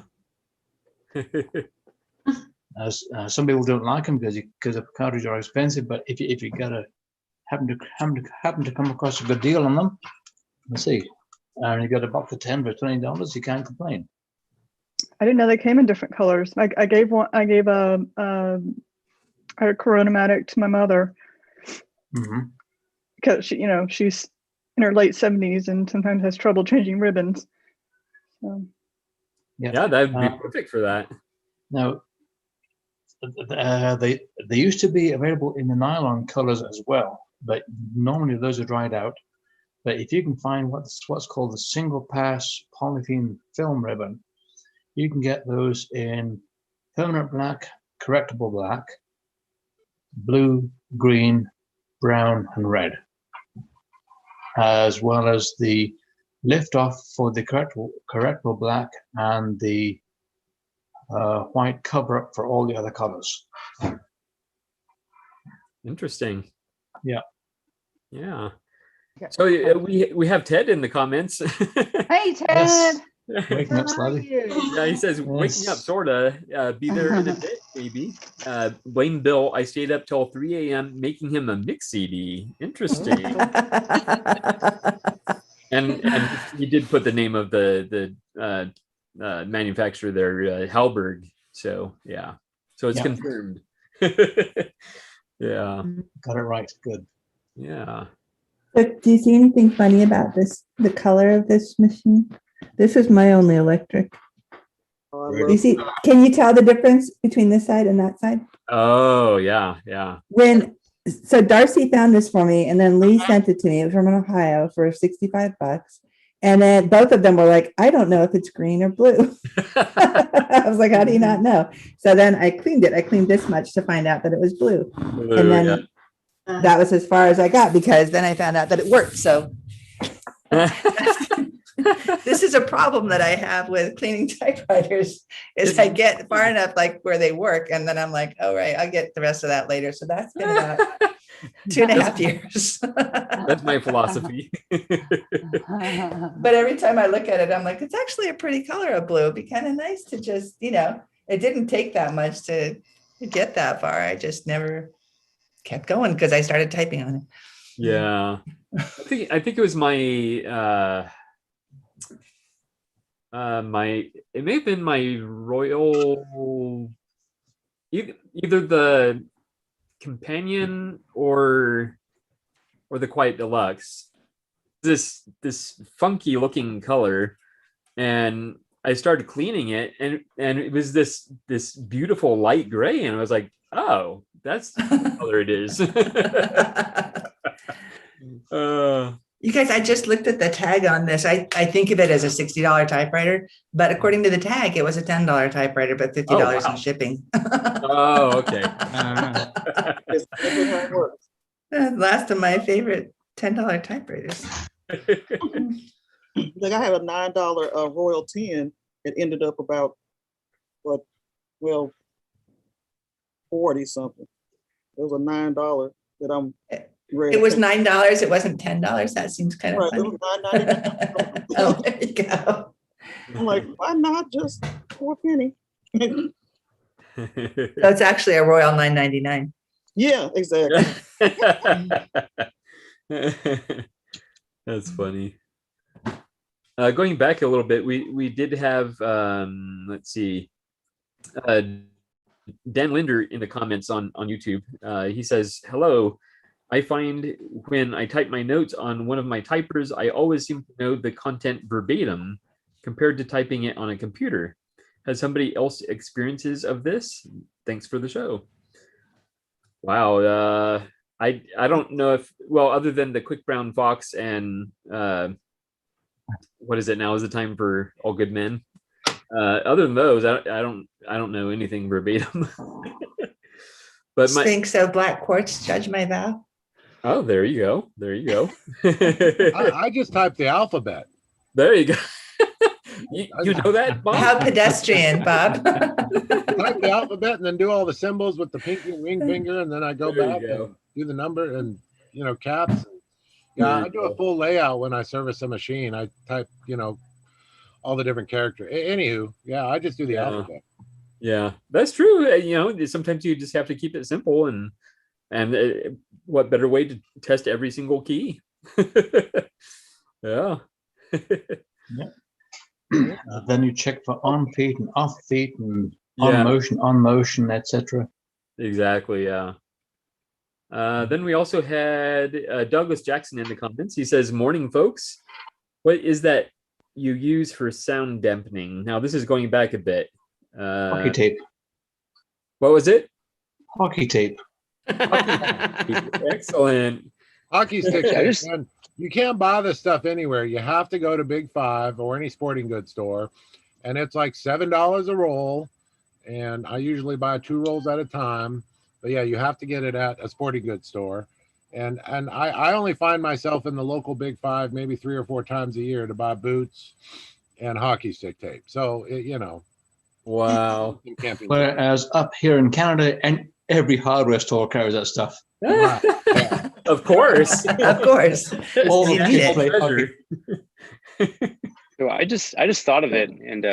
Some people don't like them because the cartridges are expensive, but if you gotta happen to come across a good deal on them, let's see, and you got a box of 10 for $20, you can't complain. I didn't know they came in different colors. I gave a Corona-Matic to my mother because she's in her late 70s and sometimes has trouble changing ribbons. So. Yeah, that would be perfect for that. Now, they used to be available in the nylon colors as well, but normally those are dried out. But if you can find what's called the single pass polythene film ribbon, you can get those in permanent black, correctable black, blue, green, brown, and red, as well as the lift off for the correctable black and the white cover up for all the other colors. Interesting. Yeah. Yeah. So we have Ted in the comments. Hey, Ted. Waking up slowly. Yeah, he says waking up sorta. Be there in a bit, maybe. Blame Bill. I stayed up till 3 a.m. making him a mix CD. Interesting. and he did put the name of the manufacturer there, Halberg. So yeah. So it's confirmed. Yeah. Got it right. Good. Yeah. But do you see anything funny about this, the color of this machine? This is my only electric. Do you see, can you tell the difference between this side and that side? Oh, yeah, yeah. So Darcy found this for me and then Lee sent it to me. It was from Ohio for $65. And then both of them were like, I don't know if it's green or blue. I was like, how do you not know? So then I cleaned it. I cleaned this much to find out that it was blue. And then that was as far as I got because then I found out that it worked. So this is a problem that I have with cleaning typewriters is I get far enough like where they work and then I'm like, oh, right, I'll get the rest of that later. So that's been about 2.5 years. That's my philosophy. But every time I look at it, I'm like, it's actually a pretty color of blue. It'd be kind of nice to just, it didn't take that much to get that far. I just never kept going because I started typing on it. Yeah. I think it was my it may have been my Royal, either the Companion or the Quiet Deluxe. This funky looking color, and I started cleaning it, and it was this beautiful light gray, and I was like, oh, that's the color it is. You guys, I just looked at the tag on this. I think of it as a $60 typewriter, but according to the tag, it was a $10 typewriter, but $50 in shipping. Oh, okay. Last of my favorite $10 typewriters. Like I have a $9 Royal 10. It ended up about 40 something. It was a $9 that I'm ready. It was $9. It wasn't $10. That seems kind of Right, it funny. was $9.99. Oh, there you go. I'm like, why not just for a penny? So it's actually a Royal $9.99. Yeah, exactly. That's funny. Going back a little bit, we did have let's see, Dan Linder in the comments on YouTube. He says, "Hello. I find when I type my notes on one of my typers, I always seem to know the content verbatim compared to typing it on a computer. Has somebody else experiences of this? Thanks for the show." Wow. I don't know if, well, other than the Quick Brown Fox and what is it now? Is the time for All Good Men? Other than those, I don't know anything verbatim. But Sphinx of black quartz, judge my vow. Oh, there you go. There you go. I just typed the alphabet. There you go. You know that, Bob? How pedestrian, Bob. Type the alphabet and then do all the symbols with the pinky and ring finger, and then I go There you back go. and do the number and caps. Yeah, I do a full layout when I service a machine. I type all the different characters. Anywho, yeah, I just do the alphabet. Yeah, that's true. Sometimes you just have to keep it simple, and what better way to test every single key? Yeah. Then you check for on feet and off feet and on motion, etc. Exactly. Yeah. Then we also had Douglas Jackson in the comments. He says, "Morning, folks. What is that you use for sound dampening?" Now, this is going back a bit. Hockey tape. What was it? Hockey tape. Excellent. Hockey sticks. You can't buy this stuff anywhere. You have to go to Big Five or any sporting goods store, and it's like $7 a roll. And I usually buy 2 rolls at a time. But yeah, you have to get it at a sporting goods store. And I only find myself in the local Big Five maybe 3 or 4 times a year to buy boots and hockey stick tape. So Wow. Whereas up here in Canada, and every hardware store carries that stuff. Of course. Of course. All the kids play hockey. So I just thought of it, and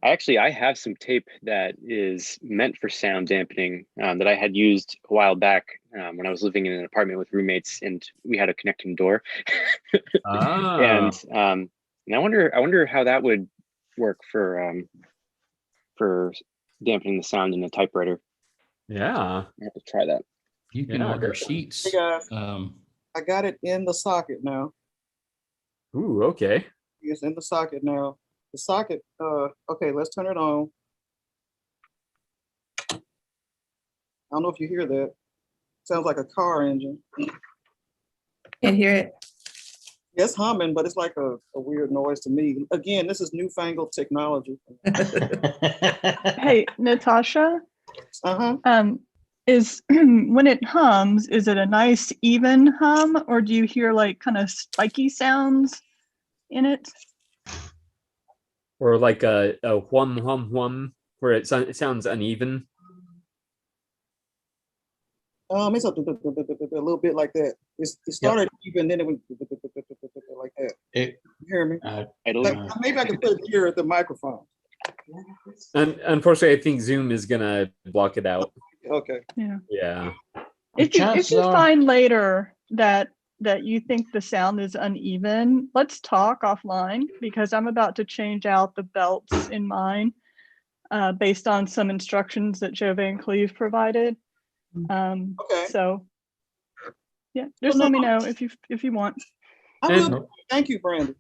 I have some tape that is meant for sound dampening that I had used a while back when I was living in an apartment with roommates, and we had a connecting door. And I wonder how that would work for dampening the sound in a typewriter. Yeah, I have to try that. You can order sheets. Hey guys, I got it in the socket now. Ooh, okay. It's in the socket now. The socket, okay, let's turn it on. I don't know if you hear that. Sounds like a car engine. Can't hear it. It's humming, but it's like a weird noise to me. Again, this is newfangled technology. Hey, Natasha. Uh-huh. Is when it hums, is it a nice even hum, or do you hear like kind of spiky sounds in it? Or like a hum hum hum, where it sounds uneven. It's a little bit like that. It started even, then it went like that. You hear me? Maybe I could put it here at the microphone. And unfortunately, I think Zoom is gonna block it out. Okay. Yeah. Yeah. If you find later that you think the sound is uneven, let's talk offline, because I'm about to change out the belts in mine based on some instructions that Joe Van Cleve provided. Okay. So yeah, just let me know if you want. I will. Thank you, Brandon.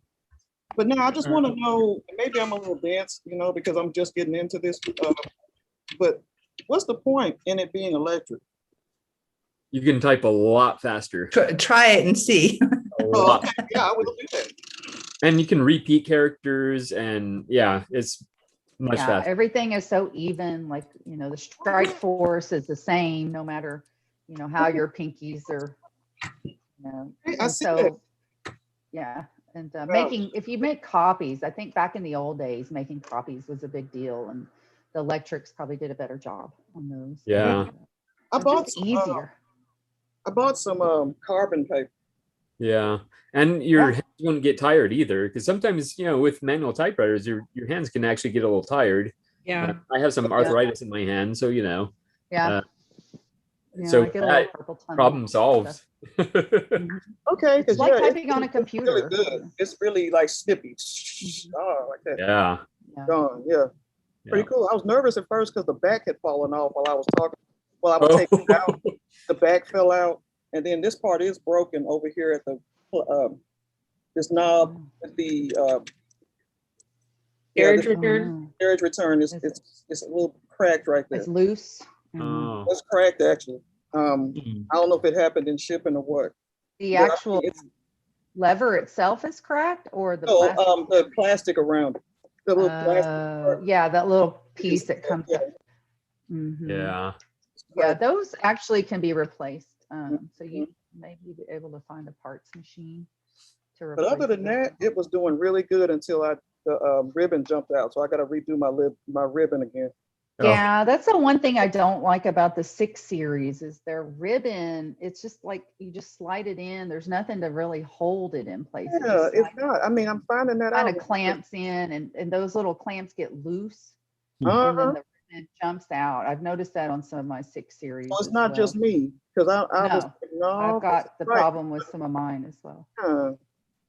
But now I just want to know, maybe I'm a little dense, because I'm just getting into this. But what's the point in it being electric? You can type a lot faster. Try it and see. Okay. Yeah, I will do that. And you can repeat characters, and yeah, it's much faster. Everything is so even. Like the strike force is the same no matter how your pinkies are. I see that. Yeah. And if you make copies, I think back in the old days, making copies was a big deal. And the electrics probably did a better job on those. Yeah. I bought Just easier. I bought some carbon paper. Yeah. And your hands won't get tired either, because sometimes, with manual typewriters, your hands can actually get a little tired. Yeah. I have some arthritis in my hand, so Yeah. So I get a that little carpal tunnel problem solved. Okay, It's because like typing on a computer. really good. It's really like snippy. Oh, like that. Yeah. Gone. Yeah. Pretty cool. I was nervous at first because the back had fallen off while I was talking. While I was taking it out, the back fell out, and then this part is broken over here at the this knob at the carriage return. Carriage return is it's a little cracked right there. It's loose. It's cracked actually. I don't know if it happened in shipping or what. The actual lever itself is cracked, or the no, plastic? The plastic around it. The little plastic. Yeah, that little piece that comes out. Yeah. Yeah, those actually can be replaced. So you may be able to find a parts machine to But replace. other than that, it was doing really good until the ribbon jumped out. So I got to redo my ribbon again. Yeah, that's the one thing I don't like about the 6 series is their ribbon. It's just like you just slide it in. There's nothing to really hold it in place. Yeah, it's not. I mean, I'm finding that out. Kind of clamps in, and those little clamps get loose, and then the ribbon jumps out. I've noticed that on some of my 6 series. So it's not just me, because I've got the problem with some of mine as well.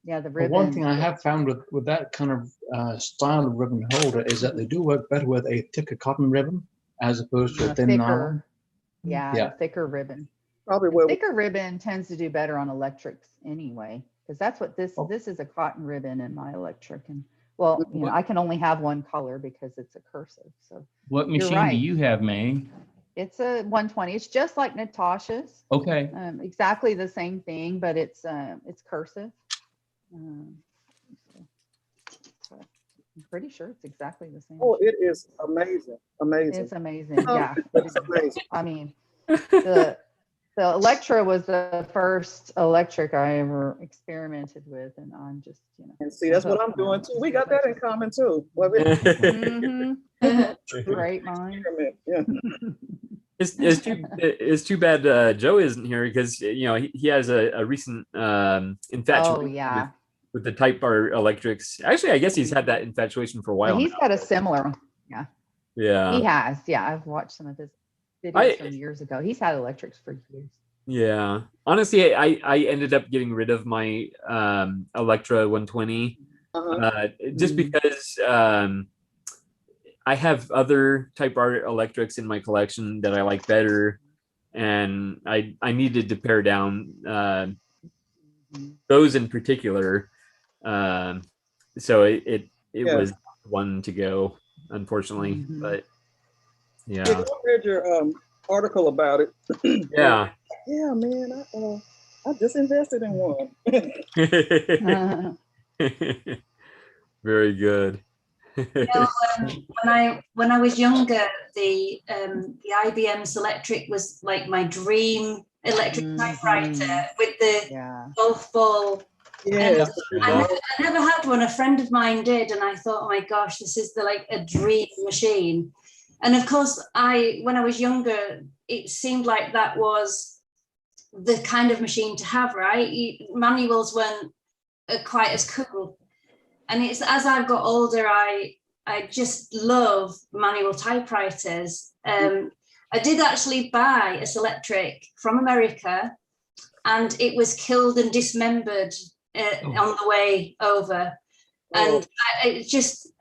Yeah, the ribbon. One thing I have found with that kind of style of ribbon holder is that they do work better with a thicker cotton ribbon as opposed to a thin nylon. Yeah, thicker ribbon. Probably thicker ribbon tends to do better on electrics anyway, because that's what this is, a cotton ribbon in my electric. And well, I can only have one color because it's a cursive. So what machine do you have, May? It's a 120. It's just like Natasha's. Okay. Exactly the same thing, but it's cursive. I'm pretty sure it's exactly the same. Oh, it is amazing. Amazing. It's amazing. Yeah. It's amazing. I mean, the Electra was the first electric I ever experimented with, and I'm just, And see, that's what I'm doing too. We got that in common too. Great mind. Yeah. It's too bad Joe isn't here, because he has a recent infatuation with the Typewriter electrics. Actually, I guess he's had that infatuation for a while. He's got a similar one. Yeah. Yeah. He has. Yeah, I've watched some of his videos from years ago. He's had electrics for years. Yeah. Honestly, I ended up getting rid of my Electra 120 just because I have other Typewriter electrics in my collection that I like better, and I needed to pare down those in particular. So it was one to go, unfortunately. But yeah. I read your article about it. Yeah. Yeah, man. I just invested in one. Very good. When I was younger, the IBM Selectric was like my dream electric typewriter with the golf ball. Yeah, I never had one. A friend of mine did, and I thought, oh my gosh, this is a dream machine. And of course, when I was younger, it seemed like that was the kind of machine to have, right? Manuals weren't quite as cool. And it's as I've got older, I just love manual typewriters. I did actually buy a Selectric from America, and it was killed and dismembered on the way over. And so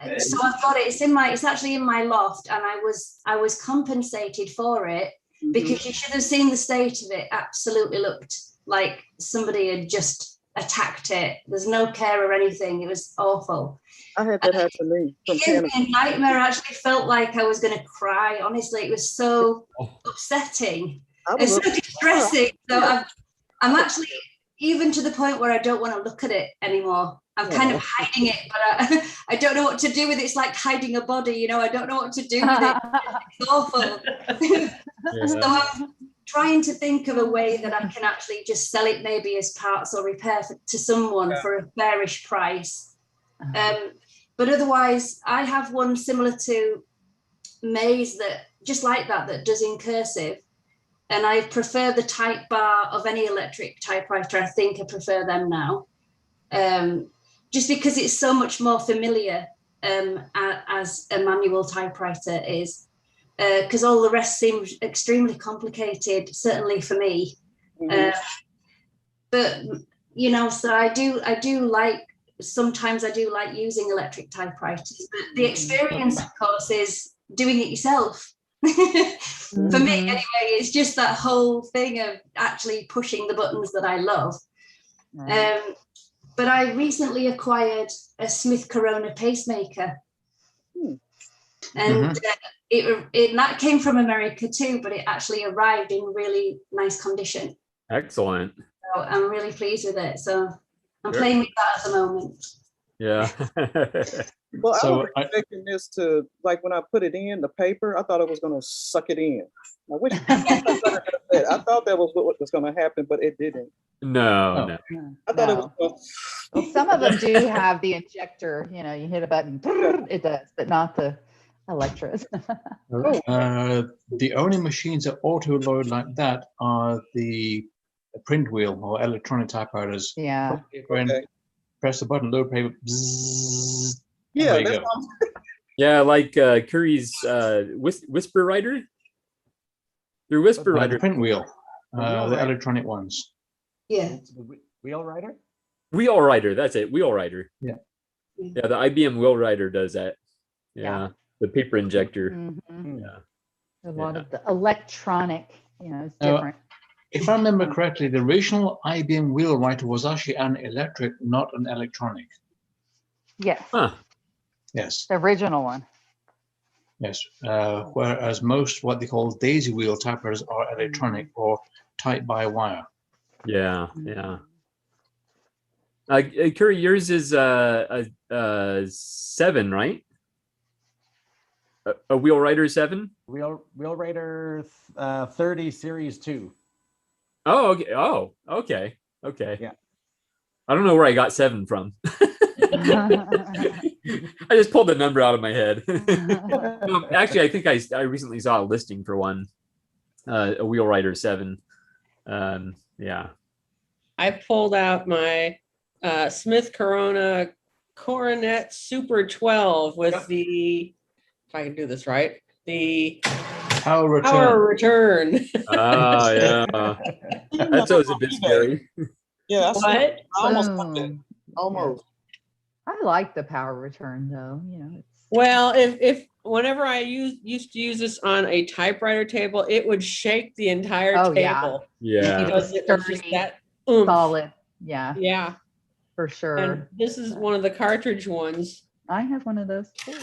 I've got it. It's actually in my loft, and I was compensated for it because you should have seen the state of it. Absolutely looked like somebody had just attacked it. There's no care or anything. It was awful. I had that happen to me. It gave me a nightmare. I actually felt like I was going to cry. Honestly, it was so upsetting. It's so distressing. So I'm actually even to the point where I don't want to look at it anymore. I'm kind of hiding it, but I don't know what to do with it. It's like hiding a body, I don't know what to do with it. It's awful. So I'm trying to think of a way that I can actually just sell it maybe as parts or repair to someone for a fairish price. But otherwise, I have one similar to maze that just like that does in cursive. And I prefer the type bar of any electric typewriter. I think I prefer them now, just because it's so much more familiar as a manual typewriter is, because all the rest seems extremely complicated, certainly for me. But you know, so I do like, sometimes I do like using electric typewriters, but the experience, of course, is doing it yourself. For me anyway, it's just that whole thing of actually pushing the buttons that I love. But I recently acquired a Smith Corona pacemaker, and that came from America too, but it actually arrived in really nice condition. Excellent. So I'm really pleased with it. So I'm playing with that at the moment. Yeah. Well, I So was expecting this to, like, when I put it in the paper, I thought it was going to suck it in. I wish I thought that was what was going to happen, but it didn't. No. I thought it was. Well, some of them do have the injector, you know, you hit a button, it does, but not the Electras. The only machines that auto load like that are the print wheel or electronic typewriters. Yeah. Press the button, load paper. Bzzz, Yeah, there you that's go. Yeah, like Curry's Whisper Writer. Through Whisper The Writer. print wheel, the electronic ones. Yeah. Wheel Writer? Wheel Writer, that's it. Wheel Writer. Yeah. Yeah, the IBM Wheel Writer does that. Yeah. The paper injector. Yeah. A lot of the electronic, you know, it's different. If I remember correctly, the original IBM Wheel Writer was actually an electric, not an electronic. Yes. Yes. The original one. Yes. Whereas most what they call daisy wheel typewriters are electronic or typed by wire. Yeah. Curry, yours is a 7, right? A Wheel Writer 7? Wheel Writer 30 Series 2. Oh, okay. Okay. Yeah. I don't know where I got 7 from. I just pulled the number out of my head. No, actually, I think I recently saw a listing for one, a Wheel Writer 7. Yeah. I pulled out my Smith Corona Coronet Super 12 with the, if I can do this right, the Power return. Oh, yeah. That's always a bit scary. Yeah. What? Almost. I like the power return though, you know. Well, if whenever I used to use this on a typewriter table, it would shake the entire table. Yeah. Because it was just that solid. Yeah. Yeah. For sure. And this is one of the cartridge ones. I have one of those too.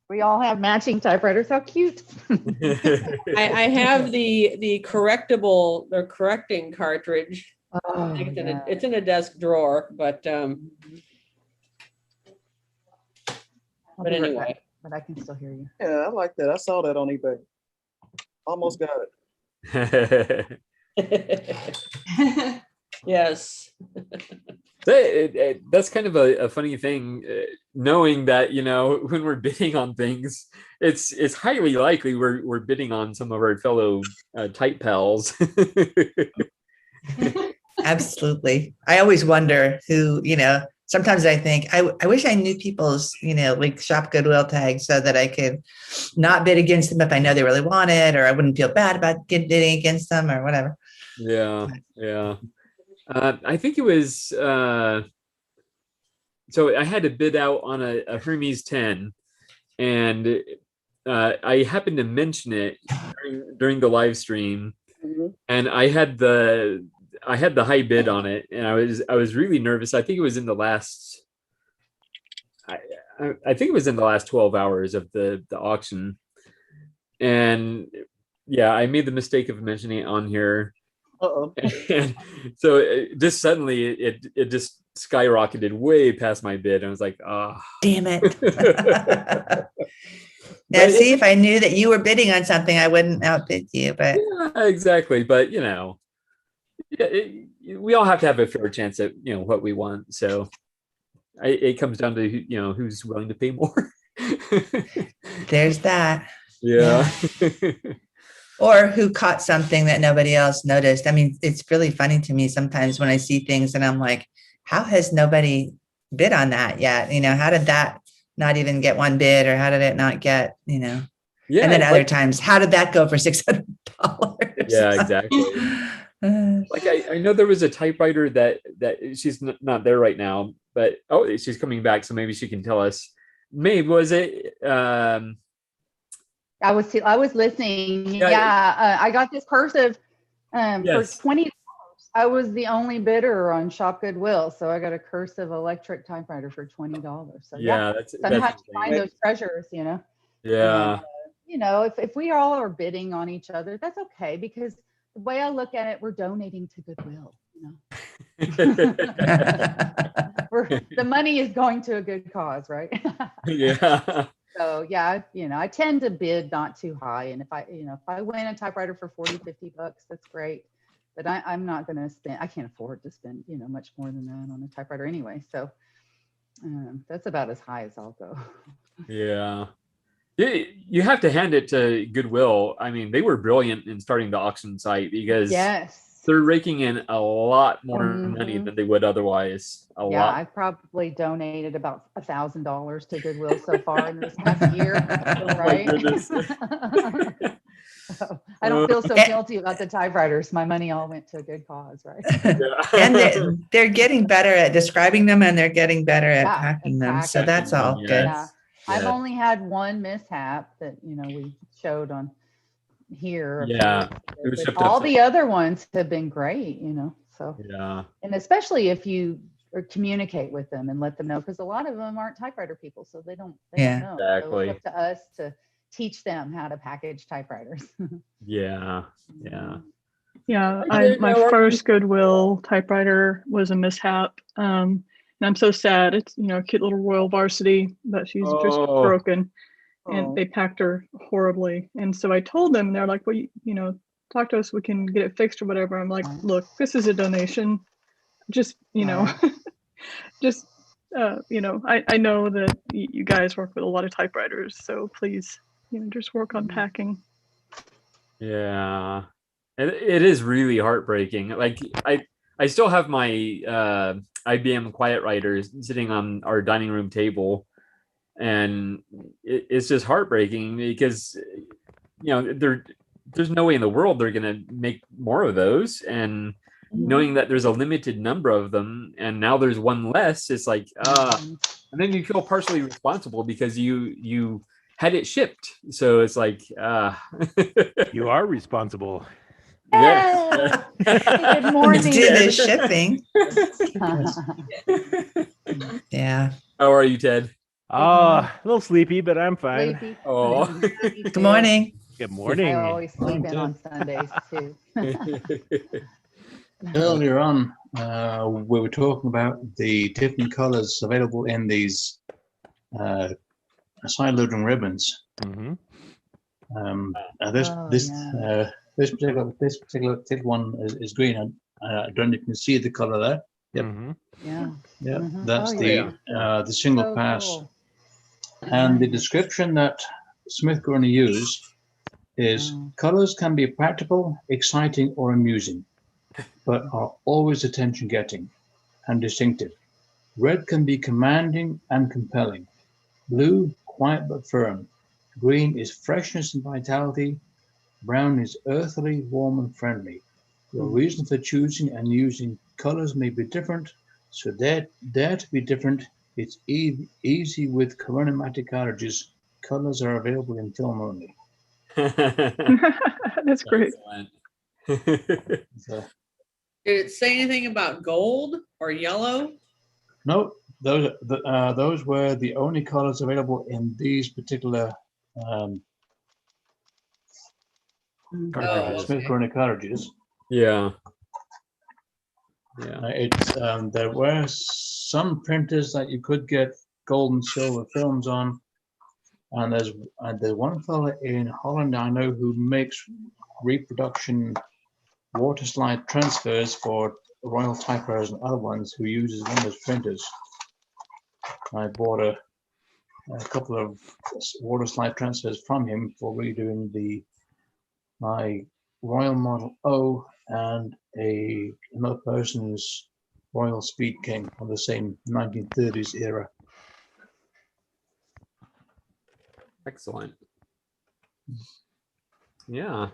We all have matching typewriters. How cute. I have the correcting cartridge. Oh, it's in a desk drawer, but anyway. But I can still hear you. Yeah, I like that. I saw that on eBay. Almost got it. Yes. That's kind of a funny thing, knowing that, you know, when we're bidding on things, it's highly likely we're bidding on some of our fellow type pals. Absolutely. I always wonder who, you know, sometimes I think I wish I knew people's, you know, like shop goodwill tags so that I could not bid against them if I know they really want it, or I wouldn't feel bad about bidding against them or whatever. Yeah. I think it was so I had to bid out on a Hermes 10, and I happened to mention it during the live stream, and I had the high bid on it, and I was really nervous. I think it was in the last I think it was in the last 12 hours of the auction, and yeah, I made the mistake of mentioning it on here. And so just suddenly it just skyrocketed way past my bid. I was like, damn it. Now, see, if I knew that you were bidding on something, I wouldn't outbid you. But yeah, exactly. But you know, we all have to have a fair chance at, you know, what we want. So it comes down to, you know, who's willing to pay more. There's that. Yeah. Or who caught something that nobody else noticed. I mean, it's really funny to me sometimes when I see things and I'm like, how has nobody bid on that yet? You know, how did that not even get one bid, or how did it not get, you know? Yeah. And then other times, how did that go for $600? Yeah, exactly. Like I know there was a typewriter that she's not there right now, but oh, she's coming back, so maybe she can tell us. Maeve, was it? I was listening. Yeah. Yeah, I got this cursive Yes. for $20. I was the only bidder on Shop Goodwill, so I got a cursive electric typewriter for $20. So Yeah, that's sometimes you find those treasures, you know. Yeah. And, you know, if we all are bidding on each other, that's okay, because the way I look at it, we're donating to Goodwill. You know, the money is going to a good cause, right? Yeah. So yeah, you know, I tend to bid not too high, and if I win a typewriter for 40, 50 bucks, that's great. But I'm not going to spend. I can't afford to spend, you know, much more than that on a typewriter anyway. So that's about as high as I'll go. Yeah. You have to hand it to Goodwill. I mean, they were brilliant in starting the auction site, because they're raking in a lot more money than they would otherwise. A lot. I've probably donated about $1,000 to Goodwill so far in this past year. Right? So I don't feel so guilty about the typewriters. My money all went to a good cause, right? And they're getting better at describing them, and they're getting better at packing them. So that's all good. Yeah. I've only had one mishap that, you know, we showed on here. Yeah. But all the other ones have been great, you know. So yeah. And especially if you communicate with them and let them know, because a lot of them aren't typewriter people, so they don't know. Exactly. So it's up to us to teach them how to package typewriters. Yeah. Yeah, my first Goodwill typewriter was a mishap. And I'm so sad. It's, you know, a cute little Royal Varsity, but she's just broken, and they packed her horribly. And so I told them, and they're like, well, you know, talk to us, we can get it fixed or whatever. I'm like, look, this is a donation. Just, you know, you know, I know that you guys work with a lot of typewriters, so please, you know, just work on packing. Yeah. It is really heartbreaking. Like I still have my IBM Quiet Writers sitting on our dining room table, and it's just heartbreaking because, you know, there's no way in the world they're gonna make more of those, and knowing that there's a limited number of them and now there's one less, it's like and then you feel partially responsible because you had it shipped, so it's like you are responsible. Yes. Good morning. Do the shipping. Yeah. How are you, Ted? A little sleepy, but I'm fine. Sleepy. Oh. Good morning. Good morning. I always sleep in on Sundays too. Earlier on, we were talking about the different colors available in these side loading ribbons. This particular one is green. I don't know if you can see the color there. Yep. Yeah. That's the single pass. Cool. And the description that Smith Corona used is colors can be practical, exciting, or amusing, but are always attention-getting and distinctive. Red can be commanding and compelling. Blue, quiet but firm. Green is freshness and vitality. Brown is earthly, warm, and friendly. Your reason for choosing and using colors may be different, so dare to be different. It's easy with Chronomatic cartridges. Colors are available in film only. That's great. Did it say anything about gold or yellow? No, those were the only colors available in these particular Smith Corona cartridges. Yeah. There were some printers that you could get gold and silver films on, and there's one fellow in Holland I know who makes reproduction water slide transfers for Royal Typewriters and other ones, who uses them as printers. I bought a couple of water slide transfers from him for redoing my Royal Model O and another person's Royal Speed King from the same 1930s era. Excellent. Yeah.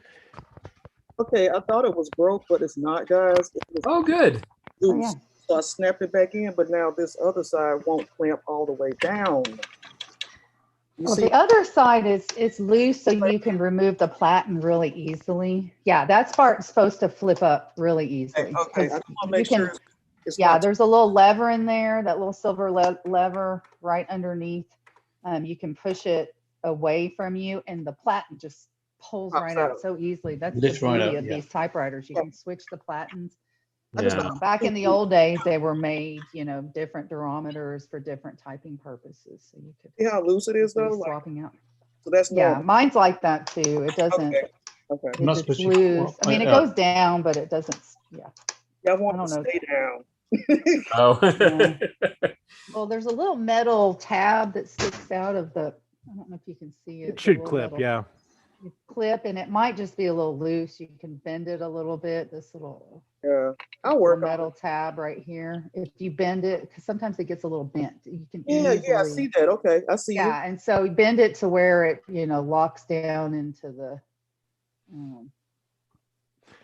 Okay, I thought it was broke, but it's not, guys. Oh, good. Oops. So I snapped it back in, but now this other side won't clamp all the way down. You Well, see, the other side is loose, so you can remove the platen really easily. Yeah, that part's supposed to flip up really easily. okay, I just want to You make can, sure it's yeah, not. there's a little lever in there, that little silver lever right underneath. You can push it away from you, and the platen just pulls Pops right out. out so easily. That's the Lifts right beauty out, of yeah. these typewriters. You can switch the platens. Yeah. Back in the old days, they were made, different durometers for different typing purposes. So you could See how loose it is, be though? Like, swapping out. so that's Yeah, normal. mine's like that too. It doesn't, Okay. Okay. Not it's specific. loose. I mean, it goes down, but it doesn't, yeah. Yeah, I I want don't to know. stay down. Oh. Yeah. Well, there's a little metal tab that sticks out of the, I don't know if you can see it. It the should little clip, metal yeah. clip, and it might just be a little loose. You can bend it a little bit. This little Yeah, I'll work on metal tab right here. If you bend it, because sometimes it gets a little bent. You can it. Yeah, yeah, I easily, see that. Okay, I see you. yeah, and so bend it to where it, locks down into the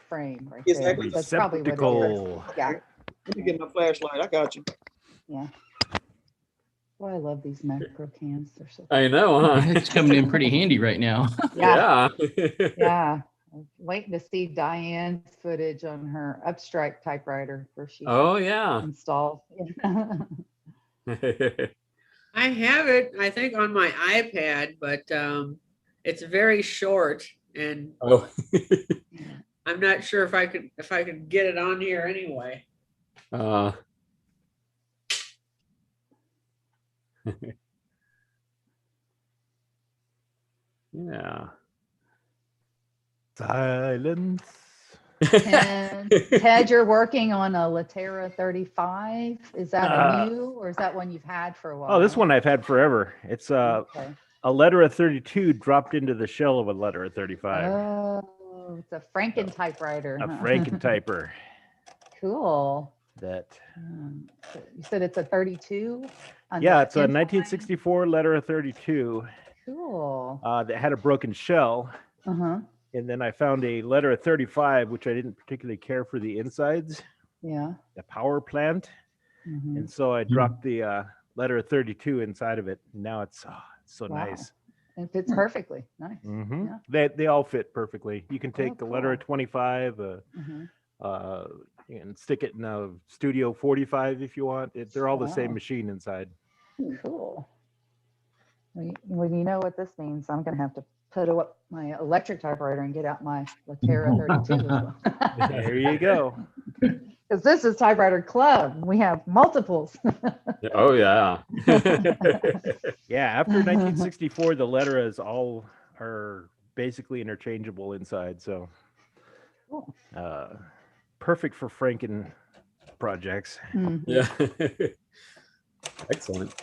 frame right there. Exactly. That's probably what it is. Receptacle. Yeah, Let me get my flashlight. I got you. yeah. Well, I love these macro cams. They're so I know, huh? It's coming in pretty handy right now. Yeah. Yeah. Yeah. I'm waiting to see Diane's footage on her Upstrike typewriter where she Oh, yeah. installed. I have it, I think, on my iPad, but it's very short, and Oh. I'm not sure if I could get it on here anyway. Yeah. Silence. And Ted, you're working on a Latera 35. Is that a new, or is that one you've had for a while? Oh, this one I've had forever. It's Okay. a letter of 32 dropped into the shell of a letter of 35. Oh, it's a Franken typewriter. A huh? Franken typer. Cool. That. So you said it's a 32? Yeah, it's a 1964 letter of 32. Cool. That had a broken shell. Uh-huh. And then I found a letter of 35, which I didn't particularly care for the insides, Yeah. the power plant. Mhm. And so I dropped the letter of 32 inside of it. And now it's so Wow. nice. It fits perfectly. Nice. Hmm. Yeah. They all fit perfectly. You can take Oh, the letter of cool. 25 Mhm. and stick it in a Studio 45 if you want. They're all the same Wow. machine inside. Cool. Well, you know what this means. I'm going to have to put up my electric typewriter and get out my Latera 32 as well. There you go. Because this is Typewriter Club. We have multiples. Oh, yeah. Yeah, after 1964, the letteras all are basically interchangeable inside. So Cool. perfect for Franken projects. Mhm. Yeah. Excellent.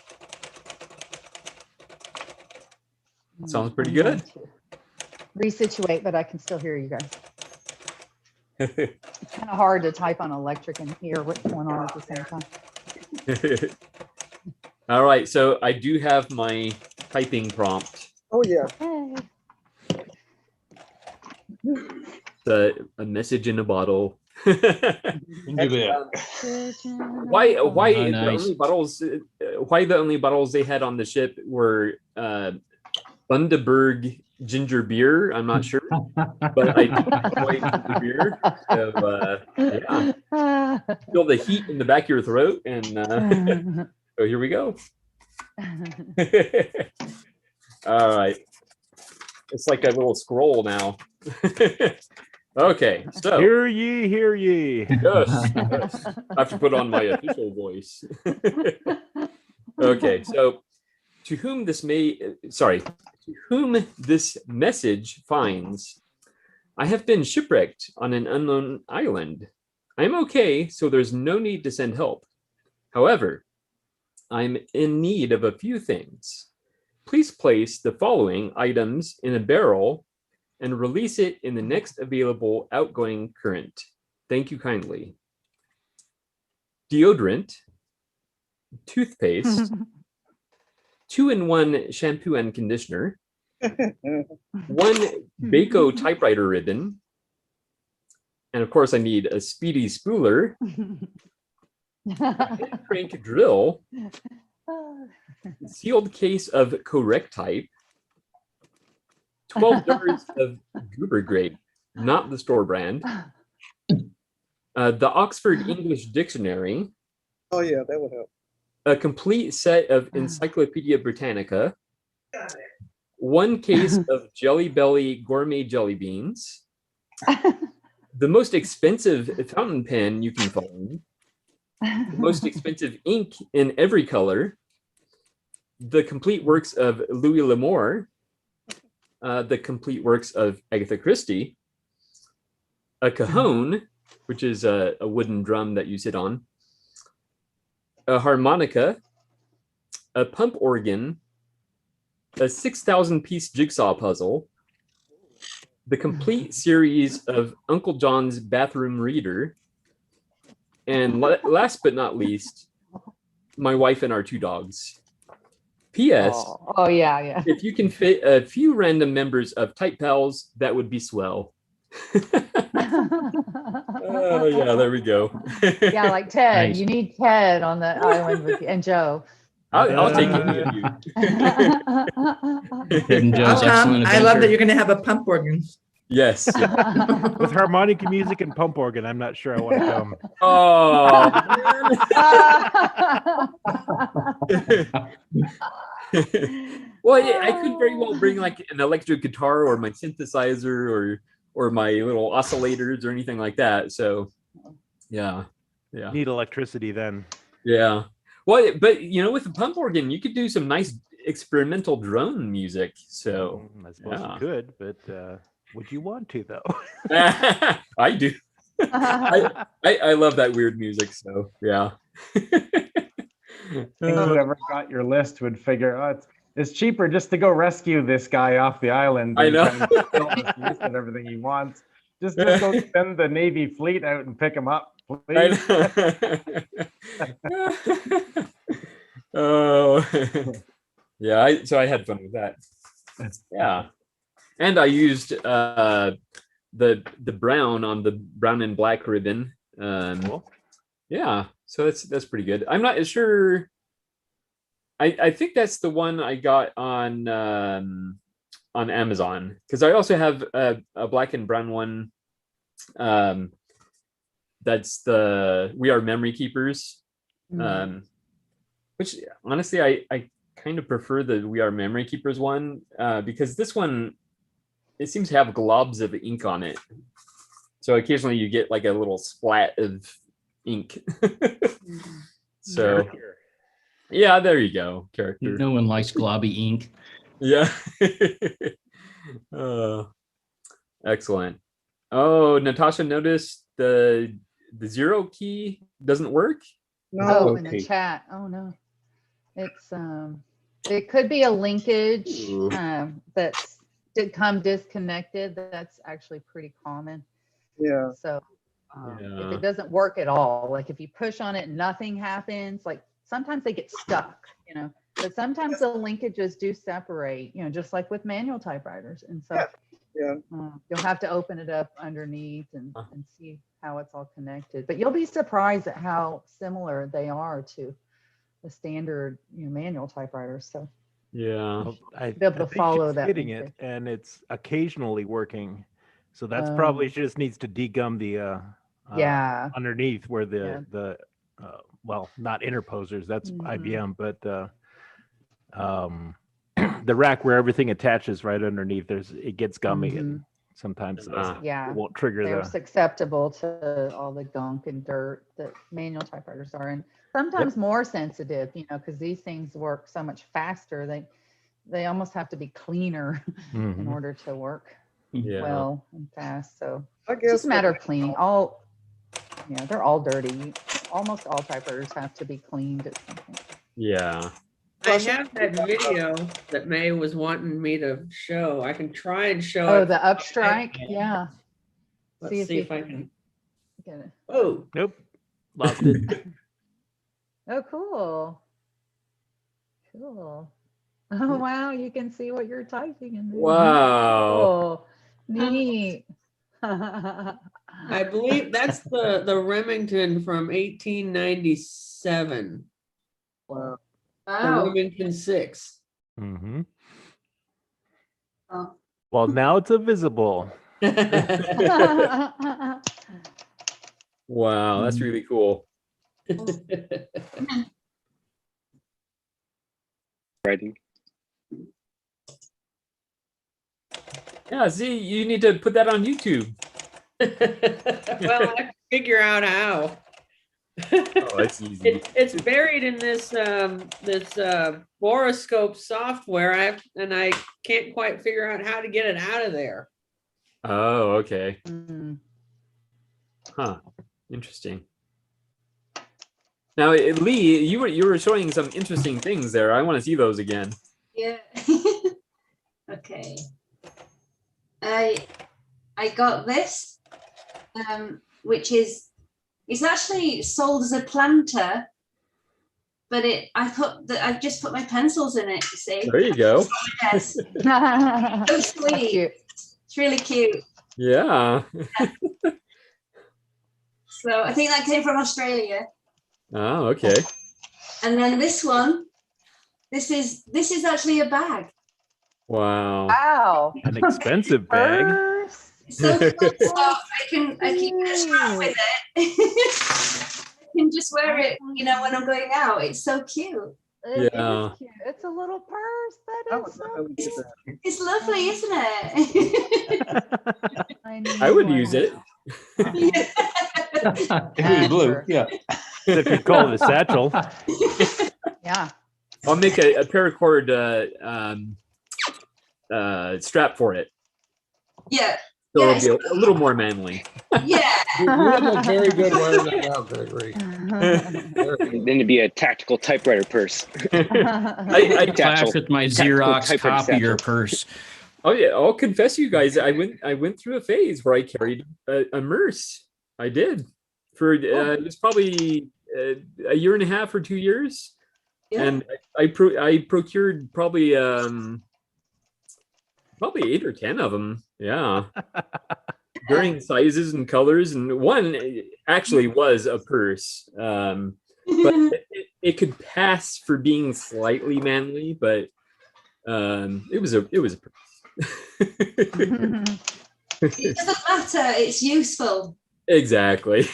Sounds pretty I'm good. going to resituate, but I can still hear you guys. It's kind of hard to type on electric and hear what's going on at the same time. All right, so I do have my typing prompt. Oh yeah. A message in a bottle. Why Why Oh, the nice. only bottles? Why the only bottles they had on the ship were Bundaberg ginger beer? I'm not sure, but I do enjoy ginger beer. So yeah, feel the heat in the back of your throat, and so here we go. All right, it's like a little scroll now. Okay, so Hear ye, hear ye. yes, yes. I have to put on my official voice. Okay, so to whom this message finds, I have been shipwrecked on an unknown island. I'm okay, so there's no need to send help. However, I'm in need of a few things. please place the following items in a barrel and release it in the next available outgoing current. Thank you kindly. Deodorant, toothpaste, 2-in-1 shampoo and conditioner, 1 Baco typewriter ribbon, and of course I need a speedy spooler, a hand crank drill, sealed case of correct type, 12 jars of Goober grape, not the store brand, the Oxford English Dictionary. Oh yeah, that would help. A complete set of Encyclopedia Britannica, 1 case of Jelly Belly gourmet jelly beans, the most expensive fountain pen you can find, the most expensive ink in every color, the complete works of Louis L'Amour, the complete works of Agatha Christie, a cajon, which is a wooden drum that you sit on, a harmonica, a pump organ, a 6,000-piece jigsaw puzzle, the complete series of Uncle John's Bathroom Reader, and last but not least, my wife and our 2 dogs. P.S. Oh yeah, yeah. If you can fit a few random members of Type Pals, that would be swell. Oh yeah, there we go. Yeah, like Ted. Nice. You need Ted on the island with you, and Joe. I'll take any of you. Ted and Joe's excellent I love that adventure. you're going to have a pump organ. Yes. With harmonica music and pump organ, I'm not sure I want to come. Oh, well, yeah, I could very well bring like an electric guitar or my synthesizer or my little oscillators or anything like that. So, yeah. Need electricity then. Yeah. Well, but with the pump organ, you could do some nice experimental drone music. So I suppose you could, but would you want to though? I do. I love that weird music. So yeah. Whoever got your list would figure, oh, it's cheaper just to go rescue this guy off the island. I know. And everything he wants. Just go send the Navy fleet out and pick him up, please. Oh, yeah. So I had fun with that. Yeah, and I used the brown on the brown and black ribbon. Cool. Yeah, so that's pretty good. I'm not sure. I think that's the one I got on Amazon, because I also have a black and brown one. That's the We Are Memory Keepers, which honestly I kind of prefer the We Are Memory Keepers one, because this one, it seems to have globs of ink on it. So occasionally you get like a little splat of ink. So Character. Yeah, there you go. Character. No one likes globby ink. Yeah. Excellent. Oh, Natasha noticed the 0 key doesn't work. No, in the chat. Oh no, it's it could be a linkage that's become disconnected. That's actually pretty common. Yeah. So if it doesn't work at all, like if you push on it, nothing happens. Like sometimes they get stuck, but sometimes the linkages do separate, just like with manual typewriters. And so you'll have to open it up underneath and see how it's all connected. But you'll be surprised at how similar they are to the standard manual typewriters. So yeah, I be able to follow that. Hitting it, and it's occasionally working. So that's probably, she just needs to degum the underneath where the well, not interposers, that's IBM, but the rack where everything attaches right underneath, it gets gummy and sometimes it won't trigger they're susceptible to all the gunk and dirt that manual typewriters are, and sometimes more sensitive, because these things work so much faster. They almost have to be cleaner in order to work well and fast. So I it's guess just a matter of cleaning. They're all dirty. Almost all typewriters have to be cleaned at some point. Yeah. I have that video that May was wanting me to show. I can try and show Oh, it. the upstrike. Yeah. Let's see if I can. Get it. Oh, Nope. Lost it. Oh, cool. Cool. Oh, wow. You can see what you're typing in there. Wow. Cool. Neat. I believe that's the Remington from 1897. Wow. The Wow. Remington 6. Mm-hmm. Oh. Well, now it's visible. Wow, that's really cool. Writing. Yeah, see, you need to put that on YouTube. Well, I have to figure out how. Oh, that's easy. It's buried in this boroscope software. I can't quite figure out how to get it out of there. Oh, okay. Mm. Huh. Interesting. Now, Lee, you were showing some interesting things there. I want to see those again. Yeah. Okay. I got this, which is, it's actually sold as a planter, but I just put my pencils in it, you see. There you go. Yes. So sweet. It's really cute. Yeah. So I think that came from Australia. Oh, okay. And then this one, this is actually a bag. Wow. Wow. An expensive bag. So cool. So I can get a strap with it. I can just wear it, when I'm going out. It's so cute. It Yeah. is cute. It's a little purse. That is so cute. It's lovely, isn't it? I would use it. If it was blue, yeah. If you call it a satchel. Yeah. I'll make a paracord strap for it. Yeah. So it'll be a little more manly. Yeah. You look very good wearing that out, Gregory. Then it'd be a tactical typewriter purse. I Clash with my Xerox typewriter copier satchel. purse. Oh yeah, I'll confess, you guys. I went through a phase where I carried a Merce. I did for it was probably a year and a half or 2 years, and I procured probably 8 or 10 of them. Yeah, varying sizes and colors, and one actually was a purse, but it could pass for being slightly manly, but it was a purse. It doesn't matter. It's useful. Exactly.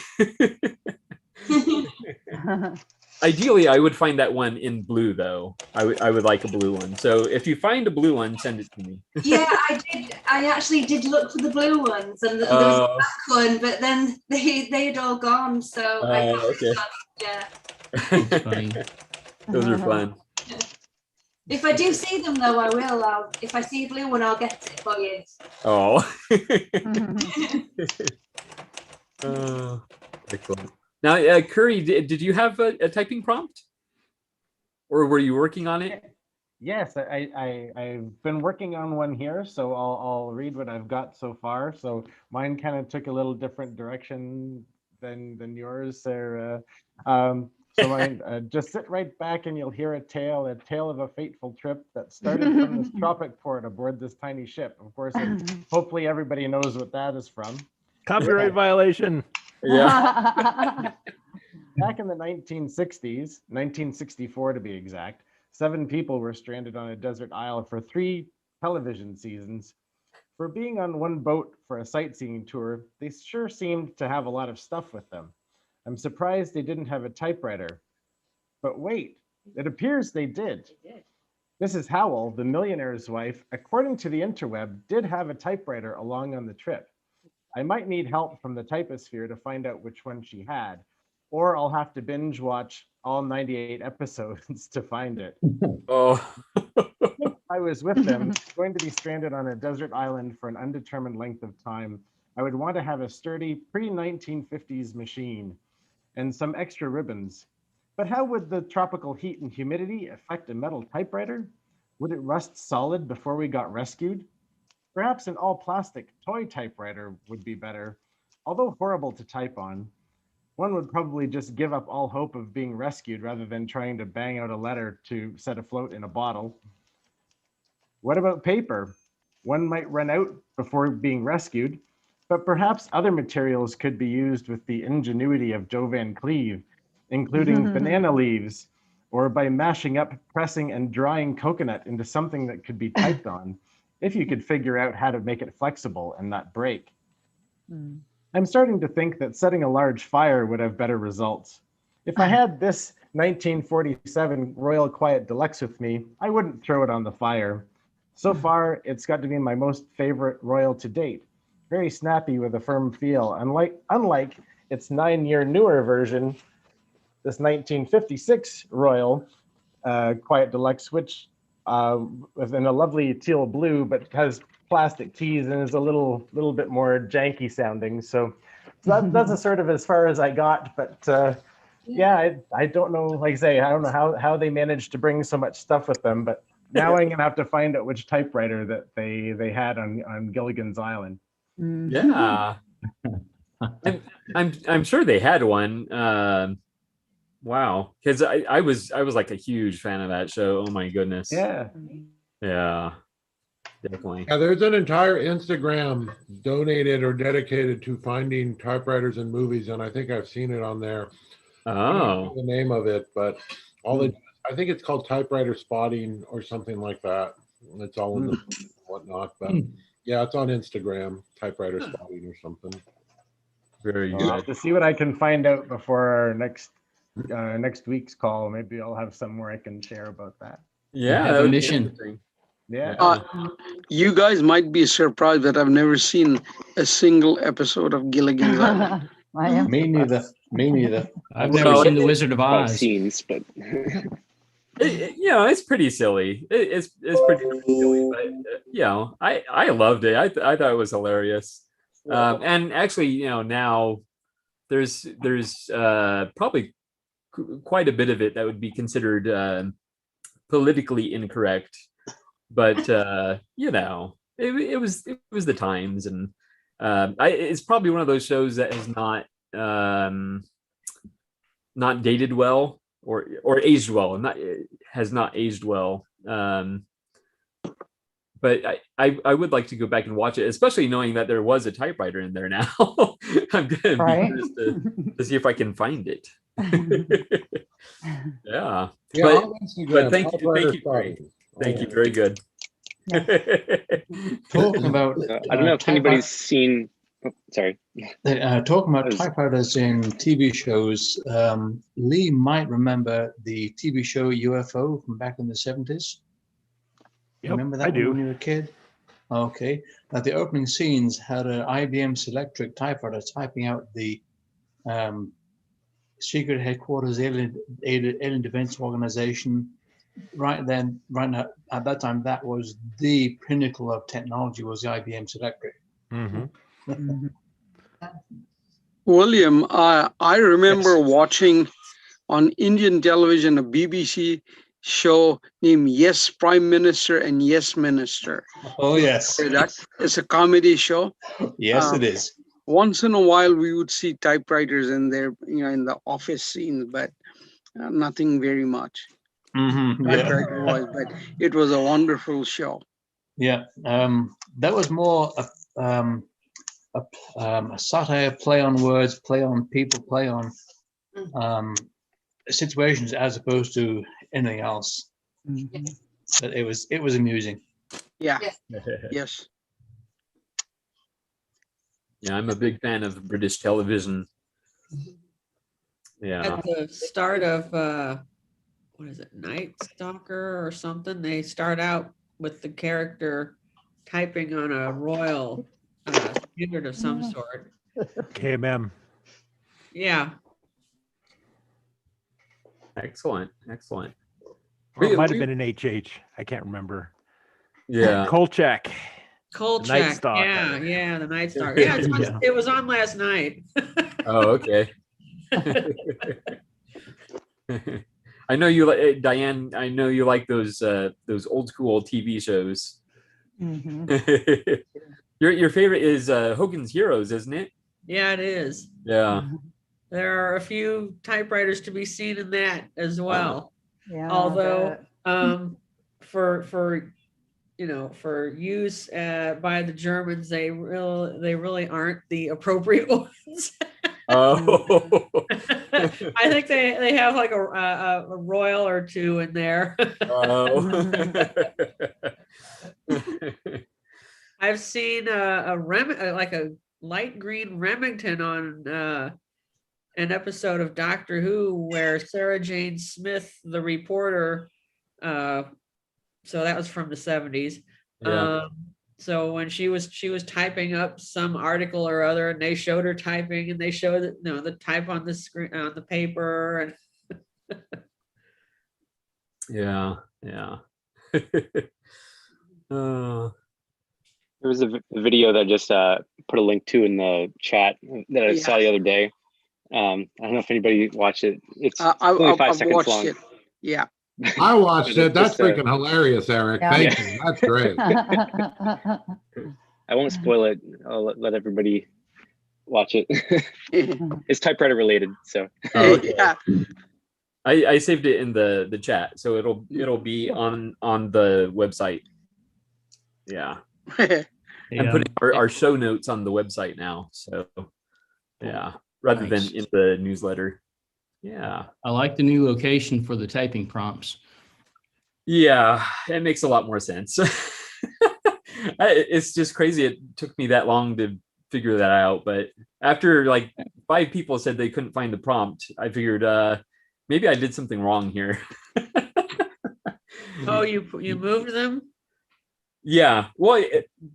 Ideally, I would find that one in blue, though. I would like a blue one. So if you find a blue one, send it to me. Yeah, I did. I actually did look for the blue ones, and there was a black one, but then they had all gone. So I got okay. this one. Yeah. That's funny. Those are fun. If I do see them, though, I will. If I see a blue one, I'll get it for you. Oh. Excellent. Now, Curry, did you have a typing prompt, or were you working on it? Yes, I've been working on one here, so I'll read what I've got so far. So mine kind of took a little different direction than yours there. So mine, just sit right back and you'll hear a tale of a fateful trip that started from this tropic port aboard this tiny ship. Of course, hopefully everybody knows what that is from. Copyright violation. Yeah. Back in the 1960s, 1964 to be exact, 7 people were stranded on a desert isle for 3 television seasons. For being on one boat for a sightseeing tour, they sure seemed to have a lot of stuff with them. I'm surprised they didn't have a typewriter. But wait, it appears they did. Mrs. Howell, the millionaire's wife, according to the interweb, did have a typewriter along on the trip. I might need help from the typosphere to find out which one she had, or I'll have to binge watch all 98 episodes to find it. Oh. I was with them, going to be stranded on a desert island for an undetermined length of time. I would want to have a sturdy pre-1950s machine and some extra ribbons. But how would the tropical heat and humidity affect a metal typewriter? Would it rust solid before we got rescued? Perhaps an all-plastic toy typewriter would be better, although horrible to type on. One would probably just give up all hope of being rescued rather than trying to bang out a letter to set afloat in a bottle. What about paper? One might run out before being rescued, but perhaps other materials could be used with the ingenuity of Joe Van Cleve, including banana leaves, or by mashing up, pressing, and drying coconut into something that could be typed on, if you could figure out how to make it flexible and not break. I'm starting to think that setting a large fire would have better results. If I had this 1947 Royal Quiet Deluxe with me, I wouldn't throw it on the fire. So far, it's got to be my most favorite Royal to date. Very snappy with a firm feel, unlike its 9-year newer version, this 1956 Royal Quiet Deluxe, which was in a lovely teal blue, but has plastic keys and is a little bit more janky sounding. So that's a sort of as far as I got, but yeah, I don't know, like I say, I don't know how they managed to bring so much stuff with them, but now I'm gonna have to find out which typewriter that they had on Gilligan's Island. Yeah. I'm sure they had one. Wow, because I was like a huge fan of that show. Oh my goodness. Yeah. Yeah. Definitely. Yeah, there's an entire Instagram donated or dedicated to finding typewriters in movies, and I think I've seen it on there. I don't know the name of it, but I think it's called Typewriter Spotting or something like that. It's all in the whatnot, but yeah, it's on Instagram, Typewriter Spotting or something. Very good. I'll have to see what I can find out before our next week's call. Maybe I'll have somewhere I can share about that. Yeah, have a mission. Yeah. You guys might be surprised that I've never seen a single episode of Gilligan's Island. Me neither. Me neither. I've never seen The Wizard of Oz. Scenes, but it's pretty silly. It's pretty silly, but I loved it. I thought it was hilarious. And actually, now there's probably quite a bit of it that would be considered politically incorrect, but it was the times, and it's probably one of those shows that has not dated well or aged well, and has not aged well. But I would like to go back and watch it, especially knowing that there was a typewriter in there now. I'm gonna be curious to see if I can find it. Yeah. But thank you. Thank you. Very good. Talking about, I don't know if anybody's seen. Oh, sorry. Talking about typewriters in TV shows, Lee might remember the TV show UFO from back in the 70s. Yep, Remember that when you were a kid? Okay. Now the opening scenes had an IBM Selectric typewriter typing out the secret headquarters alien defense organization. Right now, at that time, that was the pinnacle of technology, was the IBM Selectric. William, I remember watching on Indian television a BBC show named Yes Prime Minister and Yes Minister. Oh yes, it's a comedy show. Yes, it is. Once in a while, we would see typewriters in there, in the office scenes, but nothing very much. Typewriter-wise, but it was a wonderful show. Yeah, that was more a satire, play on words, play on people, play on situations, as opposed to anything else. But it was amusing. Yeah. Yes. Yeah, I'm a big fan of British television. Yeah. At the start of what is it, Night Stalker or something? They start out with the character typing on a royal standard of some sort. KMM. Yeah. Excellent. Or it might have been an HH. I can't remember. Yeah. Kolchak. Kolchak. Yeah, the Night Stalker. Yeah, it was on last night. Oh, okay. I know you like Diane. I know you like those old school TV shows. Your favorite is Hogan's Heroes, isn't it? Yeah, it is. Yeah. There are a few typewriters to be seen in that as well. Yeah. Although, for for use by the Germans, they really aren't the appropriate ones. Oh. I think they have like a royal or two in there. Oh. I've seen like a light green Remington on an episode of Doctor Who where Sarah Jane Smith, the reporter, so that was from the 70s. Yeah. So when she was typing up some article or other, and they showed her typing, and they showed the type on the screen on the paper, and yeah. There was a video that I just put a link to in the chat that I saw the other day. I don't know if anybody watched it. It's only 5 seconds long. It. Yeah. I watched it. That's Just, freaking hilarious, Eric. Yeah. Thank you. That's great. I won't spoil it. I'll let everybody watch it. It's typewriter related, so. Oh, okay. Yeah. I saved it in the chat, so it'll be on the website. Yeah. I'm putting our show notes on the website now, so yeah, rather than in the newsletter. Yeah. I like the new location for the typing prompts. Yeah, it makes a lot more sense. It's just crazy it took me that long to figure that out, but after like 5 people said they couldn't find the prompt, I figured maybe I did something wrong here. oh, you moved them? Yeah, well,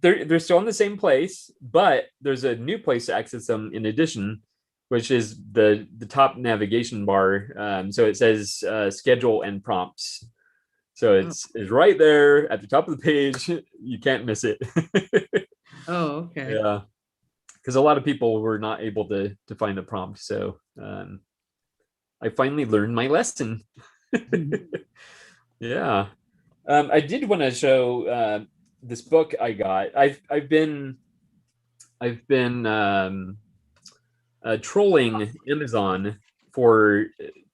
they're still in the same place, but there's a new place to access them in addition, which is the top navigation bar. So it says schedule and prompts. So it's right there at the top of the page. You can't miss it. Oh, okay. Yeah, because a lot of people were not able to find the prompt. So I finally learned my lesson. Yeah. I did want to show this book I got. I've been trolling Amazon for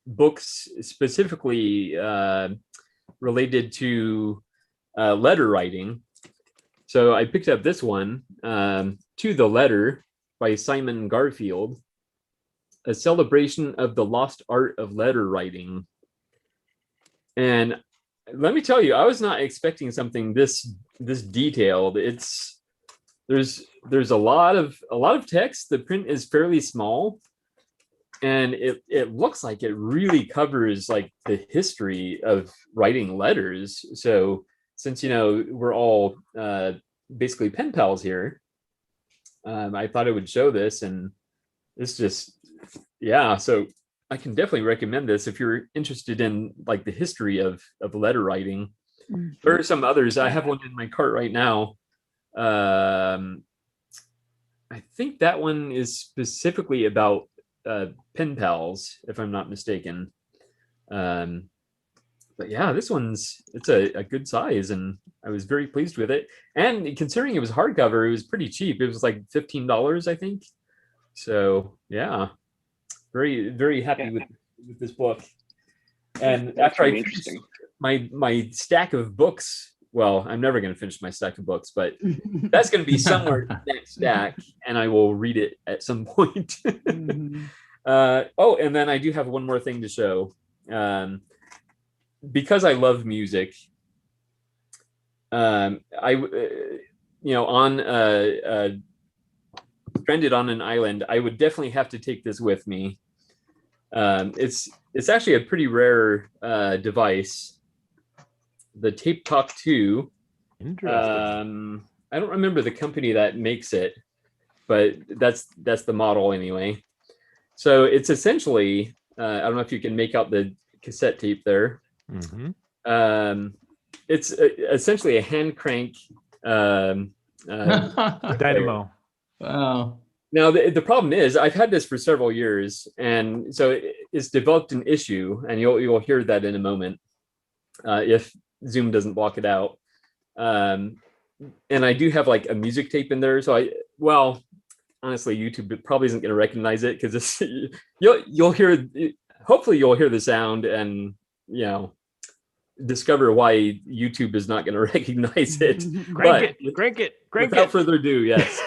books specifically related to letter writing. So I picked up this one, To the Letter by Simon Garfield, a celebration of the lost art of letter writing. And let me tell you, I was not expecting something this detailed. There's a lot of text. The print is fairly small, and it looks like it really covers like the history of writing letters. So since we're all basically pen pals here, I thought I would show this, and it's just so I can definitely recommend this if you're interested in like the history of letter writing. There are some others. I have one in my cart right now. I think that one is specifically about pen pals, if I'm not mistaken. But yeah, this it's a good size, and I was very pleased with it. And considering it was hardcover, it was pretty cheap. It was like $15, I think. So yeah, very, very happy with this book. And after I finished my stack of books, well, I'm never going to finish my stack of books, but that's going to be somewhere in the next stack, and I will read it at some point. Oh, and then I do have one more thing to show. Because I love music, stranded on an island, I would definitely have to take this with me. It's actually a pretty rare device, the Tape Talk 2. Interesting. I don't remember the company that makes it, but that's the model anyway. So it's essentially, I don't know if you can make out the cassette tape there. Mm-hmm. It's essentially a hand crank dynamo. Wow. Now the problem is I've had this for several years, and so it's developed an issue, and you'll hear that in a moment, if Zoom doesn't block it out. And I do have like a music tape in there, so honestly, YouTube probably isn't going to recognize it, because you'll hear, hopefully you'll hear the sound and discover why YouTube is not going to recognize it. Crank it. Without further ado, yes.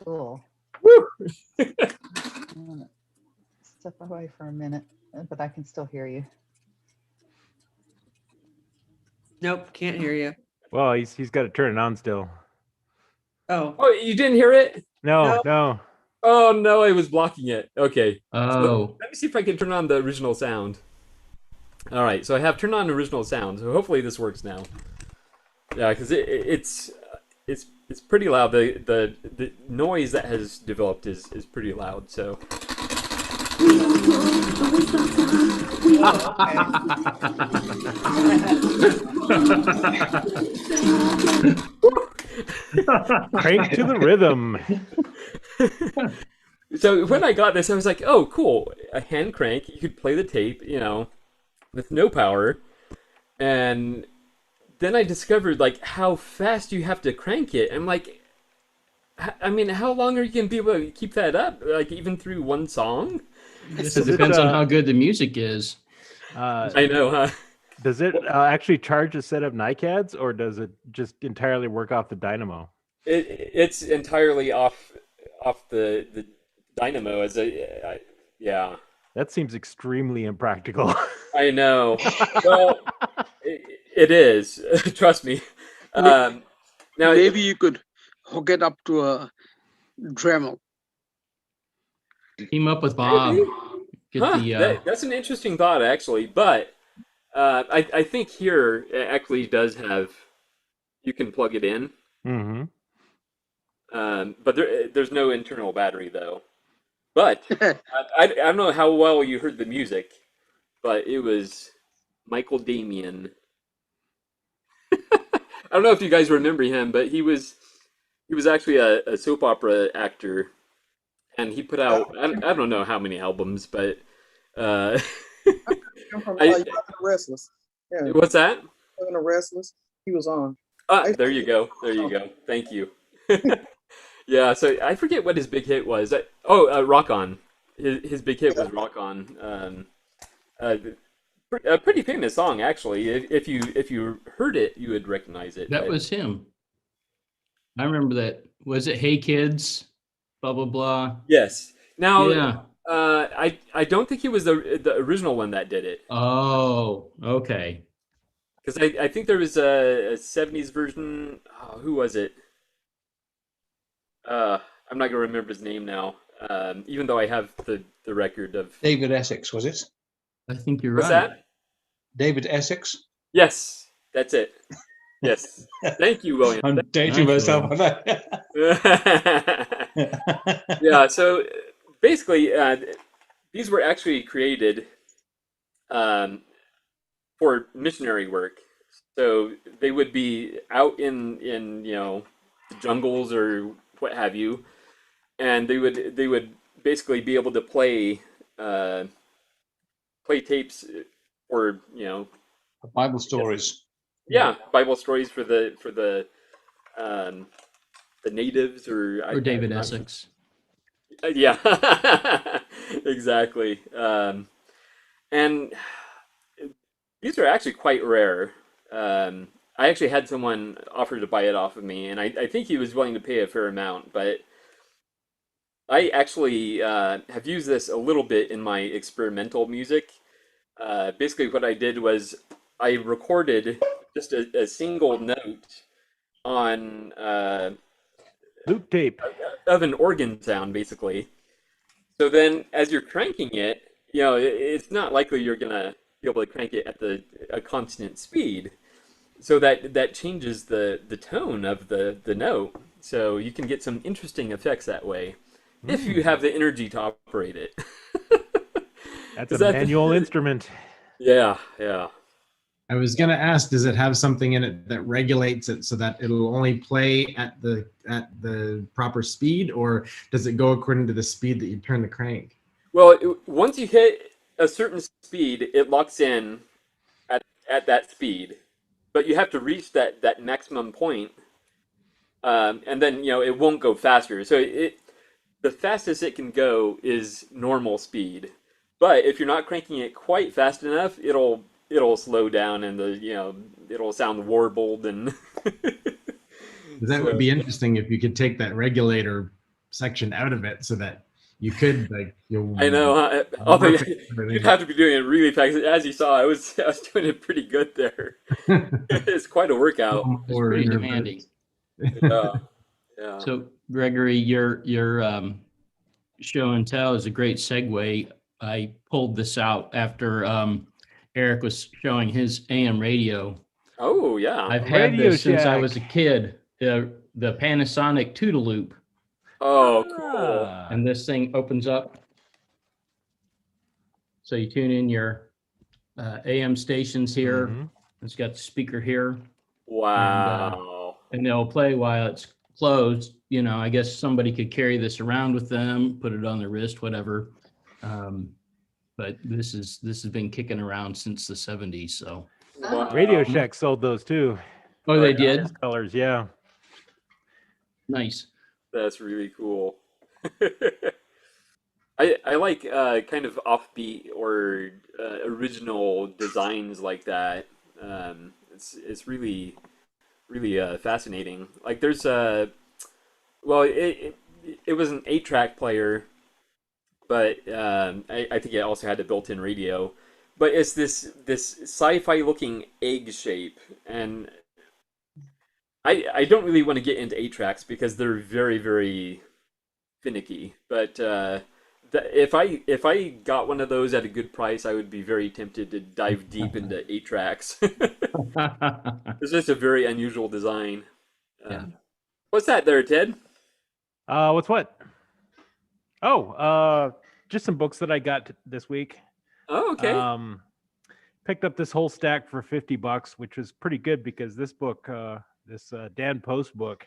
Cool. I'm gonna step away for a minute, but I can still hear you. Nope, can't hear you. Well, he's got to turn it on still. Oh, you didn't hear it? No. Oh no, I was blocking it. Okay. Oh. So let me see if I can turn on the original sound. All right, so I have turned on original sound, so hopefully this works now. Yeah, because it's pretty loud. The noise that has developed is pretty loud. So. Crank to the rhythm. So when I got this, I was like, oh, cool. A hand crank. You could play the tape, with no power. And then I discovered like how fast you have to crank it. I'm like, I mean, how long are you going to be able to keep that up? Like even through one song? It depends on how good the music is. I know, huh? Does it actually charge a set of NiCads, or does it just entirely work off the dynamo? It's entirely off the dynamo yeah. That seems extremely impractical. I know. Well, it is. Trust me. Now maybe you could hook it up to a Dremel. Team up with Bob. That's an interesting thought, actually. But I think here it actually does have. You can plug it in. Mm-hmm. But there's no internal battery though. But I don't know how well you heard the music, but it was Michael Damian. I don't know if you guys remember him, but he was actually a soap opera actor, and he put out I don't know how many albums, but Restless. Yeah. What's that? The Restless. He was on. There you go. Thank you. Yeah, so I forget what his big hit was. Rock On. His big hit was Rock On. A pretty famous song, actually. If you heard it, you would recognize it. That was him. I remember that. Was it Hey Kids? Blah blah blah. Yes. Now, yeah. I don't think he was the original one that did it. Oh, okay. Because I think there was a 70s version. Oh, who was it? I'm not gonna remember his name now. Even though I have the record of David Essex, was it? I think you're What's right. that? David Essex. Yes, that's it. Yes. Thank you, William. I'm dating myself. Yeah. So basically, these were actually created for missionary work. So they would be out in the jungles or what have you, and they would basically be able to play tapes or Bible stories. Yeah, Bible stories for the natives or David Essex. Yeah, exactly. And these are actually quite rare. I actually had someone offer to buy it off of me, and I think he was willing to pay a fair amount, but I actually have used this a little bit in my experimental music. Basically, what I did was I recorded just a single note on loop tape of an organ sound, basically. So then, as you're cranking it, it's not likely you're gonna be able to crank it at a constant speed. So that changes the tone of the note. So you can get some interesting effects that way, if you have the energy to operate it. That's a manual instrument. Yeah. I was gonna ask, does it have something in it that regulates it so that it'll only play at the proper speed, or does it go according to the speed that you turn the crank? Well, once you hit a certain speed, it locks in at that speed, but you have to reach that maximum point, and then it won't go faster. So the fastest it can go is normal speed, but if you're not cranking it quite fast enough, it'll slow down and it'll sound warbled and. That would be interesting if you could take that regulator section out of it so that you could I know. Although you'd have to be doing it really fast. As you saw, I was doing it pretty good there. It's quite a workout. It's pretty demanding. Yeah. Yeah. So Gregory, your show and tell is a great segue. I pulled this out after Eric was showing his AM radio. Oh yeah, I've had this since I was a kid. The Panasonic Toodaloop. Oh, cool. And this thing opens up. So you tune in your AM stations here. Mm-hmm. It's got the speaker here. Wow. And they'll play while it's closed. I guess somebody could carry this around with them, put it on their wrist, whatever. But this has been kicking around since the 70s. So Radio Shack sold those too. Oh, they did? Colors, yeah. Nice. That's really cool. I like kind of offbeat or original designs like that. It's really fascinating. Like there's well, it was an 8-track player, but I think it also had a built-in radio. But it's this sci-fi looking egg shape, and I don't really want to get into 8-tracks because they're very, very finicky. But if I got one of those at a good price, I would be very tempted to dive deep into 8-tracks. It's just a very unusual design. What's that there, Ted? What's what? Oh, just some books that I got this week. Oh, okay. Picked up this whole stack for $50, which was pretty good because this book, this Dan Post book,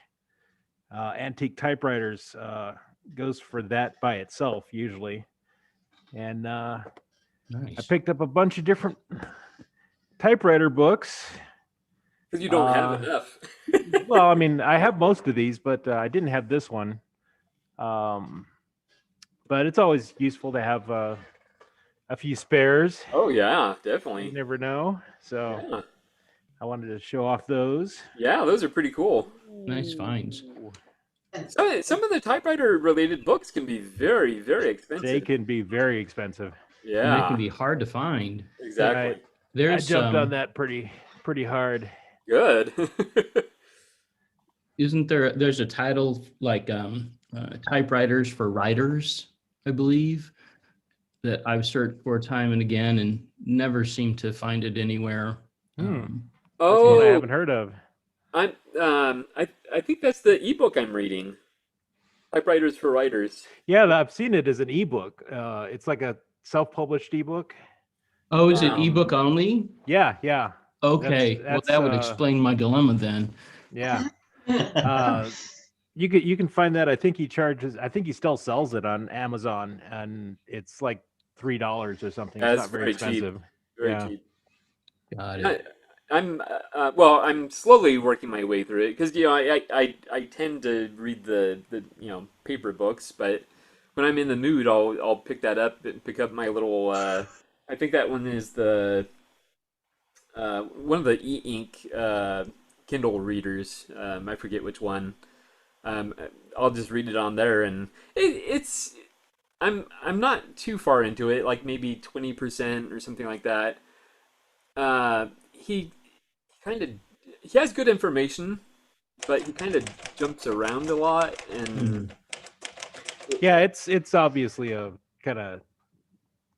Antique Typewriters, goes for that by itself usually. And nice. I picked up a bunch of different typewriter books. Because you don't have enough. Well, I mean, I have most of these, but I didn't have this one. But it's always useful to have a few spares. Oh yeah, definitely. You never know. So yeah. I wanted to show off those. Yeah, those are pretty cool. Nice finds. So, some of the typewriter related books can be very, very expensive. They can be very expensive. Yeah. And they can be hard to find. Exactly. I jumped on that pretty hard. Good. Isn't there's a title like Typewriters for Writers, I believe, that I've searched for time and again and never seem to find it anywhere. Oh, I haven't heard of. I think that's the ebook I'm reading. Typewriters for Writers. Yeah, I've seen it as an ebook. It's like a self-published ebook. Oh, is it ebook only? Yeah, yeah. Okay, well that would explain my dilemma then. Yeah. You can find that. I think he still sells it on Amazon, and it's like $3 or something. That's it's not very expensive. Cheap. Very cheap. Got it. I'm slowly working my way through it because I tend to read the paper books, but when I'm in the mood, I'll pick that up and pick up my little. I think that one is the one of the e-ink Kindle readers. I forget which one. I'll just read it on there, and it's. I'm not too far into it, like maybe 20% or something like that. He has good information, but he kind of jumps around a lot, and yeah, it's obviously a kind of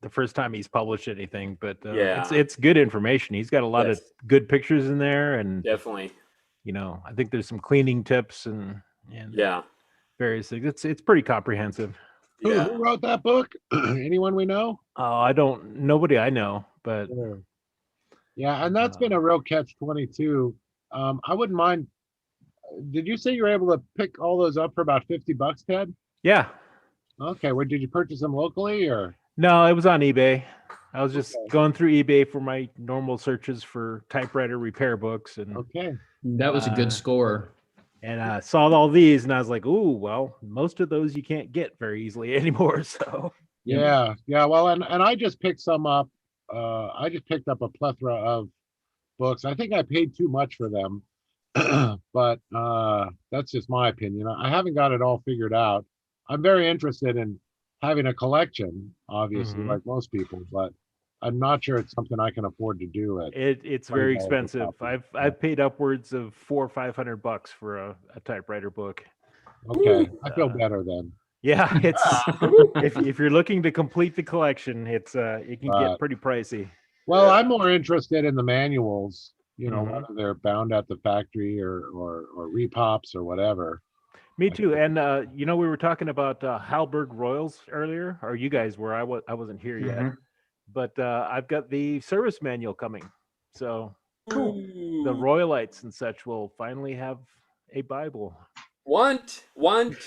the first time he's published anything, but it's good information. He's got a lot of good pictures in there, and definitely, I think there's some cleaning tips and various things. It's pretty comprehensive. Yeah. Who wrote that book? Anyone we know? Oh, nobody I know, but Yeah, and that's been a real catch-22. I wouldn't mind. Did you say you were able to pick all those up for about $50, Ted? Yeah. Okay, where did you purchase them locally or? No, it was on eBay. I was just going through eBay for my normal searches for typewriter repair books, and okay, that was a good score. And I saw all these, and I was like, "Ooh, well, most of those you can't get very easily anymore." So yeah. Well, and I just picked some up. I just picked up a plethora of books. I think I paid too much for them, but that's just my opinion. I haven't got it all figured out. I'm very interested in having a collection, obviously, like most people, but I'm not sure it's something I can afford to do. it's very expensive. I've paid upwards of $400 or $500 for a typewriter book. Okay, I feel better then. Yeah, it's if you're looking to complete the collection, it can get pretty pricey. Well, I'm more interested in the manuals, whether they're bound at the factory or repops or whatever. Me too. And we were talking about Halberg Royals earlier, or you guys were. I wasn't here yet, but I've got the service manual coming, so the Royalites and such will finally have a Bible. Want. That's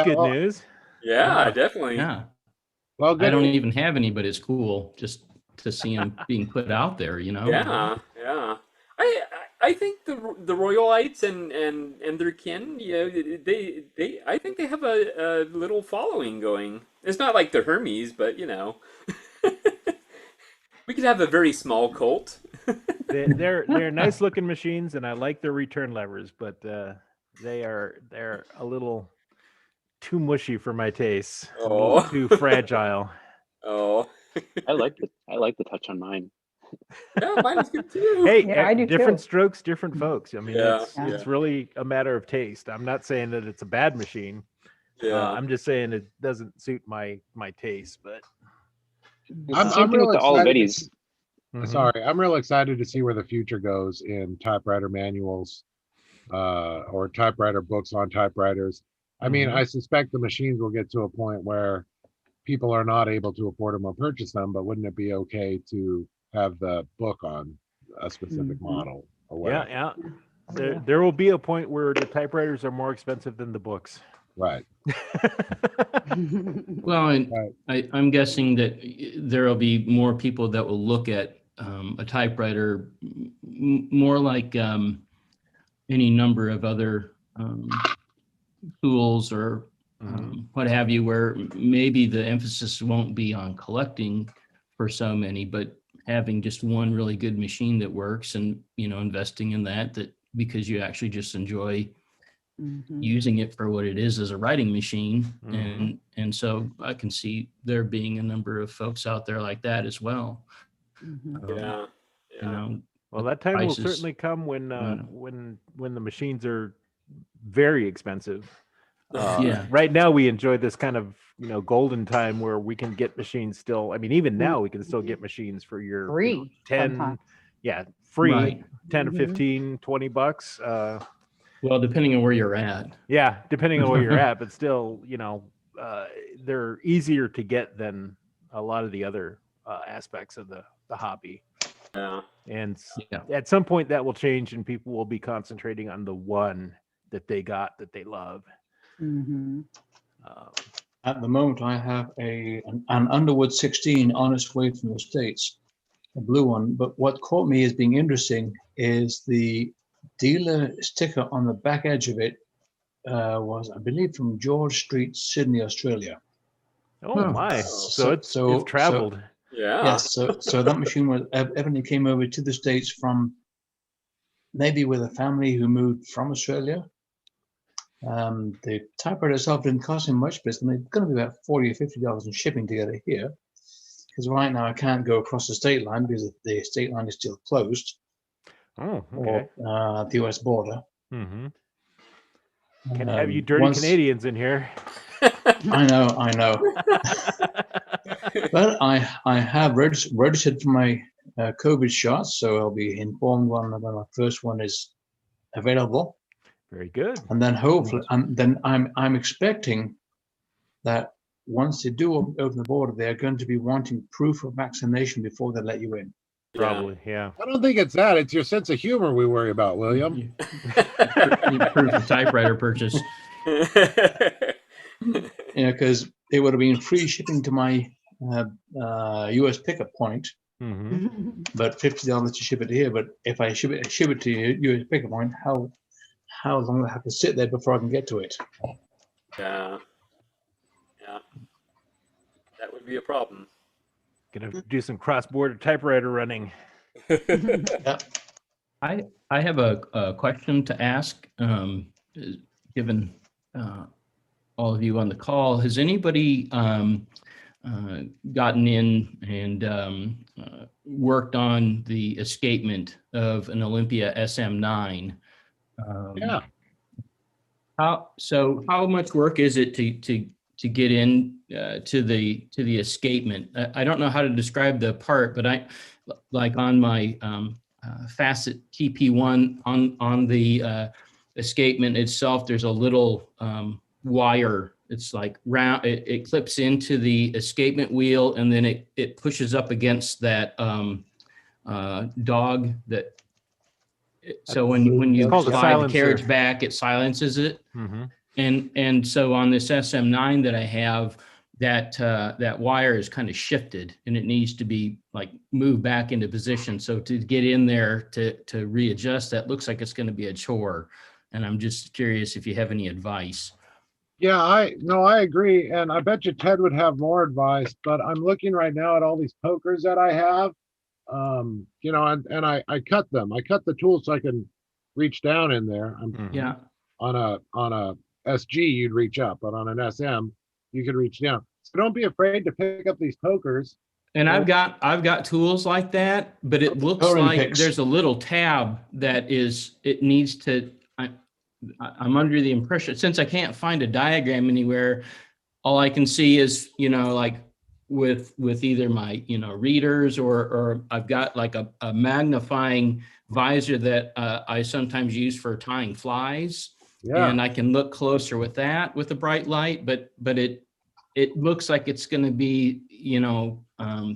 good news. Yeah, definitely. Yeah. Well, I don't even have any, but it's cool just to see them being put out there. Yeah. I think the Royalites and their kin, they I think they have a little following going. It's not like the Hermes, but we could have a very small cult. They're nice looking machines, and I like their return levers, but they're a little too mushy for my taste. A little too fragile. Oh, I like the touch on mine. Yeah, mine is good too. Hey, I do different too. strokes, different folks. I mean, Yeah, it's really a matter of taste. I'm not saying that it's a bad machine. Yeah. I'm just saying it doesn't suit my taste. But I'm real with the Olivetti's. Sorry, I'm real excited to see where the future goes in typewriter manuals or typewriter books on typewriters. I mean, I suspect the machines will get to a point where people are not able to afford them or purchase them, but wouldn't it be okay to have the book on a specific model or whatever? Yeah. There will be a point where the typewriters are more expensive than the books. Right. Well, and I'm guessing that there will be more people that will look at a typewriter more like any number of other tools or what have you, where maybe the emphasis won't be on collecting for so many, but having just one really good machine that works and, investing in that because you actually just enjoy using it for what it is as a writing machine. And so I can see there being a number of folks out there like that as well. Yeah. Well, that time will certainly come when the machines are very expensive. Right now we enjoy this kind of golden time where we can get machines still. I mean, even now we can still get machines for your free 10 free, Right. 10 or 15, $20. Well, depending on where you're at. Yeah, depending on where you're at, but still, they're easier to get than a lot of the other aspects of the hobby. Yeah. And at some point that will change and people will be concentrating on the one that they got that they love. At the moment, I have an Underwood 16 on its way from the States, a blue one. But what caught me as being interesting is the dealer sticker on the back edge of it was, I believe, from George Street, Sydney, Australia. Oh my! So it's traveled. Yeah. Yes. So that machine was evidently came over to the States from maybe with a family who moved from Australia. The typewriter itself didn't cost him much, but it's going to be about $40 or $50 in shipping to get it here. Because right now I can't go across the state line because the state line is still closed. Oh, okay. Or the US border. Can't have you dirty Canadians in here. I know. But I have registered for my COVID shots, so I'll be informed when my first one is available. Very good. And then hopefully, I'm expecting that once they do open the border, they're going to be wanting proof of vaccination before they let you in. Probably, yeah. I don't think it's that. It's your sense of humor we worry about, William. Proof of typewriter purchase. Yeah, because it would have been free shipping to my US pickup point, but $50 to ship it here. But if I ship it to US pickup point, how long do I have to sit there before I can get to it? Yeah, that would be a problem. Gonna do some cross-border typewriter running. I have a question to ask. Given all of you on the call, has anybody gotten in and worked on the escapement of an Olympia SM9? Yeah. How much work is it to get in to the escapement? I don't know how to describe the part, but I like on my facet TP1 on the escapement itself, there's a little wire. It's like round, it clips into the escapement wheel, and then it pushes up against that dog that. So when you slide the carriage back, it silences it. And so on this SM9 that I have, that wire is kind of shifted, and it needs to be like moved back into position. So to get in there to readjust, that looks like it's going to be a chore. And I'm just curious if you have any advice. Yeah, I agree. And I bet you Ted would have more advice, but I'm looking right now at all these pokers that I have. And I cut them. I cut the tool so I can reach down in there. Yeah. On a SG, you'd reach up, but on an SM, you could reach down. So don't be afraid to pick up these pokers. And I've got tools like that, but it looks like there's a little tab that it needs to. I'm under the impression, since I can't find a diagram anywhere, all I can see is, like with either my, readers or I've got like a magnifying visor that I sometimes use for tying flies. Yeah. And I can look closer with that with a bright light, but it looks like it's going to be,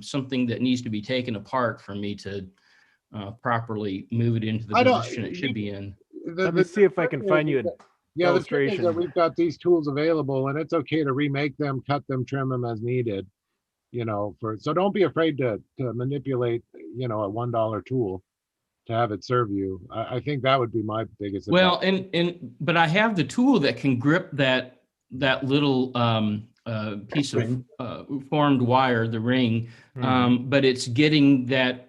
something that needs to be taken apart for me to properly move it into the position it should be in. Let me see if I can find you an illustration. The trick is that we've got these tools available, and it's okay to remake them, cut them, trim them as needed. So don't be afraid to manipulate, a $1 tool to have it serve you. I think that would be my biggest advice. Well, but I have the tool that can grip that little piece of formed wire, the ring, but it's getting that.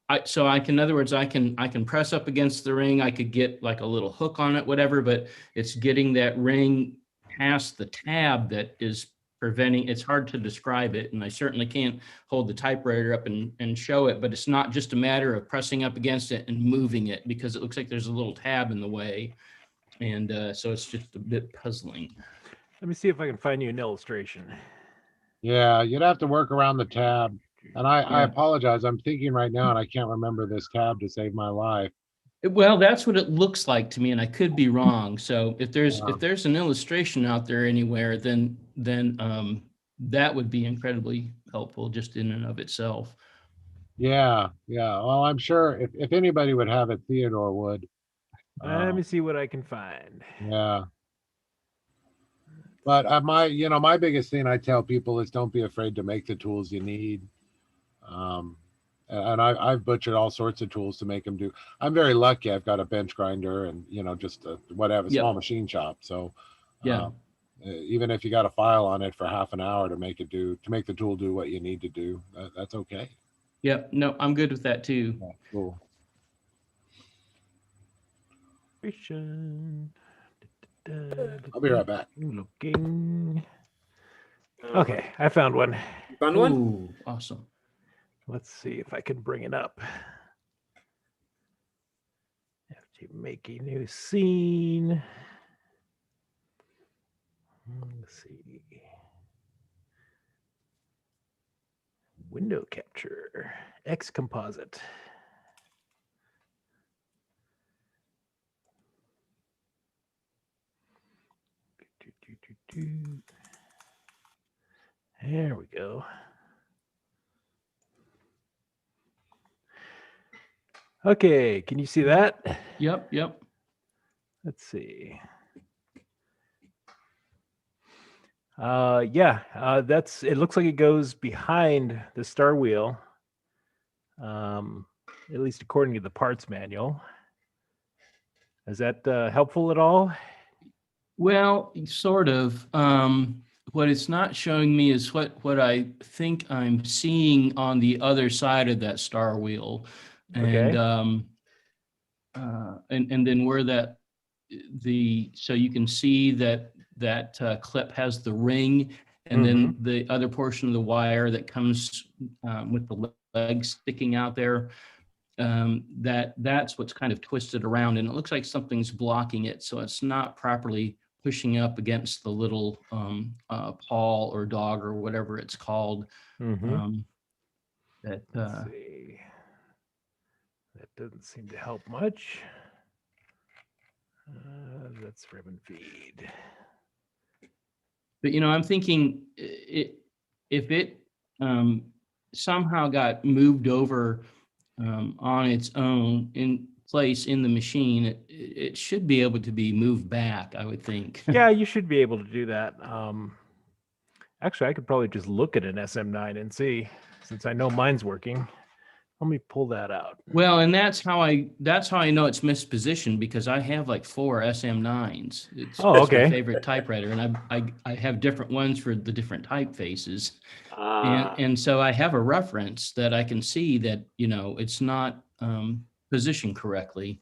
In other words, I can press up against the ring. I could get like a little hook on it, whatever, but it's getting that ring past the tab that is preventing. It's hard to describe it, and I certainly can't hold the typewriter up and show it, but it's not just a matter of pressing up against it and moving it, because it looks like there's a little tab in the way. And so it's just a bit puzzling. Let me see if I can find you an illustration. Yeah, you'd have to work around the tab. And I apologize. I'm thinking right now, and I can't remember this tab to save my life. Well, that's what it looks like to me, and I could be wrong. So if there's an illustration out there anywhere, then that would be incredibly helpful just in and of itself. Yeah. Well, I'm sure if anybody would have it, Theodore would. Let me see what I can find. Yeah. But my biggest thing I tell people is don't be afraid to make the tools you need. And I've butchered all sorts of tools to make them do. I'm very lucky. I've got a bench grinder and just a small machine shop. So even if you got a file on it for half an hour to make the tool do what you need to do, that's okay. Yep. No, I'm good with that too. Yeah, cool. I'll be right back. Looking. Okay, I found one. You found one? Ooh, awesome. Let's see if I can bring it up. Have to make a new scene. Let's see. Window capture, X composite. There we go. Okay, can you see that? Yep, yep. Let's see. Yeah, that's, it looks like it goes behind the star wheel, at least according to the parts manual. Is that helpful at all? Well, sort of. What it's not showing me is what I think I'm seeing on the other side of that star wheel. And Okay. and then where that so you can see that clip has the ring, and then the other portion of the wire that comes with the legs sticking out there. That's what's kind of twisted around, and it looks like something's blocking it, so it's not properly pushing up against the little paw or dog or whatever it's called. Let's see. That doesn't seem to help much. That's ribbon feed. But I'm thinking if it somehow got moved over on its own in place in the machine, it should be able to be moved back, I would think. Yeah, you should be able to do that. Actually, I could probably just look at an SM9 and see, since I know mine's working. Let me pull that out. Well, and that's how I know it's mispositioned, because I have like 4 SM9s. It's my favorite typewriter, and I have different ones for the different typefaces. And so I have a reference that I can see that, it's not positioned correctly.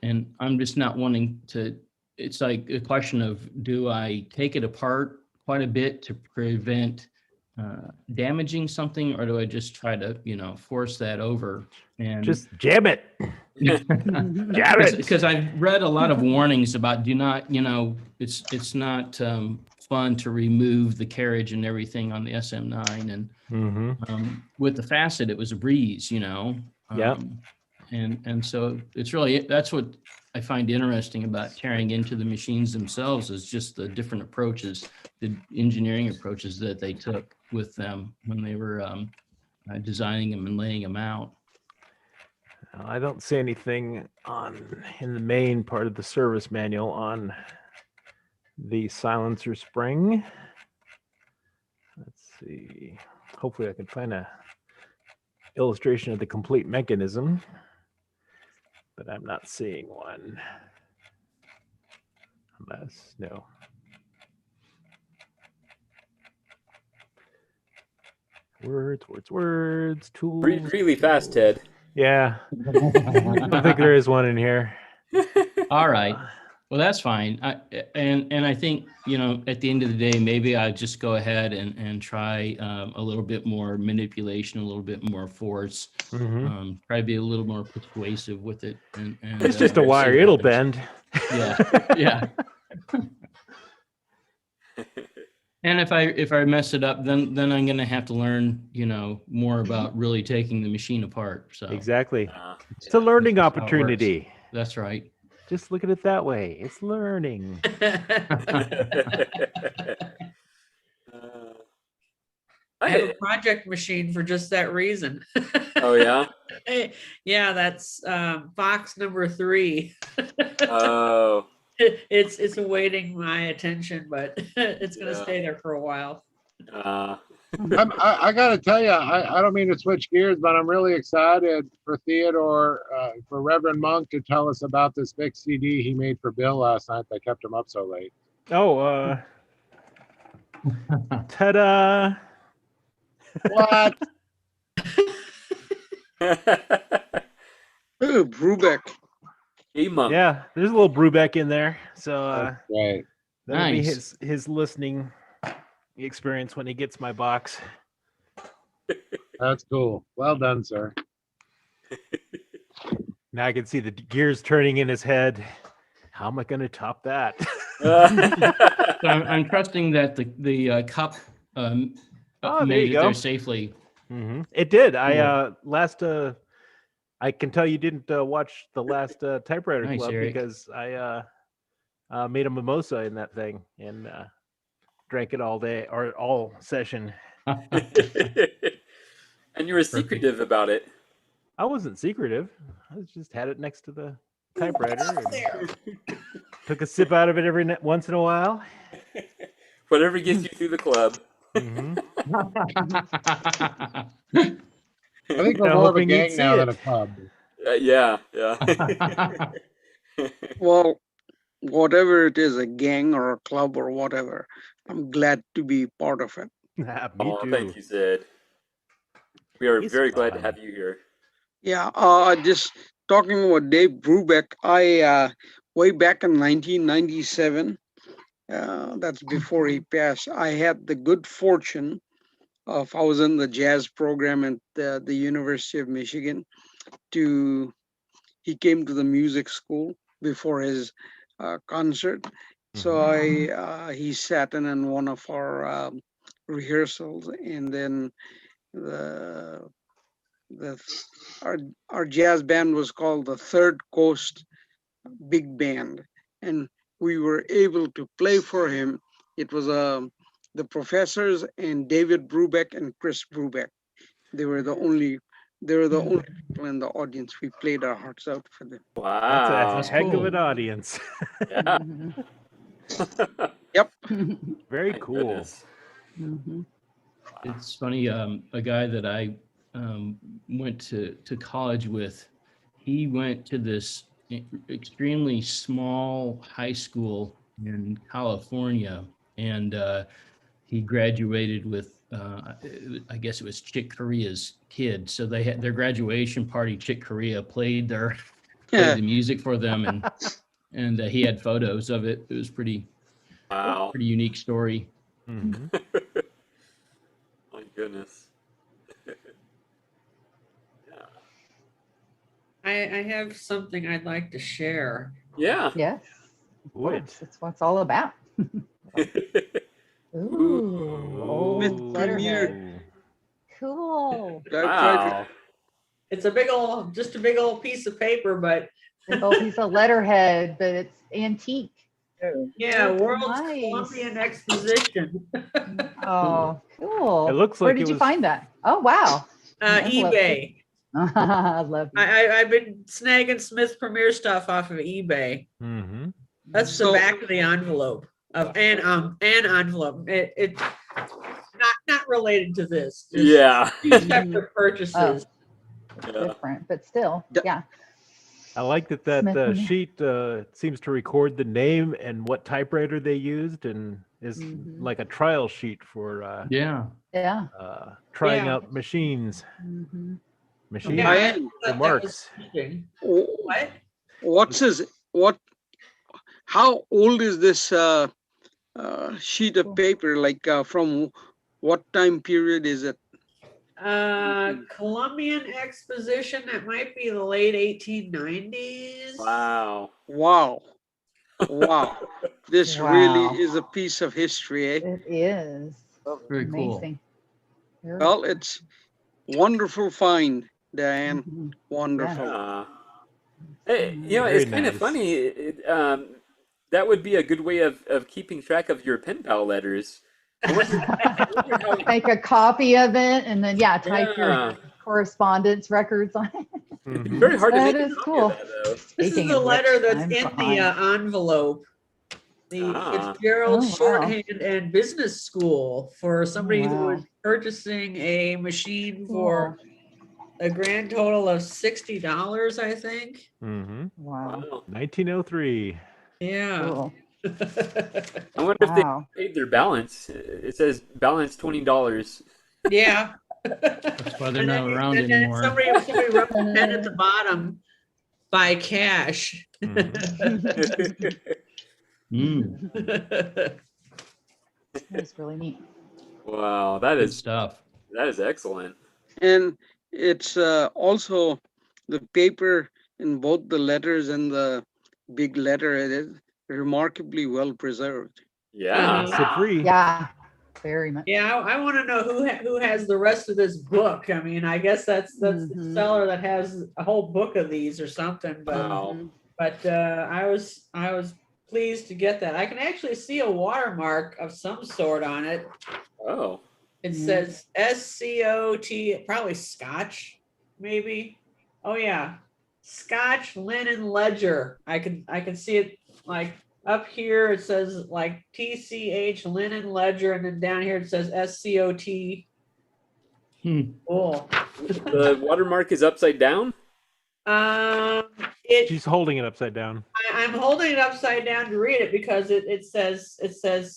And I'm just not wanting to, it's like a question of, do I take it apart quite a bit to prevent damaging something, or do I just try to, force that over and just jam it? Jam it. Because I've read a lot of warnings about do not, it's not fun to remove the carriage and everything on the SM9, and with the facet it was a breeze, and so it's really, that's what I find interesting about tearing into the machines themselves, is just the different approaches, the engineering approaches that they took with them when they were designing them and laying them out. I don't see anything in the main part of the service manual on the silencer spring. Let's see. Hopefully I can find a illustration of the complete mechanism, but I'm not seeing one. Unless, no. Words, tools. Read really fast, Ted. Yeah. I think there is one in here. All right. Well, that's fine. And I think, at the end of the day, maybe I just go ahead and try a little bit more manipulation, a little bit more force, try to be a little more persuasive with it. And it's just a wire, it'll bend. Yeah, yeah. And if I mess it up, then I'm going to have to learn, more about really taking the machine apart. So exactly, it's a learning opportunity. That's right. Just look at it that way. It's learning. I have a project machine for just that reason. Oh yeah. Yeah, that's box number 3. Oh. It's awaiting my attention, but it's going to stay there for a while. I got to tell you, I don't mean to switch gears, but I'm really excited for Theodore, for Reverend Monk to tell us about this big CD he made for Bill last night that kept him up so late. Oh, ta-da! What? Ooh, Brubeck. Yeah, there's a little Brubeck in there. So right. That'll be his listening experience when he gets my box. That's cool. Well done, sir. Now I can see the gears turning in his head. How am I going to top that? So I'm trusting that the cup made it there safely. It did. I can tell you didn't watch the last Typewriter Nice, Club Eric. because I made a mimosa in that thing, and drank it all day or all session. And you were secretive about it. I wasn't secretive. I just had it next to the typewriter and took a sip out of it every once in a while. Whatever gets you through the club. I think we're more of a gang now than a club. Yeah. Well, whatever it is, a gang or a club or whatever, I'm glad to be part of it. Me too. Thank you, Sid. We are very glad to have you here. Yeah, just talking about Dave Brubeck, I way back in 1997, that's before he passed, I had the good fortune of, I was in the jazz program at the University of Michigan. He came to the music school before his concert. So he sat in one of our rehearsals, and then our jazz band was called the Third Coast Big Band, and we were able to play for him. It was the professors and David Brubeck and Chris Brubeck. They were the only people in the audience. We played our hearts out for them. Wow, That's a heck of an audience. Yeah. Yep. Very cool. It's funny. A guy that I went to college with, he went to this extremely small high school in California, and he graduated with I guess it was Chick Corea's kid. So they had their graduation party. Chick Corea played the music for them, and he had photos of it. It was pretty unique story. My goodness. I have something I'd like to share. Yeah. Yes. That's what it's all about. Ooh, old letterhead. Cool. Wow. It's just a big old piece of paper, but big old piece of letterhead, but it's antique. Yeah, World's Columbian Exposition. Oh, cool. It looks Where like did you find that? Oh, wow. eBay. I love you. I've been snagging Smith Premier stuff off of eBay. That's the back of the envelope of an envelope. It not related to this. Yeah. Two separate purchases. Different, but still, yeah. I like that sheet seems to record the name and what typewriter they used, and is like a trial sheet for trying out machines. Marks. How old is this sheet of paper? Like from what time period is it? Columbian Exposition, that might be the late 1890s. Wow. This really is a piece of history, eh? It is. Very amazing. Cool. Well, it's wonderful find, Diane. Wonderful. Hey, it's kind of funny. That would be a good way of keeping track of your pen pal letters. Make a copy of it and then type your correspondence records on it. It's very hard to make. That is cool. This is the letter that's in the envelope. The Fitzgerald Shorthand and Business School for somebody who was purchasing a machine for a grand total of $60, I think. Wow. 1903. Yeah. Cool. I wonder if they paid their balance. It says balance $20. Yeah. That's why they're not around and anymore. Somebody wrote a pen at the bottom, buy cash. That's really neat. Wow, that is stuff. That is excellent. And it's also the paper in both the letters and the big letter. It is remarkably well preserved. Yeah. Yeah. Very much. Yeah, I want to know who has the rest of this book. I mean, I guess that's the seller that has a whole book of these or something. But I was pleased to get that. I can actually see a watermark of some sort on it. Oh. It says SCOT, probably Scotch, maybe. Oh yeah, Scotch Linen Ledger. I can see it like up here. It says like TCH Linen Ledger, and then down here it says SCOT. Cool. The watermark is upside down. She's holding it upside down. I'm holding it upside down to read it because it says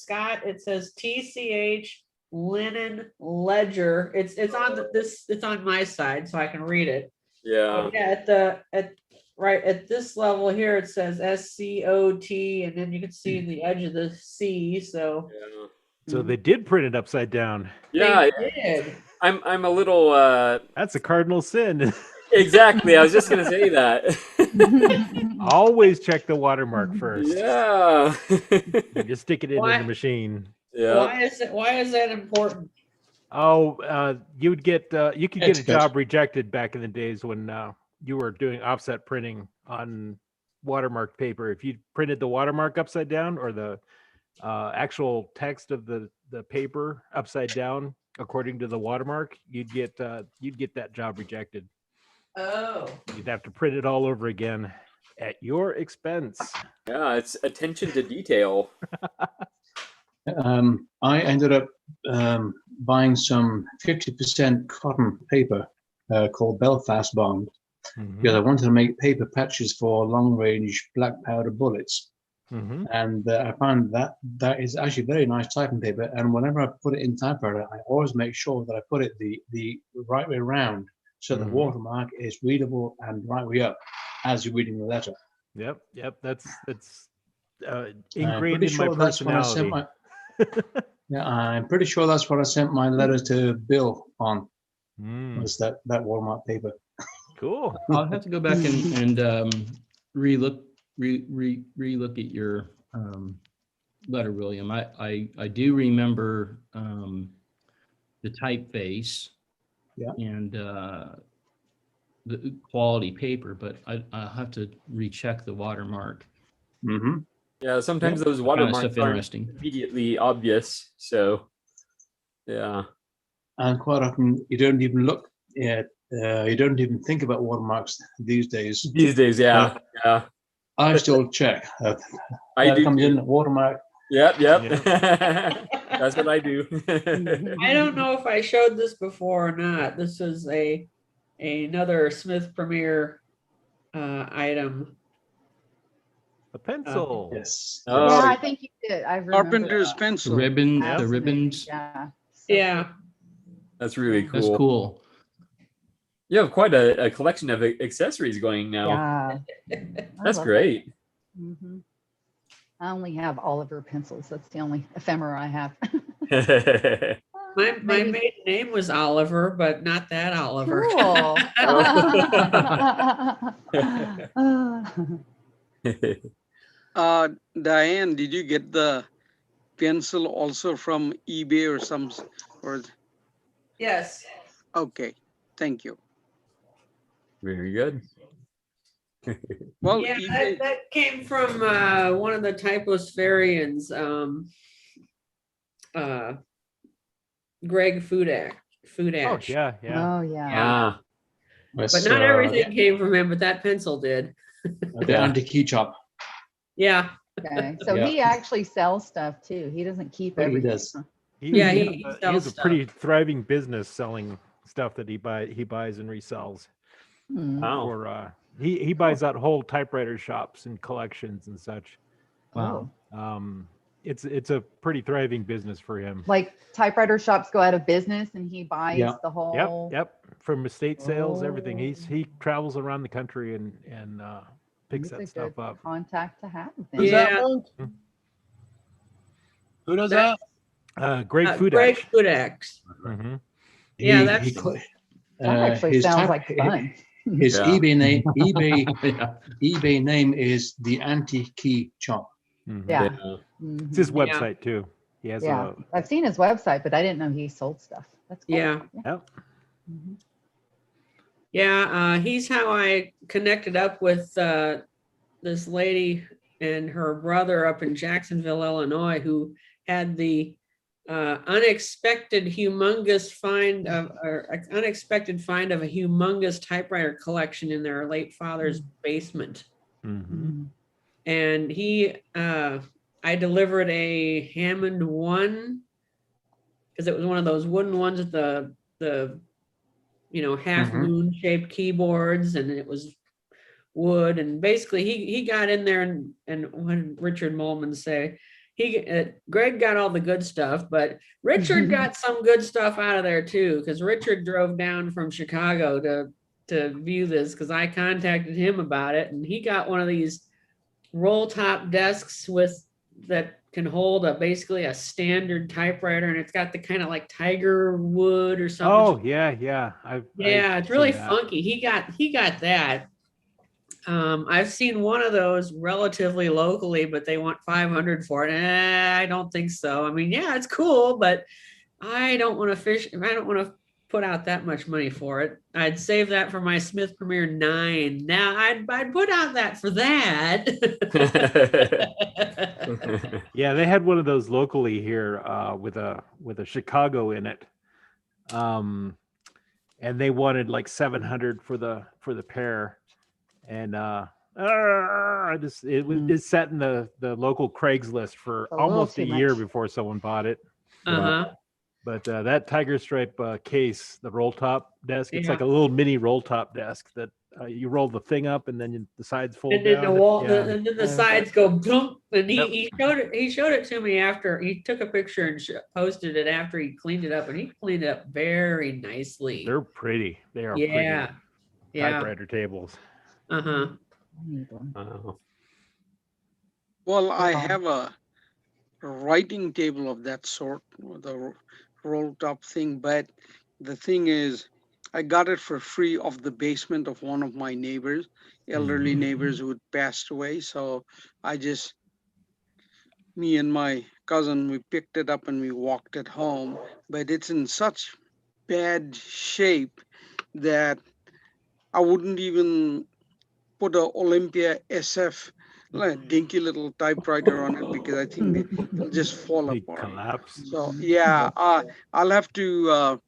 Scott. It says TCH Linen Ledger. It's on it's on my side, so I can read it. Yeah. But yeah, right at this level here, it says SCOT, and then you can see the edge of the C. So. Yeah. So they did print it upside down. Yeah. They did. I'm a little. That's a cardinal sin. Exactly. I was just gonna say that. Always check the watermark first. Yeah. You just stick it in Why? the machine. Yeah. Why is that important? Oh, you could get a Etiquette. job rejected back in the days when you were doing offset printing on watermarked paper. If you printed the watermark upside down or the actual text of the paper upside down according to the watermark, you'd get that job rejected. Oh. You'd have to print it all over again at your expense. Yeah, it's attention to detail. I ended up buying some 50% cotton paper called Belfast Bond because I wanted to make paper patches for long-range black powder bullets. And I found that is actually very nice typing paper. And whenever I put it in typewriter, I always make sure that I put it the right way around, so the watermark is readable and right way up as you're reading the letter. Yep. That's ingrained in my personality. Yeah, I'm pretty sure that's what I sent my letter to Bill on. Was that watermark paper? Cool. I'll have to go back and relook at your letter, William. I do remember the typeface. Yeah. And the quality paper, but I'll have to recheck the watermark. Yeah, sometimes those watermarks stuff aren't interesting. immediately obvious. So, yeah. And quite often you don't even look at, you don't even think about watermarks these days. These days, yeah, yeah. I still check. I do. Comes in watermark. Yep. That's what I do. I don't know if I showed this before or not. This is another Smith Premier item. A pencil. Yes. Yeah, I think you did. I remember Carpenter's that. pencil. The ribbons. Fascinating. Yeah. Yeah. That's really cool. That's cool. You have quite a collection of accessories going now. Yeah. That's great. I only have Oliver pencils. That's the only ephemera I have. My maiden name was Oliver, but not that Oliver. Cool. Diane, did you get the pencil also from eBay or some? Or Yes. Okay, thank you. Very good. Well, yeah, that came from one of the Typos-Varians, Greg Foodash. Oh yeah. Oh yeah. But not everything came from him, but that pencil did. The anti-key chop. Yeah. Okay. So he actually sells stuff too. He doesn't keep everything. He does. He he sells has a stuff. pretty thriving business selling stuff that he buys and resells. Wow. Or he buys out whole typewriter shops and collections and such. Wow. It's a pretty thriving business for him. Like typewriter shops go out of business and he buys the whole. Yep. From estate sales, everything. He travels around the country and picks that stuff up. Contact to have. Who does that? Greg Foodash. Greg Foodash. Yeah, that's that actually sounds like fun. His eBay name, eBay name is the Anti-Key Chop. Yeah. It's his website too. He has I've seen his website, but I didn't know he sold stuff. That's cool. Yeah. Yep. Yeah, he's how I connected up with this lady and her brother up in Jacksonville, Illinois, who had the unexpected find of a humongous typewriter collection in their late father's basement. Mm-hmm. And I delivered a Hammond 1 because it was one of those wooden ones with the half moon shaped keyboards, and it was wood. And basically he got in there, and when Richard Molman say, Greg got all the good stuff, but Richard got some good stuff out of there too, because Richard drove down from Chicago to view this, because I contacted him about it, and he got one of these roll top desks that can hold basically a standard typewriter, and it's got the kind of like tiger wood or something. Oh yeah. It's really funky. He got that. I've seen one of those relatively locally, but they want $500 for it. I don't think so. I mean, yeah, it's cool, but I don't want to put out that much money for it. I'd save that for my Smith Premier 9. Now I'd put out that for that. Yeah, they had one of those locally here with a Chicago in it. And they wanted like $700 for the pair. And it sat in the local Craigslist for almost a year before someone bought it. But that tiger stripe case, the roll top desk, it's like a little mini roll top desk that you roll the thing up, and then the sides fold and then down. and then the sides go boom. And he showed it to me after he took a picture and posted it after he cleaned it up, and he cleaned it up very nicely. They're pretty. They are pretty typewriter tables. Well, I have a writing table of that sort, the roll top thing, but the thing is, I got it for free off the basement of one of my neighbors, elderly neighbors who had passed away. So me and my cousin, we picked it up and we walked it home, but it's in such bad shape that I wouldn't even put a Olympia SF, like dinky little typewriter on it, because I think it'll just fall apart. Collapse. So yeah, I'll have to,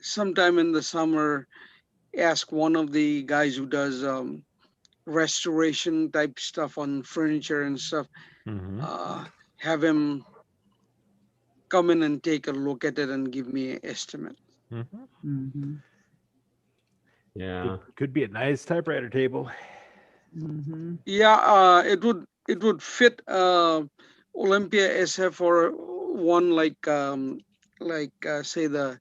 sometime in the summer, ask one of the guys who does restoration type stuff on furniture and stuff, have him come in and take a look at it and give me an estimate. Yeah, could be a nice typewriter table. Yeah, it would fit Olympia SF or one like say the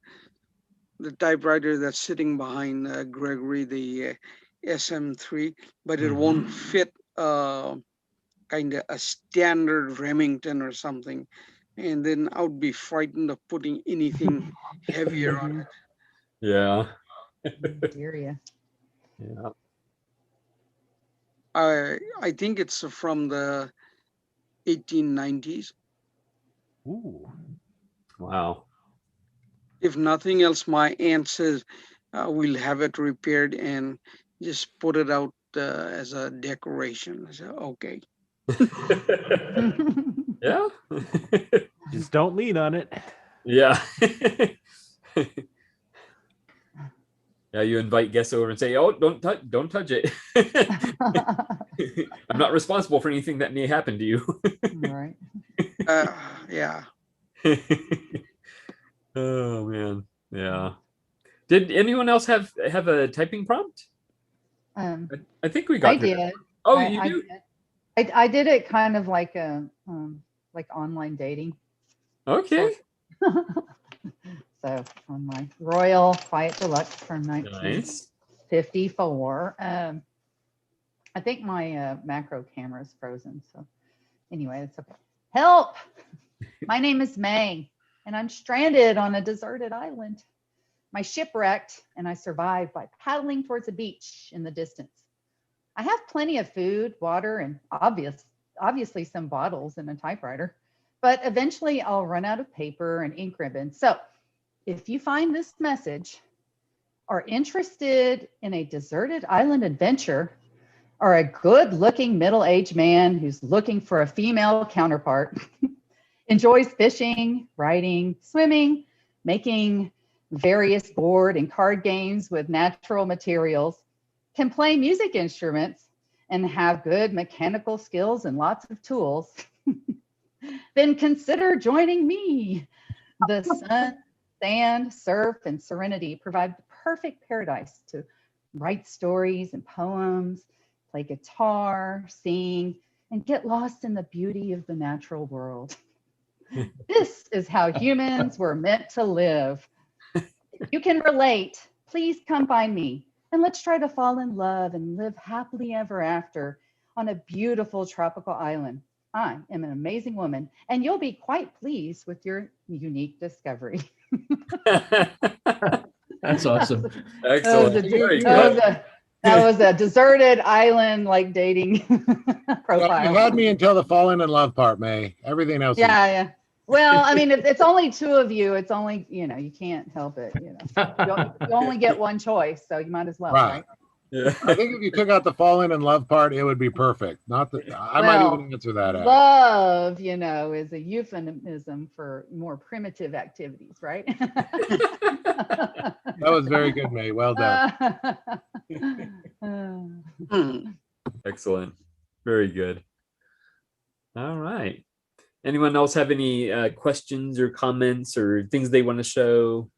typewriter that's sitting behind Gregory, the SM3, but it won't fit kind of a standard Remington or something. And then I would be frightened of putting anything heavier on it. Yeah. Yeah. I think it's from the 1890s. Ooh. Wow. If nothing else, my aunt says we'll have it repaired and just put it out as a decoration. I said, okay. Yeah. Just don't lean on it. Yeah. Yeah, you invite guests over and say, "Oh, don't touch it. I'm not responsible for anything that may happen to you." Right. Yeah. Oh man. Yeah. Did anyone else have a typing prompt? I think we got. I did. Oh, you do? I did it kind of like like online dating. Okay. So on my Royal Quiet Deluxe from 1954. I think my macro camera is frozen. So anyway, it's okay. Help! My name is May, and I'm stranded on a deserted island. My ship wrecked, and I survived by paddling towards a beach in the distance. I have plenty of food, water, and obviously some bottles and a typewriter, but eventually I'll run out of paper and ink ribbon. So if you find this message, are interested in a deserted island adventure, or a good-looking middle-aged man who's looking for a female counterpart, enjoys fishing, writing, swimming, making various board and card games with natural materials, can play music instruments, and have good mechanical skills and lots of tools, then consider joining me. The sun, sand, surf, and serenity provide the perfect paradise to write stories and poems, play guitar, sing, and get lost in the beauty of the natural world. This is how humans were meant to live. If you can relate, please come find me and let's try to fall in love and live happily ever after on a beautiful tropical island. I am an amazing woman, and you'll be quite pleased with your unique discovery. That's awesome. Excellent. That was a deserted island, like dating profile. You had me until the falling in love part, May. Everything else. Yeah. Well, I mean, it's only two of you. It's only, you can't help it. You only get one choice, so you might as well, right? Yeah. I think if you took out the falling in love part, it would be perfect. Not that I might even answer that. Love, is a euphemism for more primitive activities, right? That was very good, May. Well done. Excellent. Very good. All right. Anyone else have any questions or comments or things they want to show?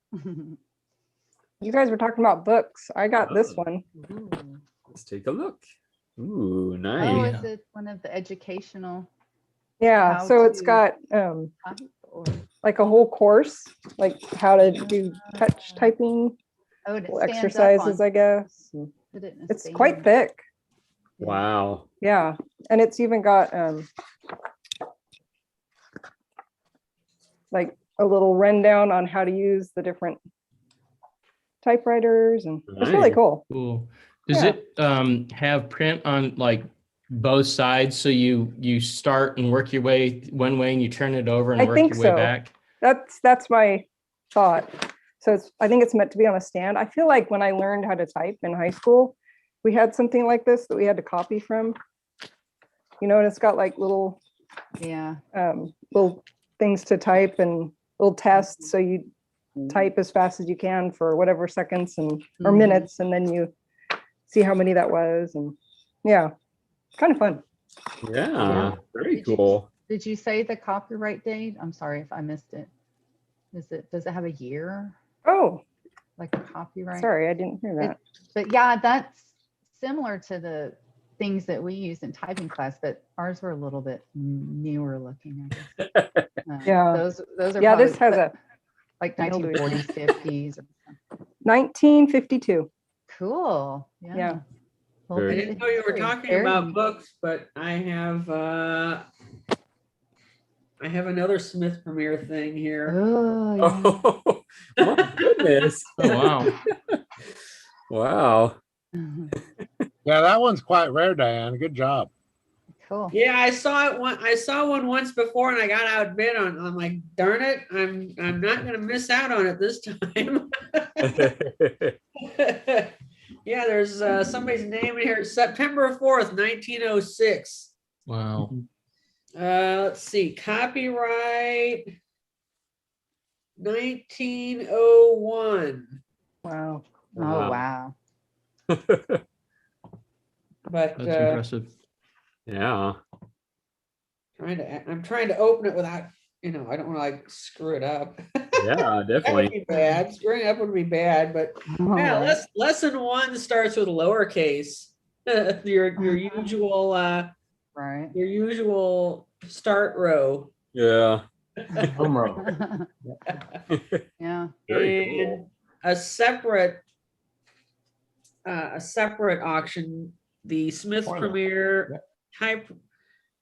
You guys were talking about books. I got this one. Let's take a look. Ooh, nice. Oh, is it one of the educational? Yeah, so it's got like a whole course, like how to do touch typing, exercises, I guess. It's quite thick. Wow. Yeah, and it's even got like a little rundown on how to use the different typewriters, and it's really cool. Cool. Does it have print on like both sides, so you start and work your way one way and you turn it over and work your way back? That's my thought. So I think it's meant to be on a stand. I feel like when I learned how to type in high school, we had something like this that we had to copy from, and it's got like little little things to type and little tests, so you type as fast as you can for whatever seconds or minutes, and then you see how many that was, and kind of fun. Yeah, very cool. Did you say the copyright date? I'm sorry if I missed it. Does it have a year? Oh, like a copyright? Sorry, I didn't hear that. But yeah, that's similar to the things that we used in typing class, but ours were a little bit newer looking, I guess. Yeah. Those are this has a like 1940s, 50s. 1952. Cool. Yeah. Well, I didn't know you were talking about books, but I have another Smith Premier thing here. Oh, my goodness. Oh, wow. Wow. Yeah, that one's quite rare, Diane. Good job. Cool. Yeah, I saw one once before, and I got outbid on. I'm like, darn it, I'm not gonna miss out on it this time. Yeah, there's somebody's name in here. September 4th, 1906. Wow. Let's see, copyright 1901. Wow. Oh, wow. But that's impressive. Yeah. I'm trying to open it without, I don't want to like screw it up. Yeah, That would definitely. be bad. Screwing up would be bad, but yeah, lesson 1 starts with lowercase. your usual right. Your usual start row. Yeah. Home row. Yeah. Very And cool. a separate auction, the Smith Premier what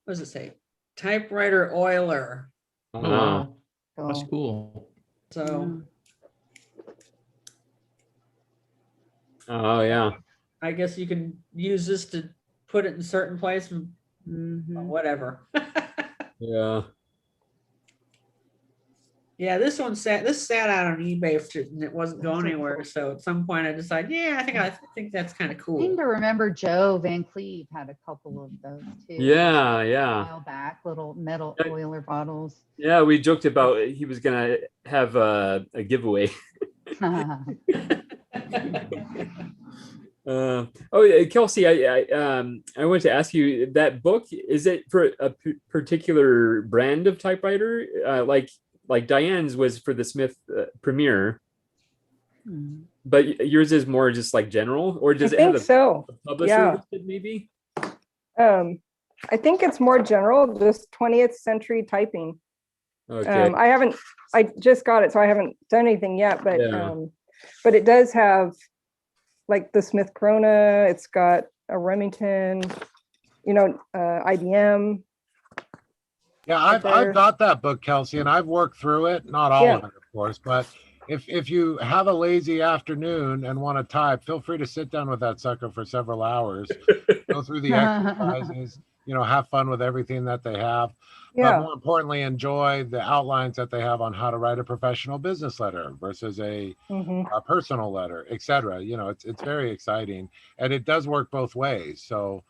does it say? Typewriter Oiler. Oh, wow. That's cool. So Oh, yeah. I guess you can use this to put it in certain places. Whatever. Yeah. Yeah, this sat out on eBay and it wasn't going anywhere. So at some point I decided, yeah, I think that's kind of I cool. seem to remember Joe Van Cleve had a couple of those too. Yeah, A yeah. while back, little metal oiler bottles. Yeah, we joked about he was gonna have a giveaway. Oh, yeah, Kelsey, I wanted to ask you, that book, is it for a particular brand of typewriter? Like Diane's was for the Smith Premier, but yours is more just like general, or does I it have think so. a publisher Yeah. listed maybe? I think it's more general, just 20th century typing. Okay. I just got it, so I haven't done anything yet, Yeah. but it does have like the Smith Corona, it's got a Remington, IBM. Yeah, I've got that book, Kelsey, and I've worked through it. Not all of it, of course, but if you have a lazy afternoon and want to type, feel free to sit down with that sucker for several hours, go through the exercises, have fun with everything that they have. Yeah. But more importantly, enjoy the outlines that they have on how to write a professional business letter versus a personal letter, etc. It's very exciting, and it does work both ways. So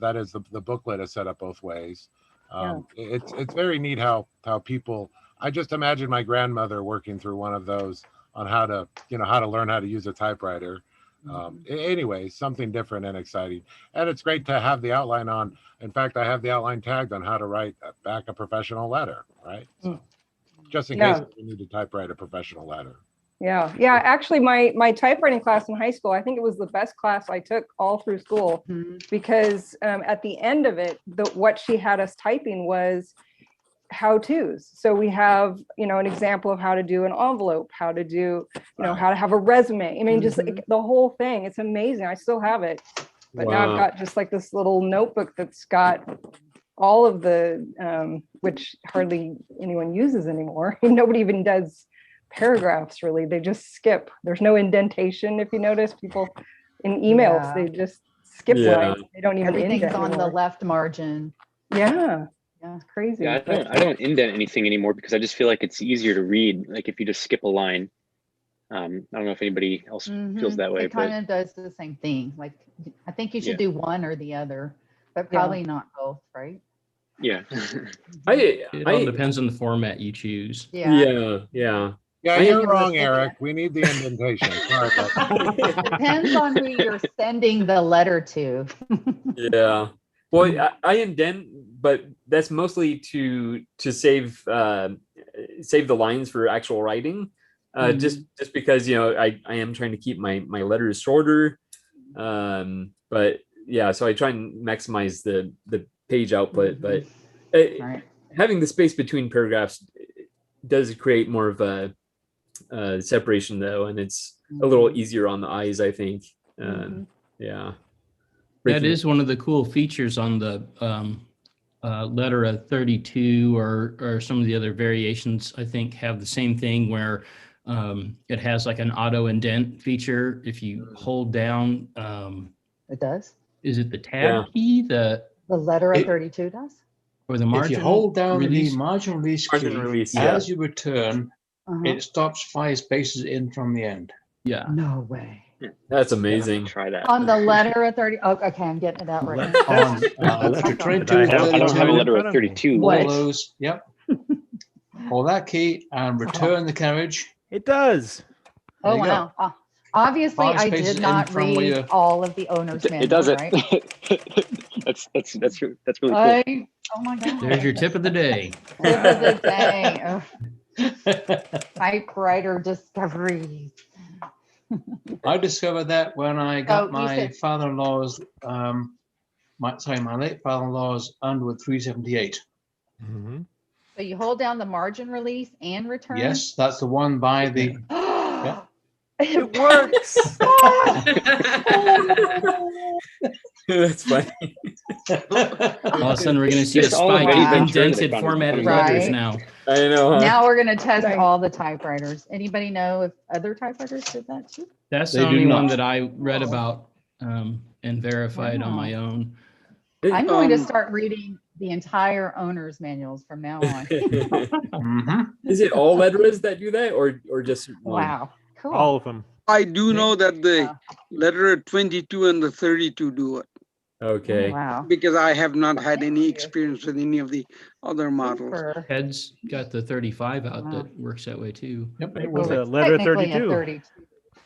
that is the booklet is set up both ways. It's very neat how people. I just imagine my grandmother working through one of those on how to learn how to use a typewriter. Anyway, something different and exciting, and it's great to have the outline on. In fact, I have the outline tagged on how to write back a professional letter, right? So, just in case you need to typewrite a professional letter. Yeah. Actually, my typewriting class in high school, I think it was the best class I took all through school, because at the end of it, what she had us typing was how-tos. So we have, an example of how to do an envelope, how to do, how to have a resume. I mean, just like the whole thing. It's amazing. I still have it, but now I've got just like this little notebook that's got all of the, which hardly anyone uses anymore. Nobody even does paragraphs really. They just skip. There's no indentation. If you notice, people in emails, they just skip lines. They don't even Everything's indent on anymore. the left margin. Yeah, it's crazy. Yeah, I don't indent anything anymore because I just feel like it's easier to read. Like if you just skip a line. I don't know if anybody else feels that way. It kind of does the same thing. Like I think you should do one or the other, but probably not both, right? Yeah. It all depends on the format you choose. Yeah. Yeah, you're wrong, Eric. We need the indentation. Sorry about that. Depends on who you're sending the letter to. Yeah. Well, I indent, but that's mostly to save the lines for actual writing. Just because I am trying to keep my letters shorter. But yeah, so I try and maximize the page output, but having the space between paragraphs does create more of a separation though, and it's a little easier on the eyes, I think. Yeah. That is one of the cool features on the letter of 32 or some of the other variations, I think, have the same thing where it has like an auto indent feature. If you hold down, it does. Is it the tab key? The letter of 32 does? Or the margin? If you hold down release? the margin release key, as you return, it stops 5 spaces in from the end. Yeah. No way. That's amazing. Try that. On the letter of 30. Oh, okay, I'm getting it out right now. On letter 22, I don't have a letter of 32. All those, yep. Hold that key and return the carriage. It does. Oh, wow. Obviously, I did not read all of the owner's manual. It doesn't. Right? That's really cool. Oh my God. There's your tip of the day. Tip of the day. Typewriter discoveries. I discovered that when I got my father-in-law's, my late father-in-law's Underwood 378. So you hold down the margin release and return? Yes, that's the one by the. Yeah. It works. That's funny. All of a sudden, we're going to see a spike in indented formatted letters now. I know. Huh? Now we're going to test all the typewriters. Anybody know if other typewriters did that too? That's the only one that I read about and verified on my own. I'm going to start reading the entire owner's manuals from now on. Is it all letterers that do that, or just one? Wow, cool. All of them. I do know that the letterer 22 and the 32 do it. Okay. Wow. Because I have not had any experience with any of the other models. Ted's got the 35 out that works that way too. Yep, it was a letter Technically a 32. 32.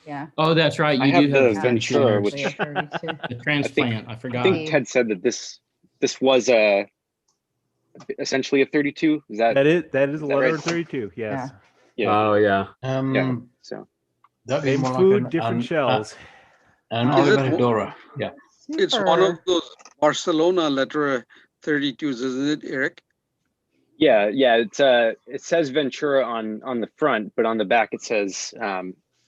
Yeah. Oh, that's right. I You have do the have Ventura, which the transplant. I forgot. I think Ted said that this was essentially a 32. Is that that is a letter right? 32? Yes. Yeah. Oh yeah. Yeah. So That'd be Same more food, like different shells. An Is it Oliver Dora. Yeah. It's one of those Barcelona letterer 32s, isn't it, Eric? yeah, it says Ventura on the front, but on the back it says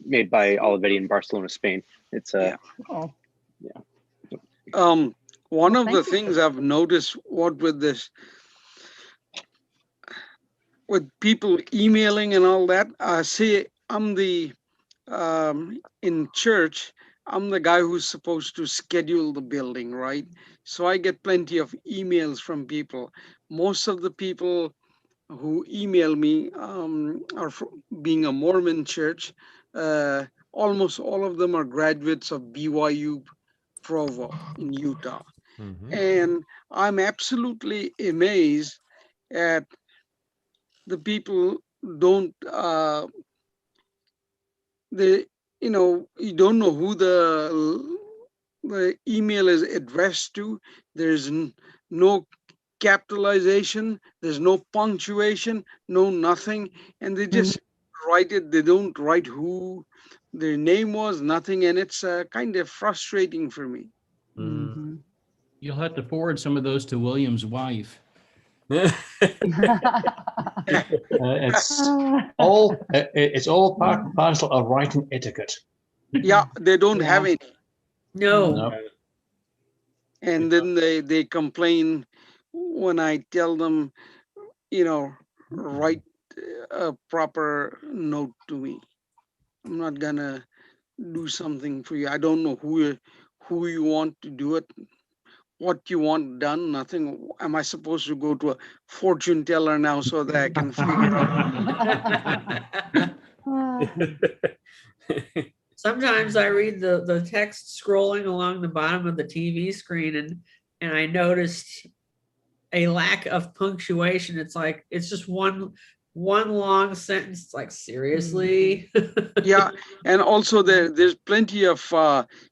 made by Olivetti in Barcelona, Spain. It's Oh. One of the things I've noticed with people emailing and all that, see, I'm the in church, I'm the guy who's supposed to schedule the building, right? So I get plenty of emails from people. Most of the people who email me are from being a Mormon church. Almost all of them are graduates of BYU Provo in Utah. And I'm absolutely amazed at the people don't you don't know who the email is addressed to. There's no capitalization, there's no punctuation, no nothing, and they just write it. They don't write who their name was, nothing, and it's kind of frustrating for me. You'll have to forward some of those to William's wife. It's all part and parcel of writing etiquette. Yeah, they don't have any. No. And then they complain when I tell them, write a proper note to me. I'm not gonna do something for you. I don't know who you want to do it, what you want done, nothing. Am I supposed to go to a fortune teller now so that I can figure out? Sometimes I read the text scrolling along the bottom of the TV screen and I noticed a lack of punctuation. It's like, it's just one long sentence. It's like, seriously? Yeah, and also there's plenty of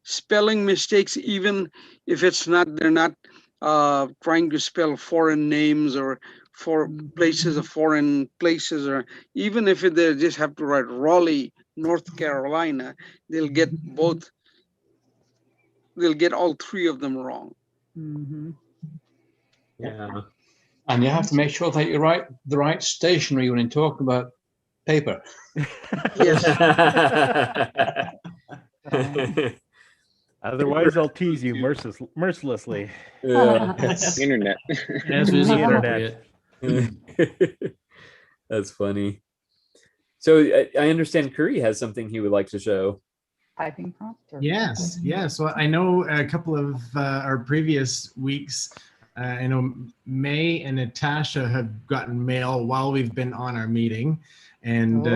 spelling mistakes, even if they're not trying to spell foreign names or for places of foreign places, or even if they just have to write Raleigh, North Carolina, they'll get all three of them wrong. Yeah. And you have to make sure that you write the right stationery when you talk about paper. Yes. Otherwise, I'll tease you mercilessly. Yeah. Internet. As is The internet. appropriate. That's funny. So I understand Curry has something he would like to show. Typing prompter. Yes. Well, I know a couple of our previous weeks, I know May and Natasha have gotten mail while we've been on our meeting, and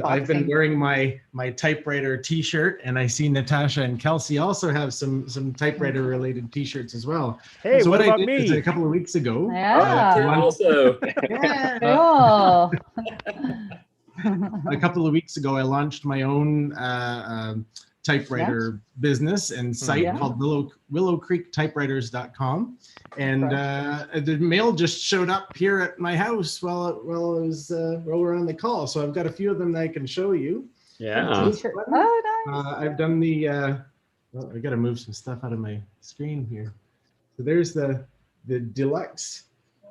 I've been wearing my typewriter T-shirt, and I see Natasha and Kelsey also have some typewriter related T-shirts as well. Hey, so what I about did me? is a couple of weeks ago. Also. Cool. A couple of weeks ago, I launched my own typewriter business and site called willowcreektypewriters.com, and the mail just showed up here at my house while we're on the call. So I've got a few of them that I can show you. Yeah. Oh, nice. I've done the. Well, I got to move some stuff out of my screen here. So there's the deluxe.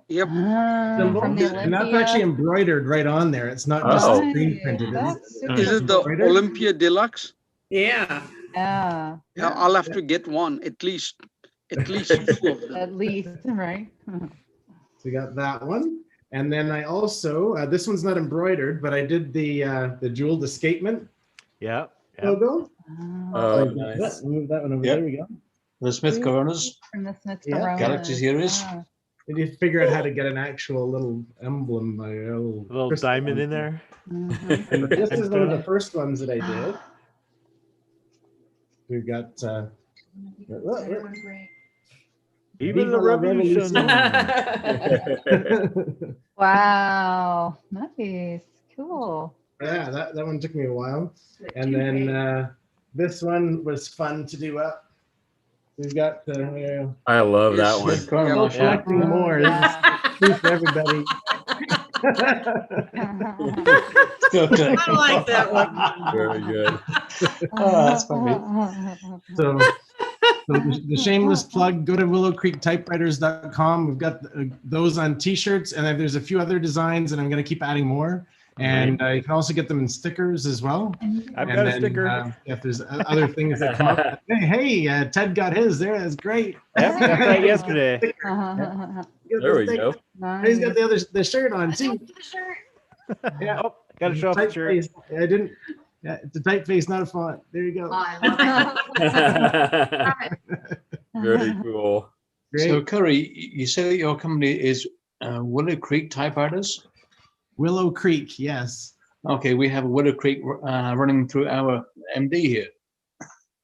Yep. From the And that's actually embroidered right on there. It's not just screen printed. Is it the Olympia Deluxe? Yeah. Yeah. I'll have to get one, at least 2 of them. At least, right? So we got that one. And then I also, this one's not embroidered, but I did the jeweled escapement Yeah. logo. Oh, nice. Move that one over. There we go. The Smith Coronas. From the Smith Yeah. Corona. Galaxy series. Ah. Did you figure out how to get an actual little emblem, a little crystal diamond in on there? Mhm. And this is one of the first ones that I did. We've got Even Viva the la revolution. Wow, nice, cool. Yeah, that one took me a while. And then this one was fun to do up. We've got I love that one. Smith Corona. still collecting more. This is free for everybody. I like that one. Very good. Oh, that's funny. So the shameless plug, go to willowcreektypewriters.com. We've got those on t-shirts, and then there's a few other designs, and I'm going to keep adding more. And you can also get them in stickers as well. I've got a sticker. If there's other things that come up, hey, Ted got his there. That's great. Yep, got that yesterday. There we go. He's got the shirt on too. Yeah. Oh, got to show off the shirt. I didn't. Yeah, it's a typeface, not a font. There you go. Very cool. Great. So, Curry, you say that your company is Willow Creek Typewriters? Willow Creek, yes. Okay, we have a Willow Creek running through our MD here.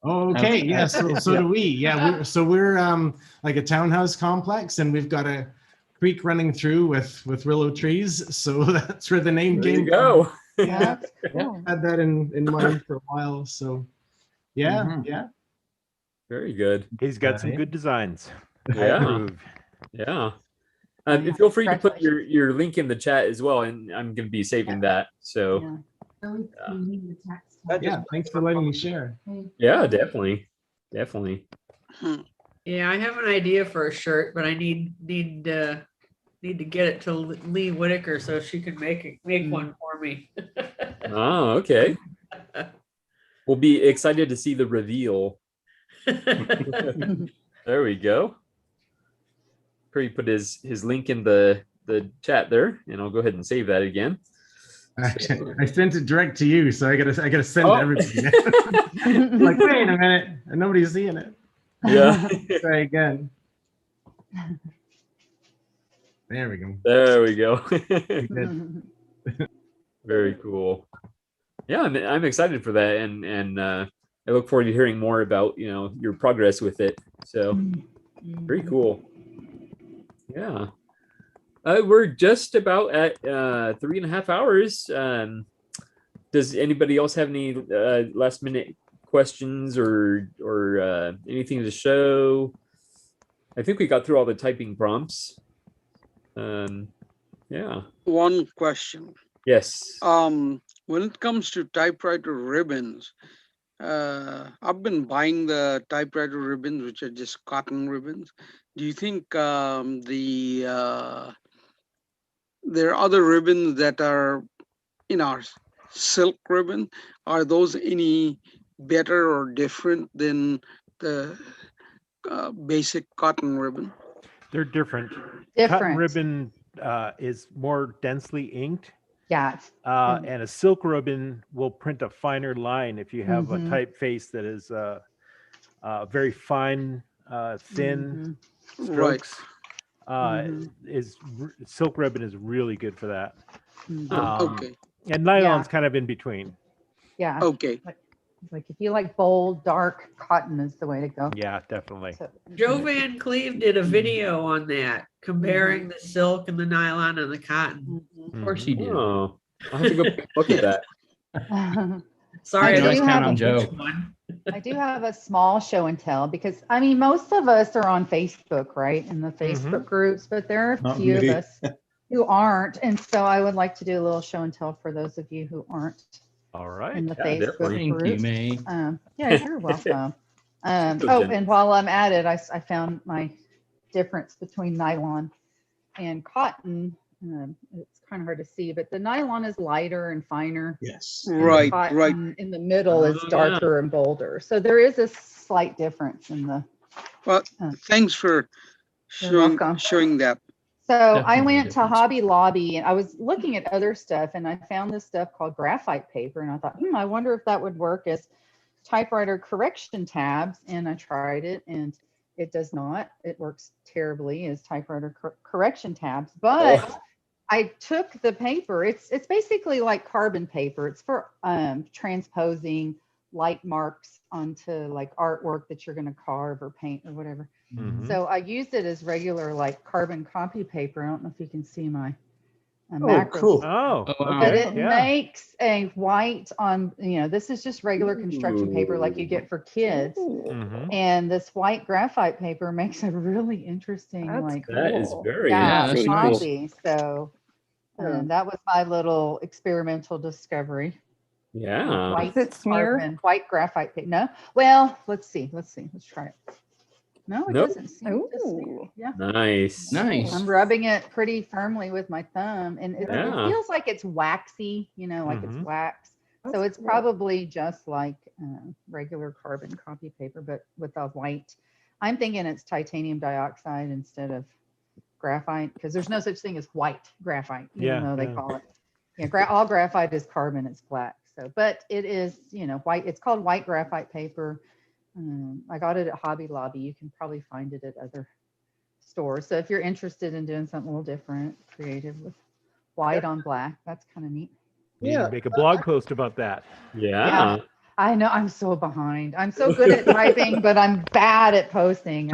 Oh, okay. Yes. So do we. Yeah. We're like a townhouse complex, and we've got a creek running through with willow trees. So that's where the name There came you go. from. Yeah. Had that in mind for a while. So yeah, yeah. Very good. He's got some good designs. I Yeah. approve. Yeah. Feel free to put your link in the chat as well, and I'm going to be saving that. So Yeah. Thanks for letting me share. yeah, definitely. Yeah, I have an idea for a shirt, but I need to get it to Lee Whitaker so she can make one for me. Oh, okay. We'll be excited to see the reveal. There we go. Curry put his link in the chat there, and I'll go ahead and save that again. I sent it direct to you, so I gotta send it to everybody. Like, wait a minute, and nobody's seeing it. Yeah. Try again. There we go. There we go. Good. Very cool. Yeah, I'm excited for that, and I look forward to hearing more about your progress with it. So very cool. Yeah. We're just about at 3.5 hours. Does anybody else have any last minute questions or anything to show? I think we got through all the typing prompts. Yeah. One question. Yes. When it comes to typewriter ribbons, I've been buying the typewriter ribbons, which are just cotton ribbons. Do you think there are other ribbons that are in our silk ribbon? Are those any better or different than the basic cotton ribbon? They're different. Different. Cotton ribbon is more densely inked. Yeah. And a silk ribbon will print a finer line if you have a typeface that is very fine, thin strokes. Silk ribbon is really good for that. Okay. And nylon's kind of in between. Yeah. Okay. Like if you like bold, dark, cotton is the way to go. Yeah, definitely. Joe Van Cleve did a video on that, comparing the silk and the nylon and the cotton. Of course he did. Oh, I'll have to go look at that. Sorry, I do have on Joe. I do have a small show and tell because I mean most of us are on Facebook, right? In the Facebook groups, but there are a Not few me. of us who aren't. And so I would like to do a little show and tell for those of you who aren't All right. in the Yeah, Facebook definitely. group. Thank you, May. Yeah, you're welcome. So Oh, generous. and while I'm at it, I found my difference between nylon and cotton. It's kind of hard to see, but the nylon is lighter and finer. Yes. And the Right, cotton right. in the middle is darker and bolder. So there is a slight difference in the. Well, thanks for You're welcome. showing that. So I Definitely went to difference. Hobby Lobby and I was looking at other stuff and I found this stuff called graphite paper and I thought, I wonder if that would work as typewriter correction tabs. And I tried it and It does not. It works terribly as typewriter correction tabs, but I took the paper. It's basically like carbon paper. It's for transposing light marks onto like artwork that you're going to carve or paint or whatever. So I used it as regular like carbon copy paper. I don't know if you can see my macros. Cool. Oh, But okay. it makes a white on, this is just regular construction paper like you get for kids. And this white graphite paper makes a really interesting, that is very really copy. So that was my little experimental discovery. Yeah. White Does it smear? carbon, white graphite paper. No, well, let's see. Let's try it. No, it Nope. doesn't seem to smear. Yeah. Nice. I'm rubbing it pretty firmly with my thumb, and it feels like it's waxy, like it's wax. So it's probably just like regular carbon copy paper, but with a white. I'm thinking it's titanium dioxide instead of graphite, because there's no such thing as white graphite, even though they call it. All graphite is carbon, it's black. So, but it is, white. It's called white graphite paper. I got it at Hobby Lobby. You can probably find it at other stores. So if you're interested in doing something a little different, creative with white on black, that's kind of neat. You need to make a blog post about that. Yeah. I know. I'm so behind. I'm so good at typing, but I'm bad at posting.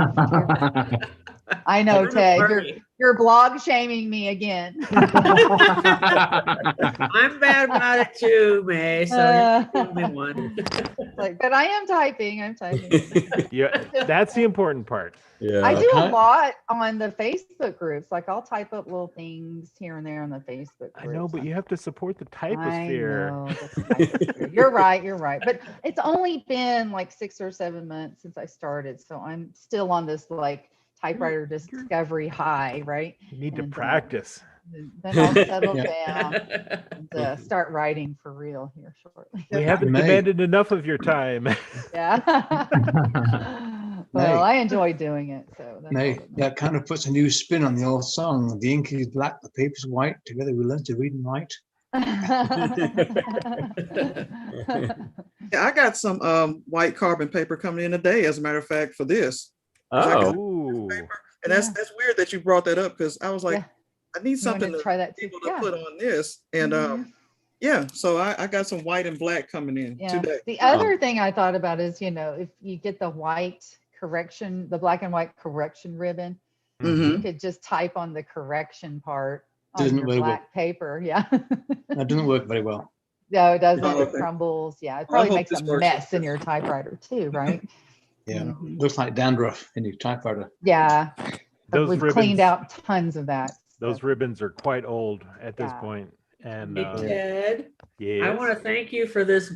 I know, Ted. You're blog shaming me again. I'm bad about it too, May. So you're the only one. But I am typing. I'm typing. Yeah, that's the important part. Yeah. I do a lot on the Facebook groups. Like I'll type up little things here and there on the Facebook groups. I know, but you have to support the typosphere. I know, the typosphere. You're right. But it's only been like 6 or 7 months since I started. So I'm still on this like typewriter discovery high, right? You need to practice. Then I'll settle down and start writing for real here shortly. We haven't demanded enough of your time. Yeah. Well, I enjoy doing it. So that kind of puts a new spin on the old song. The ink is black, the paper's white. Together we learn to read and write. I got some white carbon paper coming in today, as a matter of fact, for this. Oh. And that's weird that you brought that up, because I was like, I need something to try that too. People to put on this. And so I got some white and black coming in today. The other thing I thought about is, if you get the white correction, the black and white correction ribbon, you could just type on the correction part on your black paper. Yeah. That doesn't work very well. No, it doesn't. It crumbles. Yeah, it probably makes a mess in your typewriter too, right? Yeah, looks like dandruff in your typewriter. Yeah, Those we've ribbons, cleaned out tons of that. Those ribbons are quite old at this point. And Ted, yes. I want to thank you for this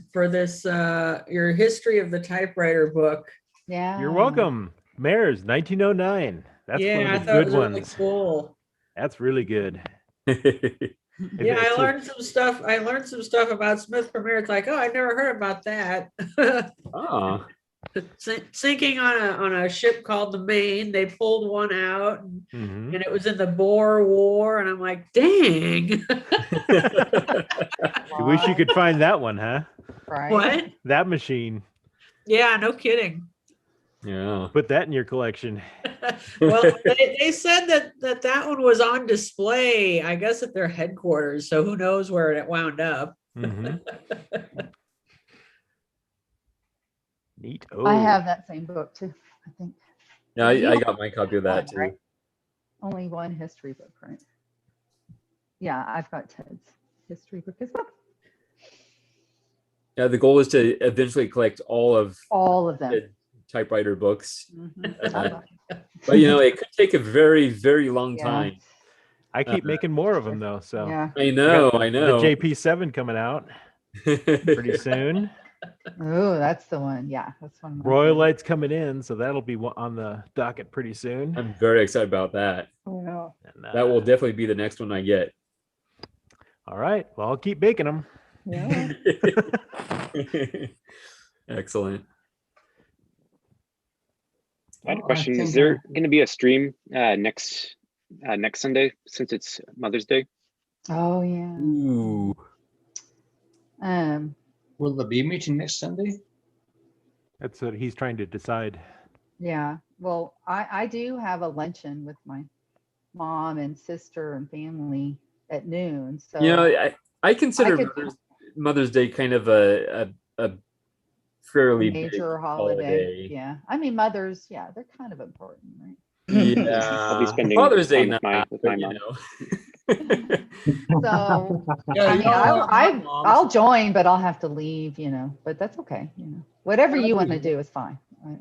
your history of the typewriter book. Yeah, you're welcome. Mayor's 1909. That's one of the good ones. Really cool. That's really good. Yeah, I learned some stuff. I learned some stuff about Smith Premier. It's like, I never heard about that. Sinking on a ship called the Maine. They pulled one out, and it was in the Boer War. And I'm like, dang. You wish you could find that one, huh? Right. What? That machine. Yeah, no kidding. Yeah. Put that in your collection. Well, they said that one was on display, I guess, at their headquarters. So who knows where it wound up. Neat. I have that same book too, I think. Yeah, I got my copy of that too. Right? Only one history book, right? Yeah, I've got Ted's history book as well. Yeah, the goal is to eventually collect all of them. The typewriter books. But it could take a very, very long time. I keep making more of them though, so I know. The JP7 coming out pretty soon. Oh, that's the one. Yeah, that's one. Royal Light's coming in, so that'll be on the docket pretty soon. I'm very excited about that. Yeah. And, that will definitely be the next one I get. All right. Well, I'll keep baking them. Yeah. Excellent. I had a question. Is there going to be a stream next Sunday, since it's Mother's Day? Oh yeah. Ooh. Will there be a meeting next Sunday? That's what he's trying to decide. Yeah. Well, I do have a luncheon with my mom and sister and family at noon. So You know, I consider could- Mother's Day kind of a fairly big major holiday. Yeah. I mean, mothers, yeah, they're kind of important, right? Yeah. I'll be spending Father's Day time not, with my but, mom. you know. So Yeah, I mean, you all have moms. I'll join, but I'll have to leave, you know, but that's okay. You know, whatever you want to do is fine. Right?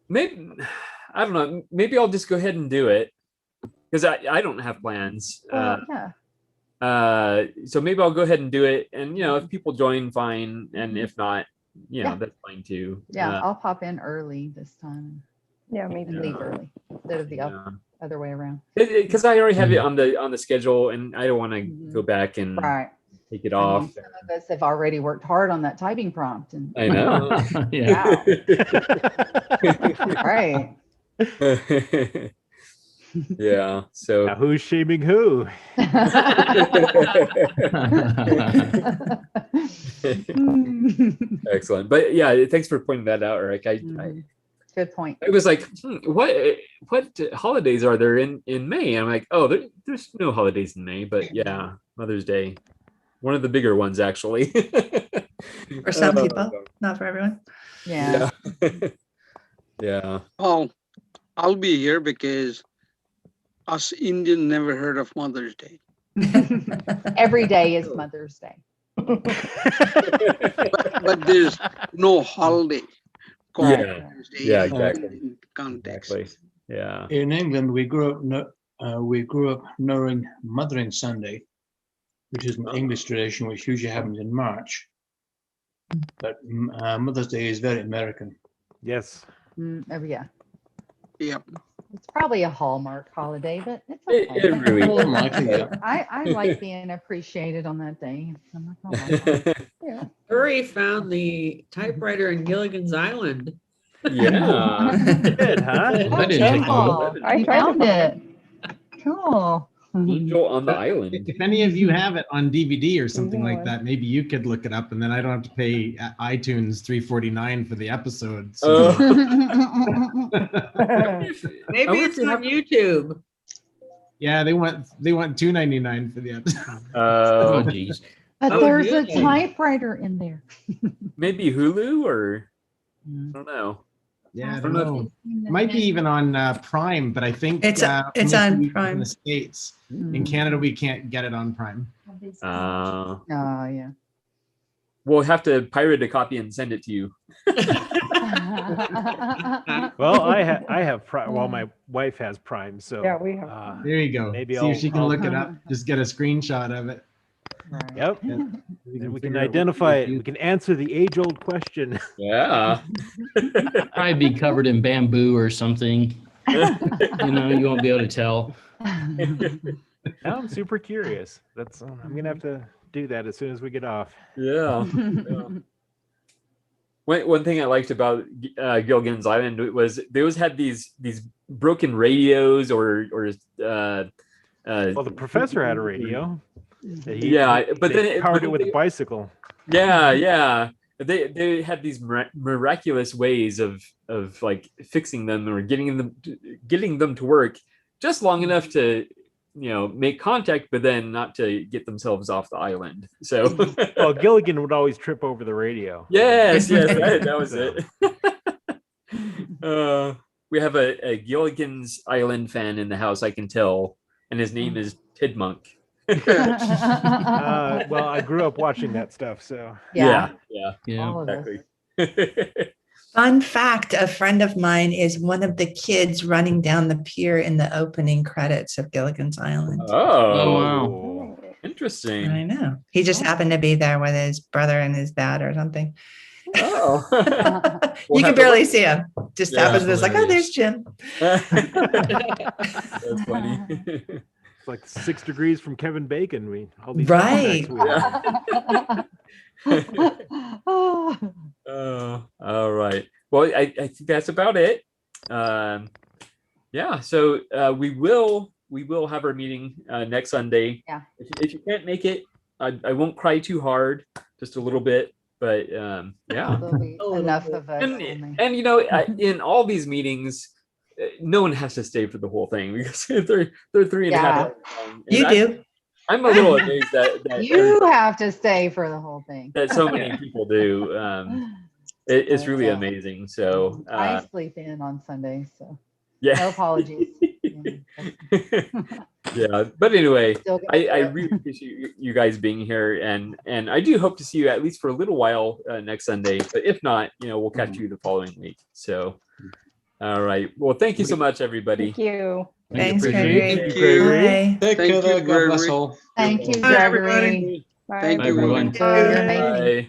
Maybe, I don't know. Maybe I'll just go ahead and do it because I don't have plans. Well, yeah. So maybe I'll go ahead and do it. And, you know, if people join, fine. And if not, you know, that's fine too. Yeah, I'll pop in early this time. Yeah, me And too. leave early instead of the other way around. Because I already have it on the schedule, and I don't want to go back and Right. take it I off. mean, some of us have already worked hard on that typing prompt. And I know. Yeah. Right. Yeah. So now who's shaming who? Excellent. But yeah, thanks for pointing that out, Eric. Good point. I was like, what holidays are there in May? I'm like, oh, there's no holidays in May, but yeah, Mother's Day, one of the bigger ones actually. For some people, not for everyone. Yeah. Yeah. Oh, I'll be here because us Indian never heard of Mother's Day. Every day is Mother's Day. but there's no holiday called Mother's Day Yeah, in exactly. Indian context. Exactly. Yeah. In England, we grew up knowing Mothering Sunday, which is an English tradition, which usually happens in March. But Mother's Day is very American. Yes. Yeah. Yep. It's probably a Hallmark holiday, but it's okay. It really is. I like being appreciated on that day. I'm not gonna lie. Yeah. Uri found the typewriter in Gilligan's Island. Yeah. Good, huh? I didn't take Cool. note. I found it. Cool. Angel on the Island. If any of you have it on DVD or something like that, maybe you could look it up, and then I don't have to pay iTunes $3.49 for the episode. So. Maybe it's on YouTube. Yeah, they want $2.99 for the episode. Oh, geez. But Oh, there's a really? typewriter in there. Maybe Hulu or I don't know. Yeah, I don't know. It might be even on Prime, but I think It's on in Prime. the States. In Canada, we can't get it on Prime. Oh, yeah. We'll have to pirate a copy and send it to you. Well, I have Prime. Well, my wife has Prime, so Yeah, we have. There you go. maybe See if she can I'll- look it up. Just get a screenshot of it. Yep. And And we figure can out what identify it. we We can answer the age-old question. Yeah. Probably be covered in bamboo or something. You know, you won't be able to tell. Now I'm super curious. I'm gonna have to do that as soon as we get off. Yeah. One thing I liked about Gilligan's Island was they always had these broken radios or Well, the professor had a radio. but then they powered it with a bicycle. Yeah. They had these miraculous ways of like fixing them or getting them to work just long enough to, you know, make contact, but then not to get themselves off the island. So Well, Gilligan would always trip over the radio. yes, that was it. We have a Gilligan's Island fan in the house, I can tell, and his name is Tidmonk. Well, I grew up watching that stuff, so Yeah, All of us. exactly. Fun fact, a friend of mine is one of the kids running down the pier in the opening credits of Gilligan's Island. Oh, wow. Interesting. I know. He just happened to be there with his brother and his dad or something. Oh. You can barely see him. Just Yeah, happens. It's like, oh, there's Jim. That's funny. it's like 6 degrees from Kevin Bacon. All these Right. contacts we have. All right. Well, I think that's about it. Yeah. So we will have our meeting next Sunday. Yeah. If you can't make it, I won't cry too hard. Just a little bit. But yeah. There'll be enough of us. And you know, in all these meetings, no one has to stay for the whole thing because they're 3.5 hours long. And You do. I'm a little amazed that You have to stay for the whole thing. that so many people do. It's really amazing. So I sleep in on Sundays, so yeah. no apologies. Yeah, but anyway, Still got I really appreciate you guys being here, and I do hope to see you at least for a little while next Sunday. But if not, you know, we'll catch you the following week. So, all right. Well, thank you so much, everybody. Thank you. Thanks, Gregory. Thank you. Bye. Take care, God bless all. Thank you, Bye, Gregory. Bye. Thank you, everyone. You're amazing. Bye.